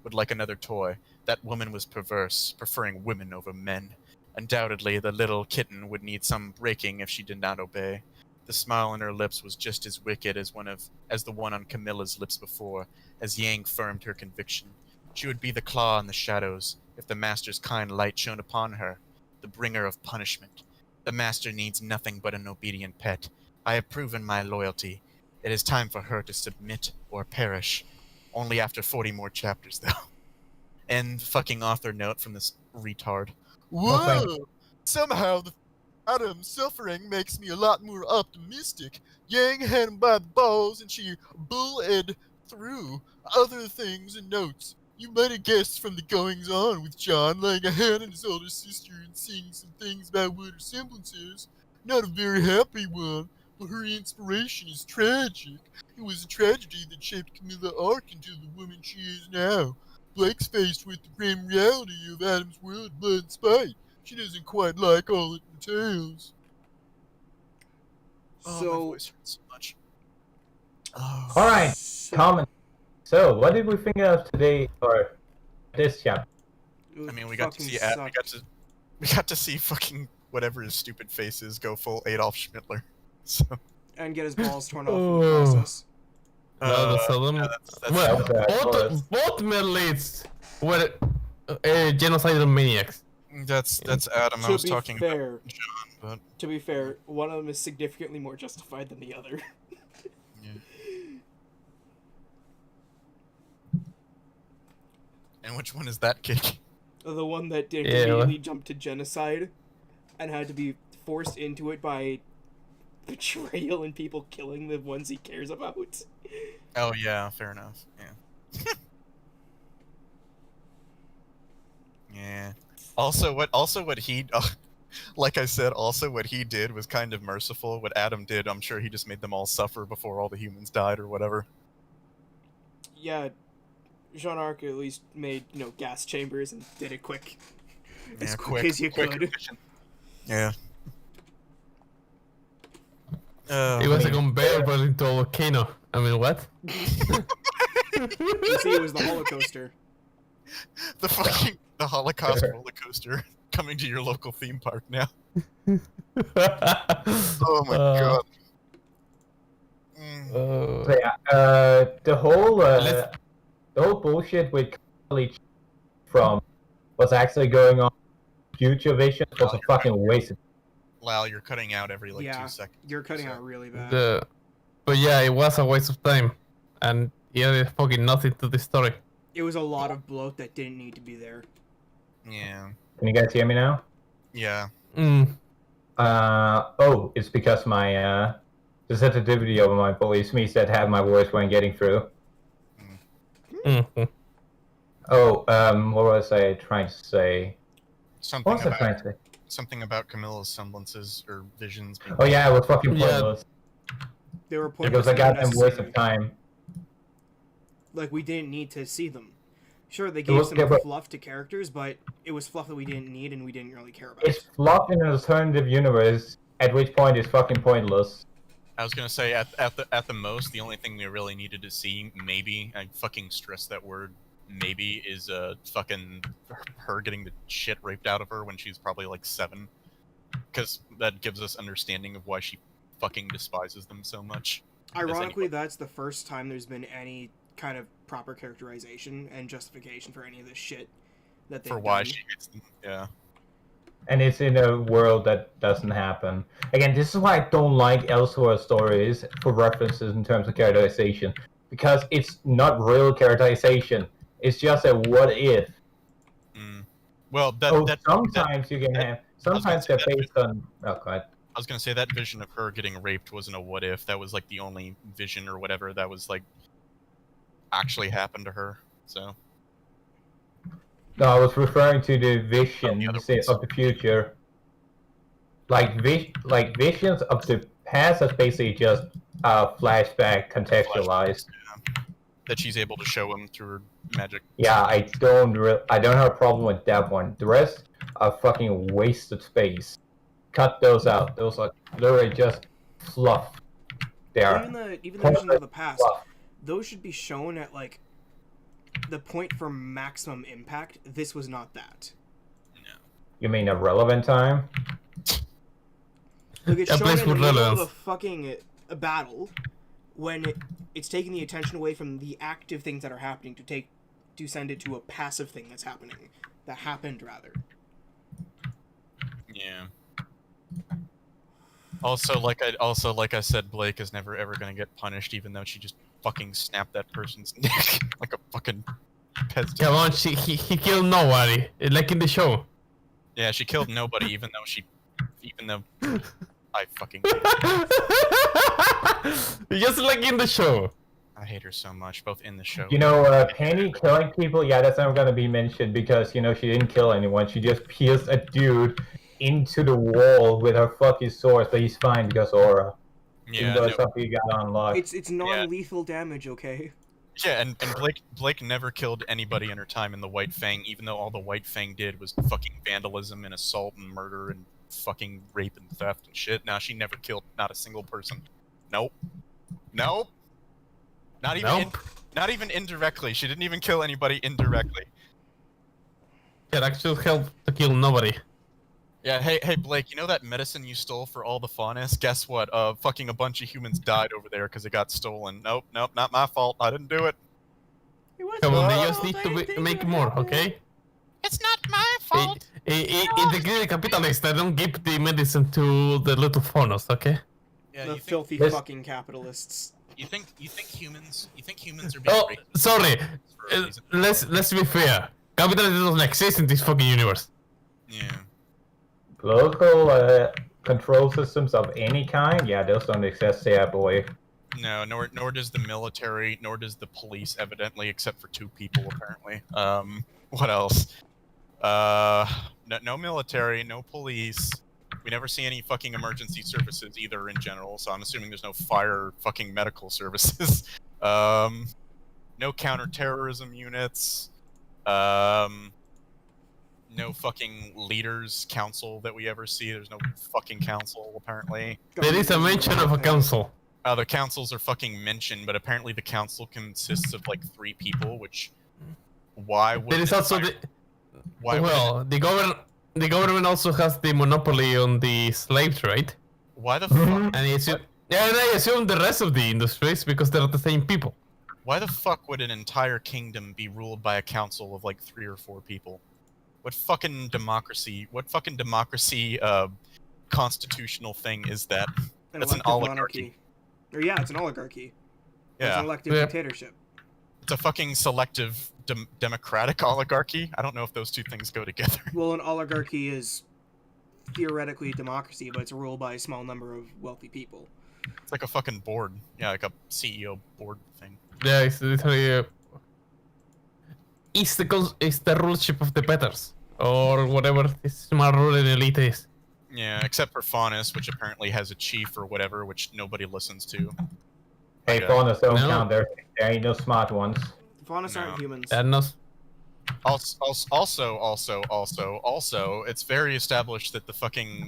[SPEAKER 3] would like another toy. That woman was perverse, preferring women over men. Undoubtedly, the little kitten would need some breaking if she did not obey. The smile on her lips was just as wicked as the one on Camilla's lips before, as Yang firmed her conviction. She would be the claw in the shadows, if the master's kind light shone upon her, the bringer of punishment. The master needs nothing but an obedient pet. I have proven my loyalty. It is time for her to submit or perish. Only after 40 more chapters, though. End fucking author note from this retard. Whoa! Somehow Adam's suffering makes me a lot more optimistic. Yang had him by the balls and she bullied through other things and notes. You might have guessed from the goings-on with John laying a hand on his older sister and seeing some things about what her semblance is. Not a very happy one, but her inspiration is tragic. It was a tragedy that shaped Camilla Ark into the woman she is now. Blake's faced with the grim reality of Adam's world, blood and spite. She doesn't quite like all it entails.
[SPEAKER 7] So,
[SPEAKER 3] my voice hurts so much. Oh.
[SPEAKER 2] Alright, comment. So, what did we think of today, or this chapter?
[SPEAKER 3] I mean, we got to see we got to see fucking whatever his stupid face is go full Adolf Schmittler. So.
[SPEAKER 7] And get his balls torn off in the process.
[SPEAKER 1] Both Middle East were genocidal maniacs.
[SPEAKER 3] That's Adam. I was talking about John, but
[SPEAKER 7] to be fair, one of them is significantly more justified than the other.
[SPEAKER 3] Yeah. And which one is that kick?
[SPEAKER 7] The one that did immediately jump to genocide and had to be forced into it by betrayal and people killing the ones he cares about.
[SPEAKER 3] Oh yeah, fair enough. Yeah. Yeah. Also what he like I said, also what he did was kind of merciful. What Adam did, I'm sure he just made them all suffer before all the humans died or whatever.
[SPEAKER 7] Yeah, Jean Arc at least made, gas chambers and did it quick. As quick as you could.
[SPEAKER 3] Efficient. Yeah.
[SPEAKER 1] It was a conveyor belt into a volcano. I mean, what?
[SPEAKER 7] You see, it was the Holocauster.
[SPEAKER 3] The Holocaust roller coaster coming to your local theme park now. Oh my god.
[SPEAKER 2] So the whole bullshit with college from what's actually going on future vision was a fucking waste of.
[SPEAKER 3] Wow, you're cutting out every 2 seconds.
[SPEAKER 7] You're cutting out really bad.
[SPEAKER 1] But yeah, it was a waste of time, and it added fucking nothing to the story.
[SPEAKER 7] It was a lot of bloat that didn't need to be there.
[SPEAKER 3] Yeah.
[SPEAKER 2] Can you guys hear me now?
[SPEAKER 3] Yeah.
[SPEAKER 2] It's because my the sensitivity of my voice means that half my words weren't getting through.
[SPEAKER 1] Mm-hmm.
[SPEAKER 2] What was I trying to say?
[SPEAKER 3] Something about Camilla's semblances or visions.
[SPEAKER 2] Oh yeah, it was fucking pointless.
[SPEAKER 7] They were
[SPEAKER 2] It
[SPEAKER 7] pointless.
[SPEAKER 2] was a goddamn waste of time.
[SPEAKER 7] Like, we didn't need to see them. Sure, they gave some fluff to characters, but it was fluff that we didn't need and we didn't really care about.
[SPEAKER 2] It's fluff in an alternative universe, at which point it's fucking pointless.
[SPEAKER 3] I was gonna say, at the most, the only thing we really needed to see, maybe, I fucking stress that word maybe is fucking her getting the shit raped out of her when she's probably like 7, because that gives us understanding of why she fucking despises them so much.
[SPEAKER 7] Ironically, that's the first time there's been any kind of proper characterization and justification for any of this shit that they've
[SPEAKER 3] for why
[SPEAKER 7] done.
[SPEAKER 3] she gets them. Yeah.
[SPEAKER 2] And it's in a world that doesn't happen. Again, this is why I don't like Elseworld stories for references in terms of characterization. Because it's not real characterization. It's just a what if.
[SPEAKER 3] Well,
[SPEAKER 2] sometimes you can have... Sometimes they're based on... Oh, God.
[SPEAKER 3] I was gonna say that vision of her getting raped wasn't a what if. That was like the only vision or whatever that was like actually happened to her. So.
[SPEAKER 2] No, I was referring to the vision of the future. Like visions of the past is basically just flashback contextualized.
[SPEAKER 3] Yeah. That she's able to show him through her magic.
[SPEAKER 2] Yeah, I don't have a problem with that one. The rest are fucking wasted space. Cut those out. Those are literally just fluff. They are.
[SPEAKER 7] Even the visions of the past, those should be shown at like the point for maximum impact. This was not that.
[SPEAKER 3] No.
[SPEAKER 2] You mean a relevant time?
[SPEAKER 7] Like it's shown in the middle of a fucking battle when it's taking the attention away from the active things that are happening to send it to a passive thing that's happening. That happened, rather.
[SPEAKER 3] Yeah. Also, like I said, Blake is never ever gonna get punished, even though she just fucking snapped that person's neck like a fucking peasant.
[SPEAKER 1] Come on, he killed nobody, like in the show.
[SPEAKER 3] Yeah, she killed nobody, even though I fucking
[SPEAKER 1] just like in the show.
[SPEAKER 3] I hate her so much, both in the show.
[SPEAKER 2] You know, Penny killing people, yeah, that's not gonna be mentioned because, you know, she didn't kill anyone. She just pierced a dude into the wall with her fucking sword, but he's fine because Aura.
[SPEAKER 3] Yeah,
[SPEAKER 2] even though it's something you got unlocked.
[SPEAKER 7] It's non-lethal damage, okay?
[SPEAKER 3] Yeah, and Blake never killed anybody in her time in the White Fang, even though all the White Fang did was fucking vandalism and assault and murder and fucking rape and theft and shit. Now she never killed not a single person. Nope. Not even indirectly. She didn't even kill anybody indirectly.
[SPEAKER 1] Yeah, that should help to kill nobody.
[SPEAKER 3] Yeah, hey Blake, you know that medicine you stole for all the faunus? Guess what? Fucking a bunch of humans died over there because it got stolen. Nope, not my fault. I didn't do it.
[SPEAKER 1] Come on, they just need to make more, okay?
[SPEAKER 8] It's not my fault.
[SPEAKER 1] In the greedy capitalist, I don't give the medicine to the little faunus, okay?
[SPEAKER 3] Yeah,
[SPEAKER 7] the filthy fucking capitalists.
[SPEAKER 3] You think humans are being
[SPEAKER 1] Oh,
[SPEAKER 3] racist
[SPEAKER 1] sorry.
[SPEAKER 3] for a reason?
[SPEAKER 1] Let's be fair. Capitalism doesn't exist in this fucking universe.
[SPEAKER 3] Yeah.
[SPEAKER 2] Local control systems of any kind? Yeah, those don't exist there, boy.
[SPEAKER 3] No, nor does the military, nor does the police, evidently, except for 2 people, apparently. What else? No military, no police. We never see any fucking emergency services either in general, so I'm assuming there's no fire fucking medical services. No counterterrorism units. No fucking leaders council that we ever see. There's no fucking council, apparently.
[SPEAKER 1] There is a mention of a council.
[SPEAKER 3] The councils are fucking mentioned, but apparently the council consists of like 3 people, which... Why would...
[SPEAKER 1] There is also the... Well, the government also has the monopoly on the slave trade.
[SPEAKER 3] Why the fuck?
[SPEAKER 1] And I assume the rest of the industries because they're the same people.
[SPEAKER 3] Why the fuck would an entire kingdom be ruled by a council of like 3 or 4 people? What fucking democracy? Constitutional thing is that? That's an oligarchy.
[SPEAKER 7] It's an oligarchy.
[SPEAKER 3] Yeah.
[SPEAKER 7] It's an elective dictatorship.
[SPEAKER 3] It's a fucking selective democratic oligarchy. I don't know if those 2 things go together.
[SPEAKER 7] Well, an oligarchy is theoretically democracy, but it's ruled by a small number of wealthy people.
[SPEAKER 3] It's like a fucking board. Yeah, like a CEO board thing.
[SPEAKER 1] Yeah, it's literally it's the rulership of the betters, or whatever this smart ruling elite is.
[SPEAKER 3] Yeah, except for Faunus, which apparently has a chief or whatever, which nobody listens to.
[SPEAKER 2] Hey, Faunus don't count. There ain't no smart ones.
[SPEAKER 7] Faunus aren't humans.
[SPEAKER 3] Also, it's very established that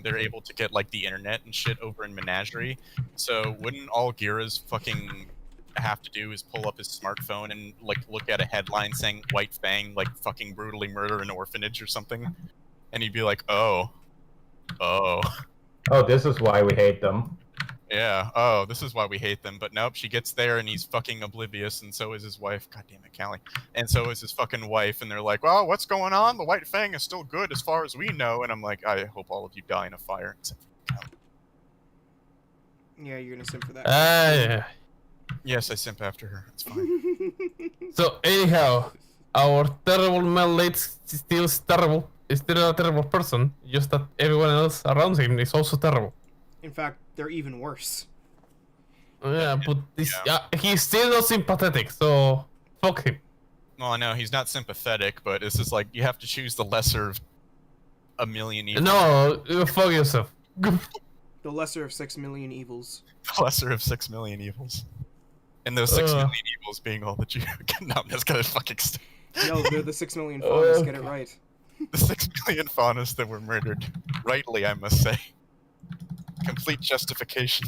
[SPEAKER 3] they're able to get like the internet and shit over in Menagerie. So wouldn't all Gira's fucking have to do is pull up his smartphone and like look at a headline saying White Fang like fucking brutally murder an orphanage or something, and he'd be like, oh,
[SPEAKER 2] This is why we hate them.
[SPEAKER 3] yeah, oh, this is why we hate them. But nope, she gets there and he's fucking oblivious, and so is his wife. God damn it, Callie. And so is his fucking wife, and they're like, well, what's going on? The White Fang is still good as far as we know. And I'm like, I hope all of you die in a fire. Except for Callie.
[SPEAKER 7] Yeah, you're gonna simp for that.
[SPEAKER 1] Yeah.
[SPEAKER 3] Yes, I simp after her. It's fine.
[SPEAKER 1] So anyhow, our terrible male lead still is terrible. Is still a terrible person. Just that everyone else around him is also terrible.
[SPEAKER 7] In fact, they're even worse.
[SPEAKER 1] Yeah, but he's still not sympathetic. So fuck him.
[SPEAKER 3] Well, I know he's not sympathetic, but this is like you have to choose the lesser of a million evils.
[SPEAKER 1] No, fuck yourself.
[SPEAKER 7] The lesser of 6 million evils.
[SPEAKER 3] The lesser of 6 million evils. And those 6 million evils being all the Jews. No, I'm just gonna fucking.
[SPEAKER 7] No, they're the 6 million fathers. Get it right.
[SPEAKER 3] The 6 million faunas that were murdered. Rightly, I must say. Complete justification.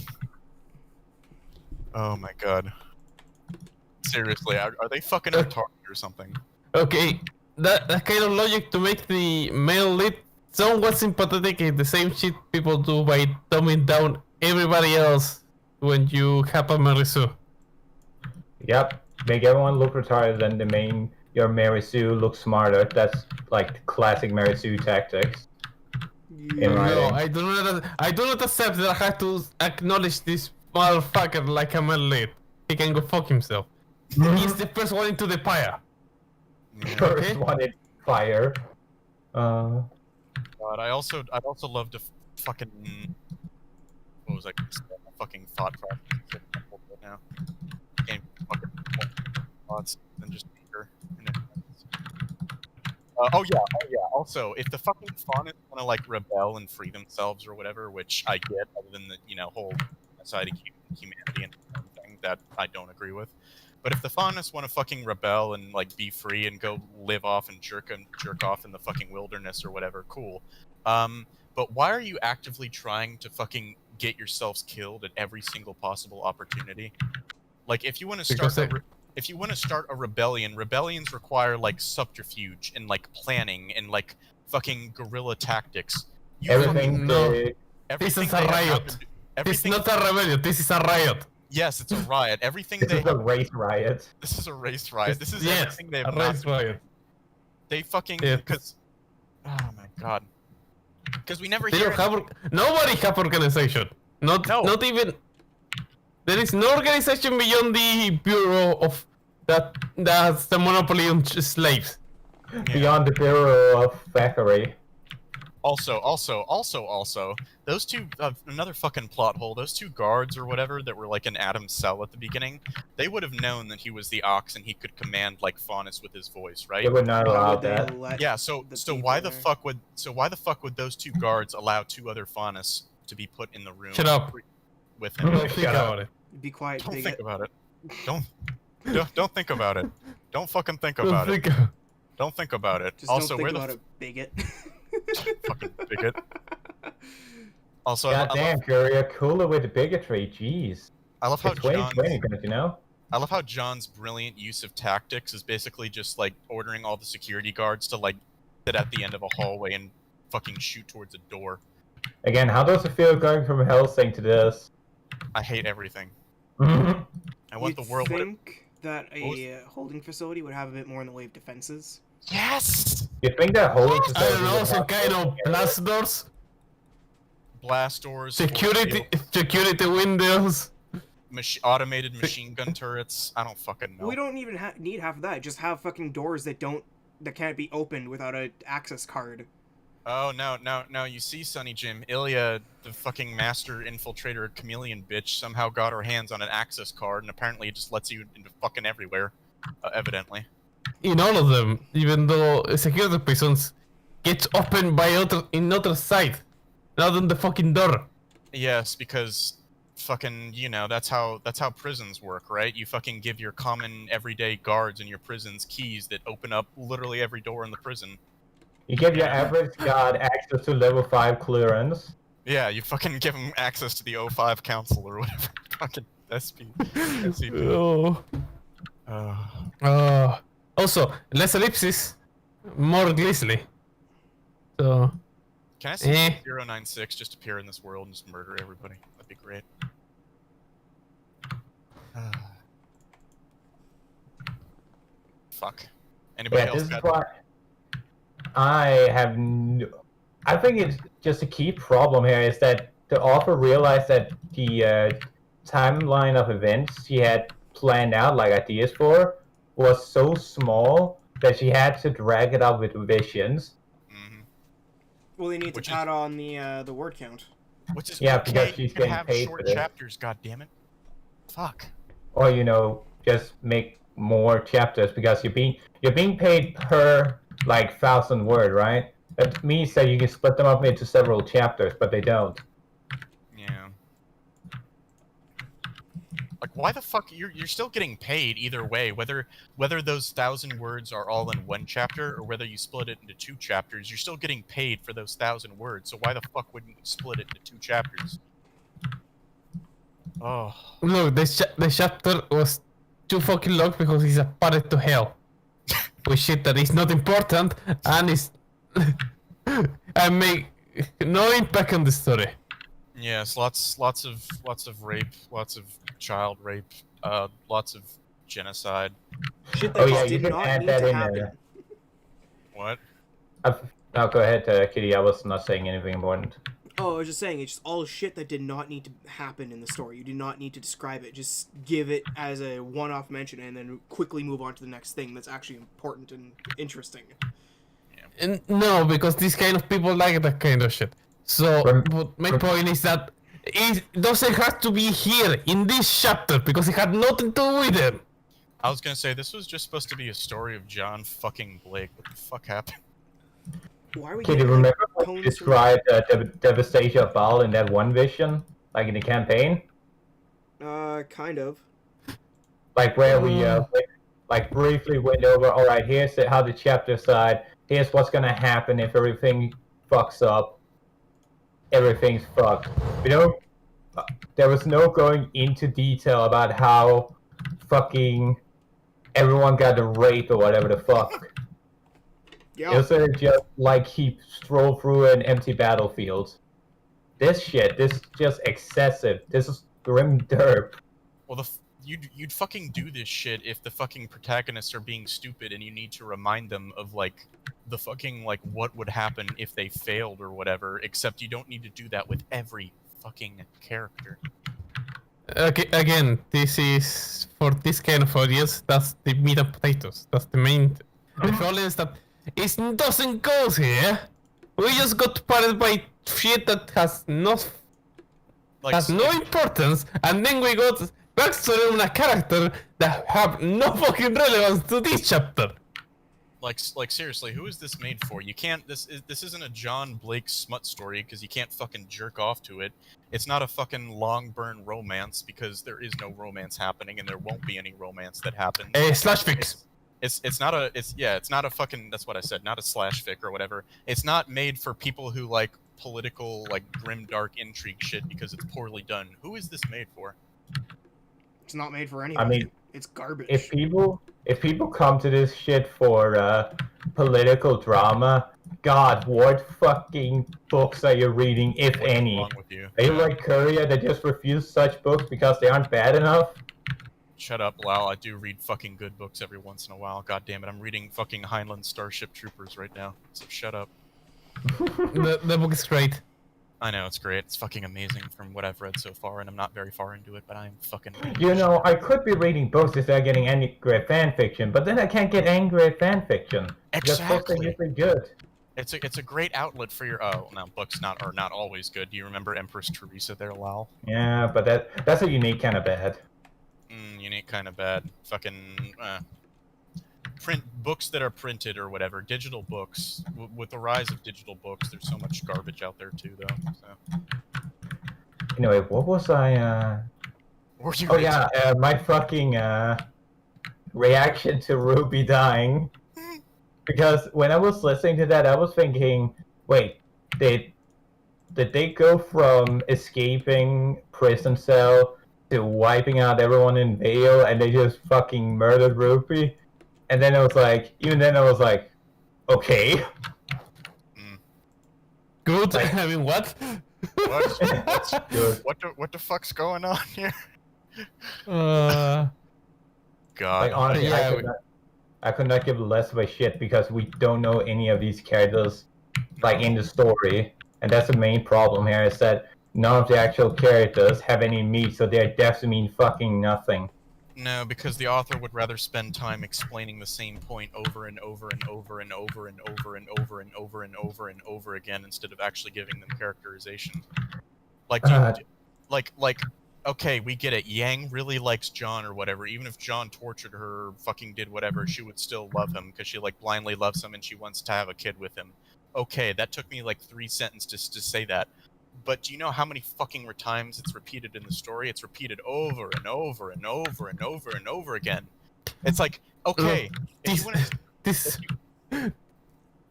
[SPEAKER 3] Oh my god. Seriously, are they fucking retarded or something?
[SPEAKER 1] Okay, that kind of logic to make the male lead somewhat sympathetic is the same shit people do by dumbing down everybody else when you have a Mary Sue.
[SPEAKER 2] Yep, make everyone look retarded and your Mary Sue look smarter. That's like classic Mary Sue tactics.
[SPEAKER 1] No, I do not accept that I have to acknowledge this motherfucker like a male lead. He can go fuck himself. He's the first one into the fire.
[SPEAKER 2] First one in fire.
[SPEAKER 3] God, I'd also love to fucking. What was I gonna say? My fucking thought process right now. Can't fucking thoughts and just anger. Oh yeah. Also, if the fucking fauna wanna like rebel and free themselves or whatever, which I get, other than the whole side of humanity and thing that I don't agree with. But if the faunas want to fucking rebel and like be free and go live off and jerk off in the fucking wilderness or whatever, cool. But why are you actively trying to fucking get yourselves killed at every single possible opportunity? Like, if you want to start a rebellion, rebellions require like subterfuge and like planning and like fucking guerrilla tactics.
[SPEAKER 2] Everything.
[SPEAKER 1] This is a riot. This is not a rebellion. This is a riot.
[SPEAKER 3] Yes, it's a riot. Everything
[SPEAKER 2] This is a race riot.
[SPEAKER 3] This is a race riot. This is
[SPEAKER 1] yes,
[SPEAKER 3] everything they
[SPEAKER 1] a
[SPEAKER 3] have
[SPEAKER 1] race
[SPEAKER 3] not.
[SPEAKER 1] riot.
[SPEAKER 3] They fucking because. Oh my god. Because we never hear.
[SPEAKER 1] Nobody have organization. Not even. There is no organization beyond the Bureau of that's the monopoly on slaves.
[SPEAKER 3] Yeah.
[SPEAKER 2] Beyond the Bureau of Thackeray.
[SPEAKER 3] Also, those two, another fucking plot hole, those two guards or whatever that were like in Adam's cell at the beginning, they would have known that he was the Ox and he could command like Faunus with his voice, right?
[SPEAKER 2] They would not allow that.
[SPEAKER 3] Yeah, so why the fuck would those two guards allow two other Faunus to be put in the room with him?
[SPEAKER 1] Don't think about it.
[SPEAKER 7] Be quiet,
[SPEAKER 3] Don't
[SPEAKER 7] bigot.
[SPEAKER 3] think about it. Don't think about it. Don't fucking think about it. Don't think about it.
[SPEAKER 7] Just
[SPEAKER 3] Also,
[SPEAKER 7] don't think about it, bigot.
[SPEAKER 3] Fucking bigot. Also,
[SPEAKER 2] Goddamn, Courier, cooler with the bigotry. Jeez.
[SPEAKER 3] I love how
[SPEAKER 2] it's 2020, don't you know?
[SPEAKER 3] I love how John's brilliant use of tactics is basically just like ordering all the security guards to like sit at the end of a hallway and fucking shoot towards a door.
[SPEAKER 2] Again, how does it feel going from Helsing to this?
[SPEAKER 3] I hate everything. I want the world.
[SPEAKER 7] You'd think that a holding facility would have a bit more in the way of defenses.
[SPEAKER 3] Yes.
[SPEAKER 2] You think that holding
[SPEAKER 1] I
[SPEAKER 2] facility
[SPEAKER 1] don't know,
[SPEAKER 2] would
[SPEAKER 1] some
[SPEAKER 2] have-
[SPEAKER 1] kind of blast doors,
[SPEAKER 3] Blast doors.
[SPEAKER 1] security windows.
[SPEAKER 3] Automated machine gun turrets. I don't fucking know.
[SPEAKER 7] We don't even need half of that. Just have fucking doors that can't be opened without an access card.
[SPEAKER 3] Oh no! You see, Sonny Jim, Ilya, the fucking master infiltrator chameleon bitch, somehow got her hands on an access card, and apparently it just lets you into fucking everywhere. Evidently.
[SPEAKER 1] In all of them, even though security prisons gets opened by another side, not on the fucking door.
[SPEAKER 3] Yes, because fucking, that's how prisons work, right? You fucking give your common everyday guards in your prisons keys that open up literally every door in the prison.
[SPEAKER 2] You give your average guard access to level 5 clearance.
[SPEAKER 3] Yeah, you fucking give them access to the O5 council or whatever. Fucking. SP. SCP.
[SPEAKER 1] Oh. Also, less ellipsis, more grisly. So,
[SPEAKER 3] Can I see 096 just appear in this world and just murder everybody? That'd be great. Fuck. Anybody
[SPEAKER 2] Yeah,
[SPEAKER 3] else
[SPEAKER 2] this is
[SPEAKER 3] got...
[SPEAKER 2] why I have. I think it's just a key problem here is that the author realized that the timeline of events she had planned out, like ideas for, was so small that she had to drag it out with visions.
[SPEAKER 3] Mm-hmm.
[SPEAKER 7] Well, they need to pad on the word count.
[SPEAKER 3] Which is
[SPEAKER 2] Yeah,
[SPEAKER 3] okay.
[SPEAKER 2] because she's
[SPEAKER 3] You can
[SPEAKER 2] getting
[SPEAKER 3] have
[SPEAKER 2] paid
[SPEAKER 3] short
[SPEAKER 2] for this.
[SPEAKER 3] chapters, goddammit. Fuck.
[SPEAKER 2] Or just make more chapters because you're being paid per like 1,000 word, right? That means that you can split them up into several chapters, but they don't.
[SPEAKER 3] Yeah. Like, why the fuck? You're still getting paid either way, whether those 1,000 words are all in one chapter or whether you split it into 2 chapters. You're still getting paid for those 1,000 words. So why the fuck wouldn't you split it into 2 chapters? Oh.
[SPEAKER 1] look, the chapter was too fucking long because he's a path to hell. With shit that is not important and is and make no impact on the story.
[SPEAKER 3] Yes, lots of rape, lots of child rape, lots of genocide.
[SPEAKER 7] Shit that just
[SPEAKER 2] you
[SPEAKER 7] did
[SPEAKER 2] can
[SPEAKER 7] not
[SPEAKER 2] add
[SPEAKER 7] need
[SPEAKER 2] that
[SPEAKER 7] to
[SPEAKER 2] in
[SPEAKER 7] happen.
[SPEAKER 2] there.
[SPEAKER 3] What?
[SPEAKER 2] Now go ahead, Kitty. I was not saying anything important.
[SPEAKER 7] Oh, I was just saying, it's just all shit that did not need to happen in the story. You do not need to describe it. Just give it as a one-off mention and then quickly move on to the next thing that's actually important and interesting.
[SPEAKER 1] And no, because these kind of people like that kind of shit. So, but my point is that it doesn't have to be here in this chapter because it had nothing to do with it.
[SPEAKER 3] I was gonna say, this was just supposed to be a story of John fucking Blake. What the fuck happened?
[SPEAKER 7] Why are we
[SPEAKER 2] Kitty,
[SPEAKER 7] getting
[SPEAKER 2] remember
[SPEAKER 7] like,
[SPEAKER 2] when you
[SPEAKER 7] tones from...
[SPEAKER 2] described the devastation of Baal in that one vision? Like in the campaign?
[SPEAKER 7] Kind of.
[SPEAKER 2] Like where we like briefly went over, alright, here's how the chapter side, here's what's gonna happen if everything fucks up. Everything's fucked. There was no going into detail about how fucking everyone got raped or whatever the fuck.
[SPEAKER 7] Yeah.
[SPEAKER 2] It was just like he strolled through an empty battlefield. This is just excessive. This is grim derp.
[SPEAKER 3] Well, you'd fucking do this shit if the fucking protagonists are being stupid and you need to remind them of, like, the fucking, like, what would happen if they failed or whatever, except you don't need to do that with every fucking character.
[SPEAKER 1] Okay, again, this is for this kind of audience. That's the meat and potatoes. That's the main. The problem is that it doesn't go here. We just got parted by shit that has no importance, and then we got backstory on a character that have no fucking relevance to this chapter.
[SPEAKER 3] Like seriously, who is this made for? You can't. This isn't a John Blake smut story because you can't fucking jerk off to it. It's not a fucking long burn romance because there is no romance happening and there won't be any romance that happens.
[SPEAKER 1] Slash fic.
[SPEAKER 3] It's not a fucking, that's what I said, not a slash fic or whatever. It's not made for people who like political, like grim dark intrigue shit because it's poorly done. Who is this made for?
[SPEAKER 7] It's not made for anyone.
[SPEAKER 2] I mean,
[SPEAKER 7] it's garbage.
[SPEAKER 2] If people come to this shit for political drama, God, what fucking books are you reading, if any?
[SPEAKER 3] What's wrong with you?
[SPEAKER 2] Are you like Courier that just refuse such books because they aren't bad enough?
[SPEAKER 3] Shut up, Lau. I do read fucking good books every once in a while. God damn it, I'm reading fucking Heinlein Starship Troopers right now. So shut up.
[SPEAKER 1] The book is great.
[SPEAKER 3] I know, it's great. It's fucking amazing from what I've read so far, and I'm not very far into it, but I'm fucking...
[SPEAKER 2] I could be reading books instead of getting angry at fanfiction, but then I can't get angry at fanfiction.
[SPEAKER 3] Exactly.
[SPEAKER 2] Books are usually good.
[SPEAKER 3] It's a great outlet for your... Oh, now books are not always good. Do you remember Empress Teresa there, Lau?
[SPEAKER 2] Yeah, but that's a unique kind of bad.
[SPEAKER 3] Unique kind of bad. Fucking... print books that are printed or whatever, digital books. With the rise of digital books, there's so much garbage out there too, though. So.
[SPEAKER 2] Anyway, what was I? My fucking reaction to Ruby dying. Because when I was listening to that, I was thinking, wait, did they go from escaping prison cell to wiping out everyone in Vale, and they just fucking murdered Rupee. And then I was like, even then I was like, okay.
[SPEAKER 1] Good.
[SPEAKER 2] Like-
[SPEAKER 1] I mean, what?
[SPEAKER 2] Good.
[SPEAKER 3] What the fuck's going on here?
[SPEAKER 1] Uh,
[SPEAKER 3] God.
[SPEAKER 2] Like honestly,
[SPEAKER 1] Yeah,
[SPEAKER 2] I could not give less of a shit because we don't know any of these characters like in the story, and that's the main problem here is that none of the actual characters have any meat, so their deaths mean fucking nothing.
[SPEAKER 3] No, because the author would rather spend time explaining the same point over and over and over and over and over and over and over and over and over again instead of actually giving them characterization. Like, okay, we get it. Yang really likes John or whatever. Even if John tortured her, fucking did whatever, she would still love him because she like blindly loves him and she wants to have a kid with him. Okay, that took me like 3 sentences to say that. But do you know how many fucking times it's repeated in the story? It's repeated over and over and over and over and over again. It's like, okay, if you want to...
[SPEAKER 1] this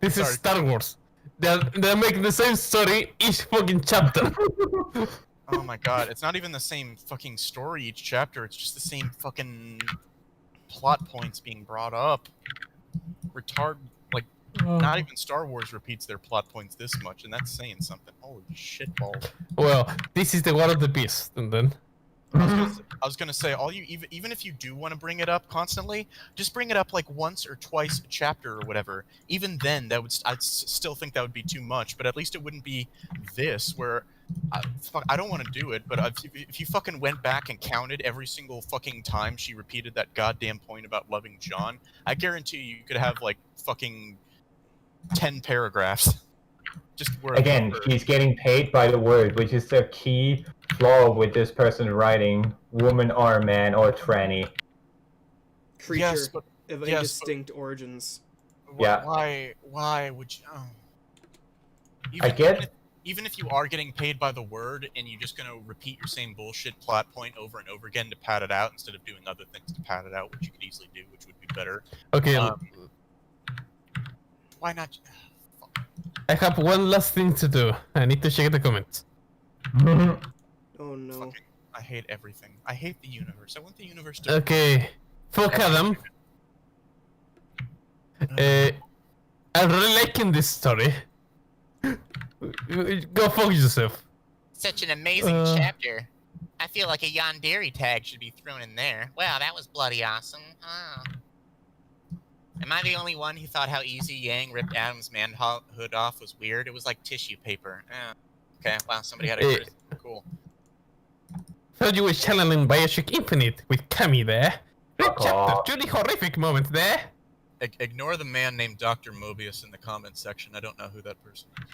[SPEAKER 1] is
[SPEAKER 3] Sorry.
[SPEAKER 1] Star Wars. They're making the same story each fucking chapter.
[SPEAKER 3] Oh my god, it's not even the same fucking story each chapter, it's just the same fucking plot points being brought up. Not even Star Wars repeats their plot points this much, and that's saying something. Holy shitballs.
[SPEAKER 1] Well, this is the War of the Beast, and then...
[SPEAKER 3] I was gonna say, even if you do want to bring it up constantly, just bring it up like once or twice a chapter or whatever. Even then, I'd still think that would be too much. But at least it wouldn't be this where I don't want to do it. But if you fucking went back and counted every single fucking time she repeated that goddamn point about loving John, I guarantee you could have like fucking 10 paragraphs. Just word
[SPEAKER 2] Again, he's getting paid by the word, which is the key flaw with this person writing woman or man or tranny.
[SPEAKER 7] Creature
[SPEAKER 3] Yes,
[SPEAKER 7] of indistinct origins.
[SPEAKER 2] Yeah.
[SPEAKER 3] Why would you? Oh. Even if you are getting paid by the word and you're just gonna repeat your same bullshit plot point over and over again to pad it out instead of doing other things to pad it out, which you could easily do, which would be better.
[SPEAKER 1] Okay,
[SPEAKER 3] Why not?
[SPEAKER 1] I have one last thing to do. I need to check the comments.
[SPEAKER 7] Oh no.
[SPEAKER 3] Fucking, I hate everything. I hate the universe. I want the universe to.
[SPEAKER 1] Okay, fuck Adam. I'm really liking this story. Go fuck yourself.
[SPEAKER 8] Such an amazing chapter. I feel like a Yandere tag should be thrown in there. Wow, that was bloody awesome. Oh. Am I the only one who thought how easy Yang ripped Adam's manhood off was weird? It was like tissue paper. Okay, wow, somebody had a cool.
[SPEAKER 1] Thought you were channeling Bioshock Infinite with Cammy there. Great chapter, truly horrific moment there.
[SPEAKER 3] Ignore the man named Dr. Mobius in the comment section. I don't know who that person is.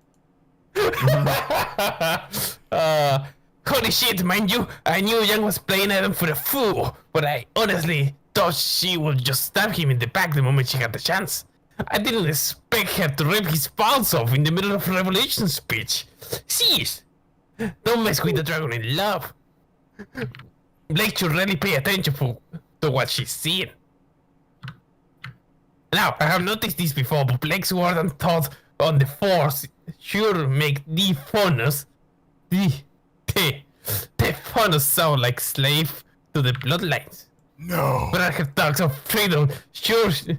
[SPEAKER 1] Holy shit, mind you, I knew Yang was playing Adam for a fool, but I honestly thought she would just stab him in the back the moment she had the chance. I didn't expect her to rip his balls off in the middle of a revelation speech. Jeez, don't mess with the dragon in love. Blake should really pay attention to what she's seeing. Now, I have noticed this before, but Blake's word and thought on the Force sure make the Faunus sound like slave to the bloodlines.
[SPEAKER 3] No.
[SPEAKER 1] But I have dogs of freedom. Sure she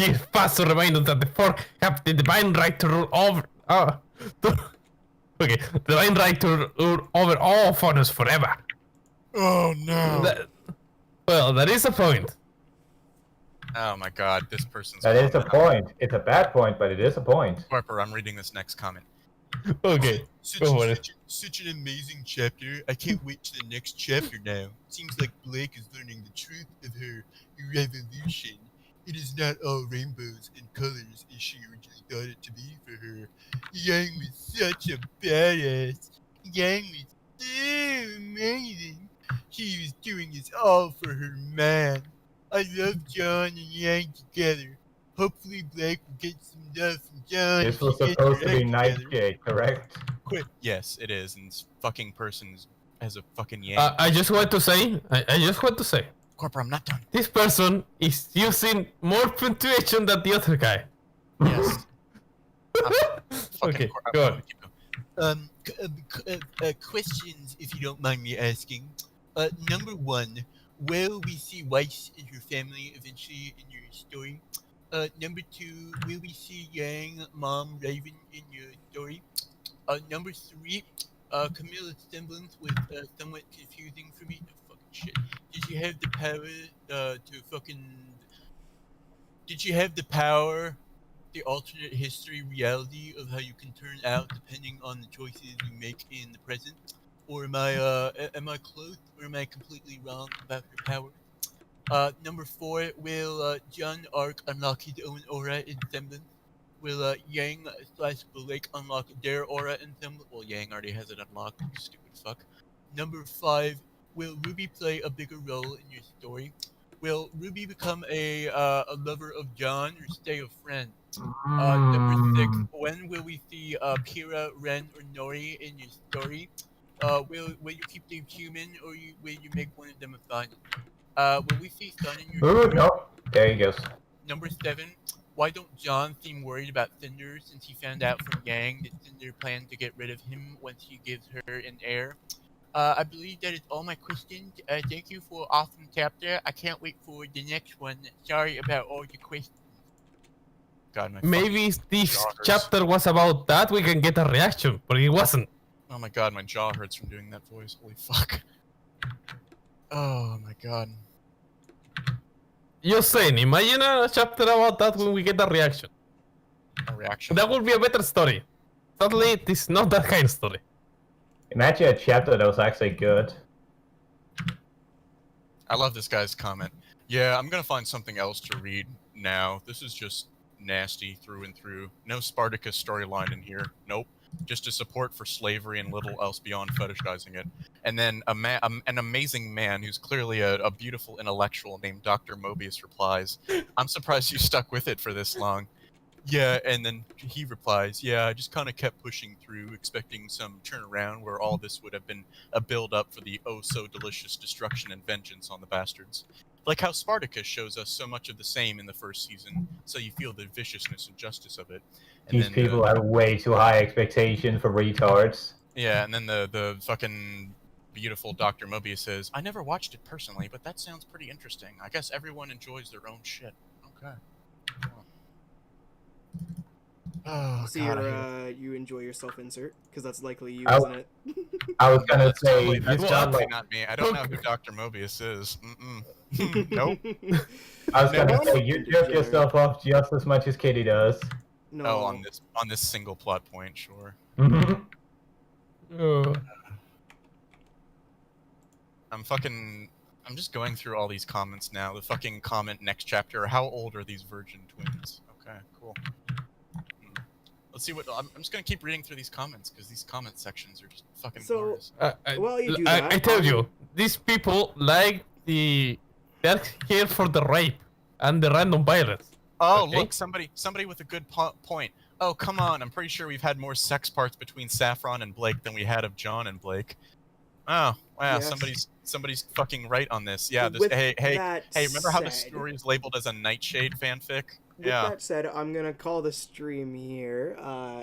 [SPEAKER 1] is fast to remind us that the Force have the divine right to rule over. Divine right to rule over all Faunus forever.
[SPEAKER 3] Oh no.
[SPEAKER 1] That is a point.
[SPEAKER 3] Oh my god, this person's.
[SPEAKER 2] That is a point. It's a bad point, but it is a point.
[SPEAKER 3] Harper, I'm reading this next comment.
[SPEAKER 1] Okay, go for it.
[SPEAKER 3] Such an amazing chapter. I can't wait to the next chapter now. Seems like Blake is learning the truth of her revolution. It is not all rainbows and colors as she originally thought it to be for her. Yang was such a badass. Yang was so amazing. She was doing this all for her man. I love John and Yang together. Hopefully Blake will get some love from John.
[SPEAKER 2] This was supposed to be Nightshade, correct?
[SPEAKER 3] Quit. Yes, it is, and this fucking person has a fucking Yang.
[SPEAKER 1] I just want to say,
[SPEAKER 3] Corporal, I'm not done.
[SPEAKER 1] this person is using more punctuation than the other guy.
[SPEAKER 3] Yes.
[SPEAKER 1] Okay, go on.
[SPEAKER 3] Questions, if you don't mind me asking. Number 1, will we see Weiss and her family eventually in your story? Number 2, will we see Yang, Mom, Raven in your story? Number 3, Camilla's semblance was somewhat confusing for me. Oh, fucking shit. Did she have the power Did she have the power, the alternate history reality of how you can turn out depending on the choices you make in the present? Or am I close, or am I completely wrong about her power? Number 4, will John Arc unlock his own aura in semblance? Will Yang / Blake unlock their aura in semblance? Well, Yang already has it unlocked, you stupid fuck. Number 5, will Ruby play a bigger role in your story? Will Ruby become a lover of John or stay a friend? Number 6, when will we see Pyrrha, Ren, or Nori in your story? Will you keep them human, or will you make one of them a final? Will we see Sun in your
[SPEAKER 2] Ooh,
[SPEAKER 3] story?
[SPEAKER 2] no. There he goes.
[SPEAKER 3] Number 7, why don't John seem worried about Cinder since he found out from Yang that Cinder planned to get rid of him once he gives her an heir? I believe that is all my questions. Thank you for awesome chapter. I can't wait for the next one. Sorry about all the questions. God, my
[SPEAKER 1] Maybe if this
[SPEAKER 3] jaw hurts.
[SPEAKER 1] chapter was about that, we can get a reaction, but it wasn't.
[SPEAKER 3] Oh my god, my jaw hurts from doing that voice. Holy fuck. Oh my god.
[SPEAKER 1] Just saying, imagine a chapter about that when we get a reaction.
[SPEAKER 3] A reaction.
[SPEAKER 1] That would be a better story. Sadly, it is not that kind of story.
[SPEAKER 2] Imagine a chapter that was actually good.
[SPEAKER 3] I love this guy's comment. Yeah, I'm gonna find something else to read now. This is just nasty through and through. No Spartacus storyline in here. Nope. Just a support for slavery and little else beyond fetishizing it. And then an amazing man who's clearly a beautiful intellectual named Dr. Mobius replies, I'm surprised you stuck with it for this long. Yeah, and then he replies, yeah, I just kind of kept pushing through, expecting some turnaround where all this would have been a build-up for the oh-so-delicious destruction and vengeance on the bastards. Like how Spartacus shows us so much of the same in the first season, so you feel the viciousness and justice of it. And
[SPEAKER 2] These people have way too high expectations for retards.
[SPEAKER 3] Yeah, and then the fucking beautiful Dr. Mobius says, I never watched it personally, but that sounds pretty interesting. I guess everyone enjoys their own shit. Okay. Oh,
[SPEAKER 7] So
[SPEAKER 3] God,
[SPEAKER 7] you enjoy your self-insert? Because that's likely you,
[SPEAKER 2] I-
[SPEAKER 7] isn't it?
[SPEAKER 2] I was gonna say,
[SPEAKER 3] that's
[SPEAKER 1] Well,
[SPEAKER 3] totally
[SPEAKER 1] like-
[SPEAKER 3] not me. I don't know who Dr. Mobius is. Mm-mm. Nope.
[SPEAKER 2] I was gonna
[SPEAKER 7] No.
[SPEAKER 2] say, you jerk yourself off just as much as Kitty does.
[SPEAKER 7] No.
[SPEAKER 3] Oh, on this single plot point, sure. I'm just going through all these comments now. The fucking comment next chapter. How old are these virgin twins? Okay, cool. Let's see what I'm just gonna keep reading through these comments because these comment sections are just fucking glorious.
[SPEAKER 7] Well, you do that.
[SPEAKER 1] I tell you, these people like they're here for the rape and the random violence.
[SPEAKER 3] Oh,
[SPEAKER 1] Okay.
[SPEAKER 3] look, somebody with a good point. Oh, come on. I'm pretty sure we've had more sex parts between Saffron and Blake than we had of John and Blake. Oh, wow.
[SPEAKER 7] Yes.
[SPEAKER 3] Somebody's fucking right on this. Yeah, this
[SPEAKER 7] With
[SPEAKER 3] hey,
[SPEAKER 7] that
[SPEAKER 3] remember how this
[SPEAKER 7] said-
[SPEAKER 3] story is labeled as a Nightshade fanfic?
[SPEAKER 7] With
[SPEAKER 3] Yeah.
[SPEAKER 7] that said, I'm gonna call the stream here.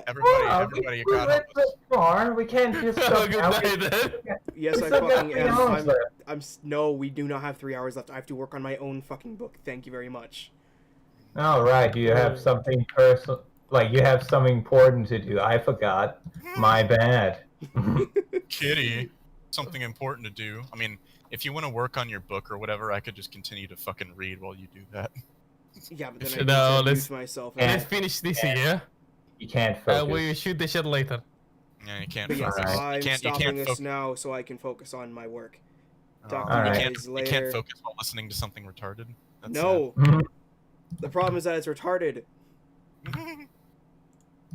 [SPEAKER 3] Everybody, you got it.
[SPEAKER 2] far. We can't just
[SPEAKER 1] Good
[SPEAKER 2] stop now.
[SPEAKER 1] night, then.
[SPEAKER 7] Yes, I
[SPEAKER 2] still got
[SPEAKER 7] fucking
[SPEAKER 2] 3
[SPEAKER 7] am.
[SPEAKER 2] hours left.
[SPEAKER 7] No, we do not have 3 hours left. I have to work on my own fucking book. Thank you very much.
[SPEAKER 2] All right, you have something personal, like you have something important to do. I forgot. My bad.
[SPEAKER 3] Kitty, something important to do. I mean, if you want to work on your book or whatever, I could just continue to fucking read while you do that.
[SPEAKER 7] Yeah, but then I
[SPEAKER 1] No,
[SPEAKER 7] need to
[SPEAKER 1] let's-
[SPEAKER 7] use myself.
[SPEAKER 2] Yeah.
[SPEAKER 1] Let's finish this here.
[SPEAKER 2] You can't focus.
[SPEAKER 1] We shoot the shit later.
[SPEAKER 3] Yeah, you can't
[SPEAKER 7] But yes,
[SPEAKER 3] focus.
[SPEAKER 7] I'm
[SPEAKER 3] You
[SPEAKER 7] stopping
[SPEAKER 3] can't
[SPEAKER 7] this
[SPEAKER 3] focus.
[SPEAKER 7] now so I can focus on my work. Talk
[SPEAKER 2] to you
[SPEAKER 3] you
[SPEAKER 2] guys
[SPEAKER 3] can't
[SPEAKER 7] later.
[SPEAKER 3] focus while listening to something retarded. That's
[SPEAKER 7] No,
[SPEAKER 2] Mhm.
[SPEAKER 7] the problem is that it's retarded.
[SPEAKER 3] sad.